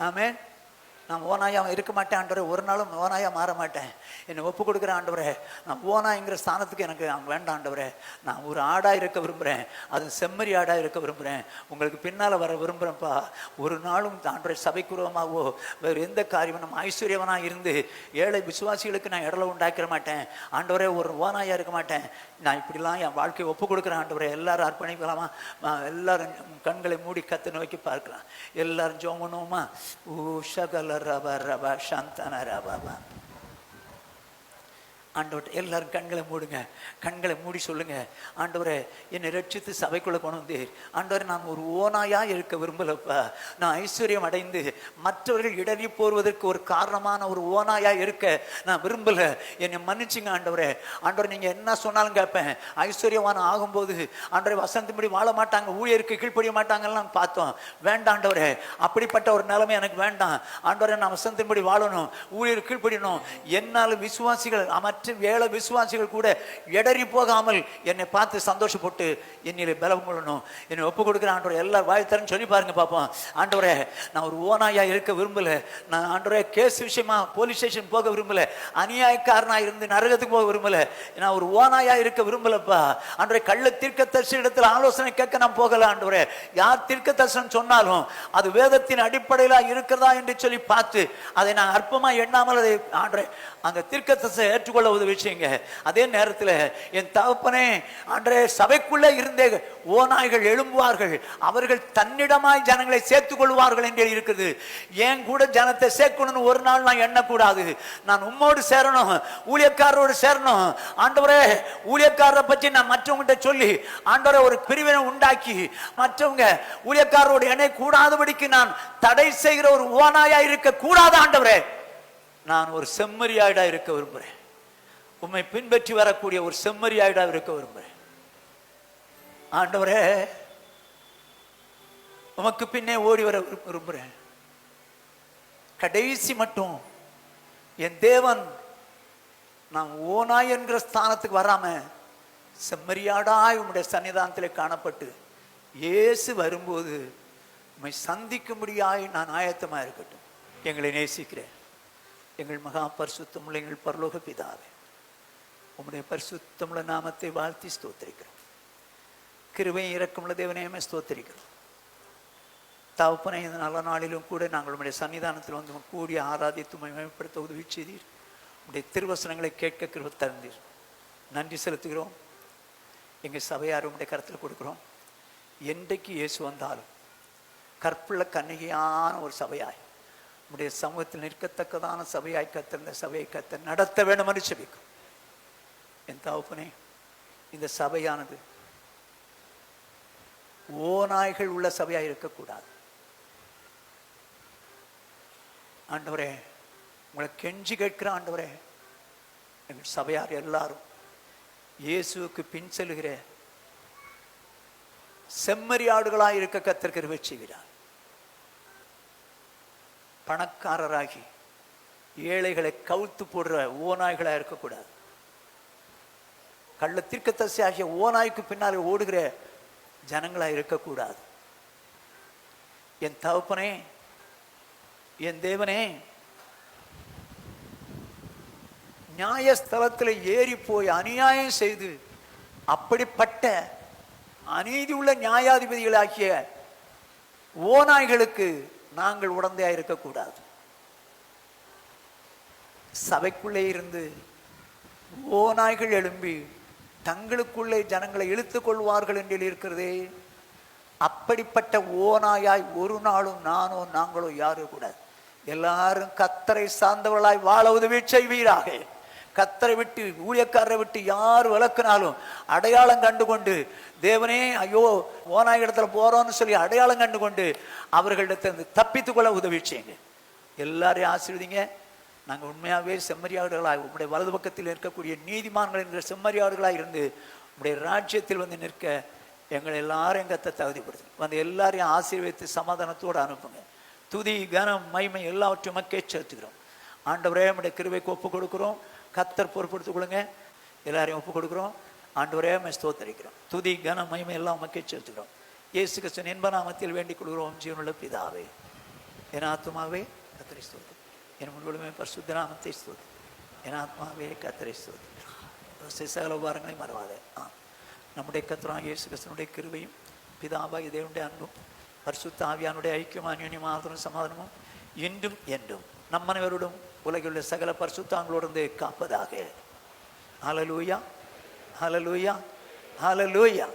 ஆமென். நான் ஓனாயா இருக்க மாட்டேன் ஆண்டவரே, ஒரு நாளும் ஓனாயா மாற மாட்டேன், என்னை ஒப்பு கொடுக்குற ஆண்டவரே, நான் ஓனாய்ங்கிற ஸ்தானத்துக்கு எனக்கு வேண்டாம் ஆண்டவரே, நான் ஒரு ஆடா இருக்க விரும்புகிறேன், அது செம்மறி ஆடா இருக்க விரும்புகிறேன், உங்களுக்கு பின்னால் வர விரும்புகிறேன்ப்பா. ஒரு நாளும் ஆண்டவரே சபைக்குருவமாகவோ வேறு எந்த காரியமும் நம்ம ஐஸ்வர்யவனாக இருந்து ஏழை விசுவாசிகளுக்கு நான் இடல உண்டாக்கிற மாட்டேன் ஆண்டவரே, ஒரு ஓனாயா இருக்க மாட்டேன். நான் இப்படிலாம் என் வாழ்க்கையை ஒப்பு கொடுக்குறேன் ஆண்டவரே. எல்லாரும் அர்ப்பணிக்கலாமா? எல்லாரும் கண்களை மூடி கத்தை நோக்கி பார்க்கலாம். எல்லாரும் ஜெபம் பண்ணுவோமா? ஊஷகல ரப ரப சாந்தன ரபா. ஆண்டவர் எல்லாரும் கண்களை மூடுங்க, கண்களை மூடி சொல்லுங்க, ஆண்டவரே என்னை ரட்சித்து சபைக்குள்ள கொண்டு வந்தீர். ஆண்டவரே நான் ஒரு ஓனாயா இருக்க விரும்பலப்பா. நான் ஐஸ்வர்யம் அடைந்து மற்றவர்கள் இடறி போடுவதற்கு ஒரு காரணமான ஒரு ஓனாயா இருக்க நான் விரும்பல. என்னை மன்னிச்சுங்க ஆண்டவரே. ஆண்டவரே நீங்க என்ன சொன்னாலும் கேட்பேன். ஐஸ்வர்யவான் ஆகும்போது ஆண்டவரே வசந்தபடி வாழ மாட்டாங்க, ஊழியருக்கு கீழ்ப்படிய மாட்டாங்கலாம் பார்த்தோம். வேண்டாம் ஆண்டவரே, அப்படிப்பட்ட ஒரு நிலைமை எனக்கு வேண்டாம். ஆண்டவரே நான் வசந்தபடி வாழணும், ஊழியருக்கு கீழ்ப்படியணும். என்னால் விசுவாசிகள் வேலை விசுவாசிகள் கூட எடறி போகாமல் என்னை பார்த்து சந்தோஷப்பட்டு என்னிலே பலம் கொள்ளணும். என்னை ஒப்பு கொடுக்குற ஆண்டவரே எல்லாரும் வாய் தரன்னு சொல்லி பாருங்க பார்ப்போம். ஆண்டவரே நான் ஒரு ஓனாயா இருக்க விரும்பல. நான் ஆண்டவரே கேஸ் விஷயமா போலீஸ் ஸ்டேஷன் போக விரும்பல. அநியாயக்காரனா இருந்து நரகத்துக்கு போக விரும்பல. நான் ஒரு ஓனாயா இருக்க விரும்பலப்பா. ஆண்டவரே கள்ள தீர்க்கதரிசி இடத்துல ஆலோசனை கேட்க நான் போகல. ஆண்டவரே யார் தீர்க்கதரிசனம் சொன்னாலும் அது வேதத்தின் அடிப்படையில இருக்கிறதா என்று சொல்லி பார்த்து அதை நான் அற்பமா எண்ணாமல் அதை ஆண்டவரே அந்த தீர்க்கதரிசனம் ஏற்றுக்கொள்ள உதவிச்சீங்க. அதே நேரத்தில் என் தகப்பனே ஆண்டவரே சபைக்குள்ளே இருந்தே ஓநாய்கள் எழும்புவார்கள், அவர்கள் தன்னிடமாய் ஜனங்களை சேர்த்துக் கொள்வார்கள் என்று இருக்குது. ஏன் கூட ஜனத்தை சேர்க்கணும்னு ஒரு நாள் நான் எண்ணக்கூடாது. நான் உம்மோடு சேரணும், ஊழியக்காரரோடு சேரணும். ஆண்டவரே ஊழியக்காரரை பற்றி நான் மற்றவங்கிட்ட சொல்லி ஆண்டவரே ஒரு பிரிவினை உண்டாக்கி மற்றவங்க ஊழியக்காரரோடு என்னை கூடாதபடிக்கு நான் தடை செய்கிற ஒரு ஓநாயா இருக்க கூடாது. ஆண்டவரே நான் ஒரு செம்மறியாயிடா இருக்க விரும்புகிறேன். உம்மை பின்பற்றி வரக்கூடிய ஒரு செம்மறியாயிடா இருக்க விரும்புகிறேன். ஆண்டவரே உமக்கு பின்னே ஓடி வர விரும்புகிறேன். கடைசி மட்டும் என் தேவன் நான் ஓனாய் என்கிற ஸ்தானத்துக்கு வராம செம்மறியாடாய் உம்முடைய சன்னிதானத்தில் காணப்பட்டு இயேசு வரும்போது உம்மை சந்திக்கும்படியாய் நான் ஆயத்தமா இருக்கட்டும். எங்களை நேசிக்கிறேன் எங்கள் மகா பரிசுத்தமுள்ள எங்கள் பரலோக பிதாவே, உம்முடைய பரிசுத்தமுள்ள நாமத்தை வாழ்த்தி ஸ்தோத்திரிக்கிறோம். கிருபை இரக்கமுள்ள தேவனே ஸ்தோத்திரிக்கிறோம். தகப்பனே இந்த நல்ல நாளிலும் கூட நாங்கள் உம்முடைய சன்னிதானத்தில் வந்து கூடிய ஆராதித்து மேம்படுத்த உதவி செய்தீர். உம்முடைய திருவசனங்களை கேட்க கிருபை தந்தீர். நன்றி செலுத்துகிறோம். எங்கள் சபையார் உம்முடைய கருத்தில் கொடுக்கிறோம். என்றைக்கு இயேசு வந்தாலும் கற்புள்ள கன்னிகையான ஒரு சபையாய் உம்முடைய சமூகத்தில் நிற்கத்தக்கதான சபையாய் கத்திருந்த சபையை கத்த நடத்த வேண்டும் என்று செபிக்கும். என் தகப்பனே இந்த சபையானது ஓநாய்கள் உள்ள சபையாக இருக்கக்கூடாது. ஆண்டவரே உங்களை கெஞ்சி கேட்கிற ஆண்டவரே, எங்கள் சபையார் எல்லாரும் இயேசுவுக்கு பின் செல்கிற செம்மறியாடுகளாய் இருக்க கர்த்தர் கிருபை செய்கிறார். பணக்காரராகி ஏழைகளை கவுத்து போடுற ஓநாய்களாக இருக்கக்கூடாது. கள்ள தீர்க்கதரிசி ஆகிய ஓநாய்க்கு பின்னால் ஓடுகிற ஜனங்களா இருக்கக்கூடாது. என் தகப்பனே என் தேவனே, நியாயஸ்தலத்தில் ஏறி போய் அநியாயம் செய்து அப்படிப்பட்ட அநீதி உள்ள நியாயாதிபதிகளாகிய ஓநாய்களுக்கு நாங்கள் உடந்தையா இருக்கக்கூடாது. சபைக்குள்ளே இருந்து ஓநாய்கள் எழும்பி தங்களுக்குள்ளே ஜனங்களை இழுத்துக் கொள்வார்கள் என்று இருக்கிறதே, அப்படிப்பட்ட ஓநாயாய் ஒரு நாளும் நானோ நாங்களோ யாரும் கூடாது. எல்லாரும் கர்த்தரை சார்ந்தவர்களாய் வாழ உதவி செய்வீராக. கர்த்தரை விட்டு ஊழியக்காரரை விட்டு யார் விளக்குனாலும் அடையாளம் கண்டு கொண்டு, தேவனே ஐயோ ஓநாய் இடத்துல போறோம்னு சொல்லி அடையாளம் கண்டு கொண்டு அவர்களிடத்திலிருந்து தப்பித்துக்கொள்ள உதவி செய்யுங்க. எல்லாரையும் ஆசீர்வதிங்க. நாங்கள் உண்மையாகவே செம்மறியாடுகளாய் உங்களுடைய வலது பக்கத்தில் இருக்கக்கூடிய நீதிமான்கள் என்கிற செம்மறியாடுகளாய் இருந்து உங்களுடைய ராஜ்யத்தில் வந்து நிற்க எங்களை எல்லாரும் எங்கத்தை தகுதிப்படுத்து. வந்து எல்லாரையும் ஆசீர்வதித்து சமாதானத்தோடு அனுப்புங்க. துதி கனம் மகிமை எல்லாவற்றையும் மக்கே சேர்த்துக்கிறோம். ஆண்டவரே நம்முடைய கிருபைக்கு ஒப்பு கொடுக்குறோம். கர்த்தர் பொறுப்படுத்திக் கொள்ளுங்க. எல்லாரையும் ஒப்பு கொடுக்குறோம். ஆண்டவரே ஸ்தோத்திரிக்கிறோம். துதி கனம் மகிமை எல்லாம் மக்கே சேர்த்துக்கிறோம். இயேசு கிறிஸ்துவின் இன்ப நாமத்தில் வேண்டிக் கொள்கிறோம். ஜீவனுள்ள பிதாவே, என் ஆத்துமாவே கர்த்தரை ஸ்தோத்திரி, என் முழுவதுமே பரிசுத்த நாமத்தை ஸ்தோத்திரி, என் ஆத்மாவே கர்த்தரை ஸ்தோத்திரி. சகல உபாரங்களை மறவாதே. நம்முடைய கர்த்தராகிய இயேசு கிறிஸ்துவினுடைய கிருபையும் பிதாவாகிய தேவனுடைய அன்பும் பரிசுத்த ஆவியானுடைய ஐக்கியம் அன்யோன்யம் ஆதரவும் சமாதானமும் இன்றும் என்றும் நம் அனைவரோடும் உலகிலுள்ள சகல பரிசுத்தாங்களோடு காப்பதாக. ஹல்லேலூயா, ஹல்லேலூயா, ஹல்லேலூயா.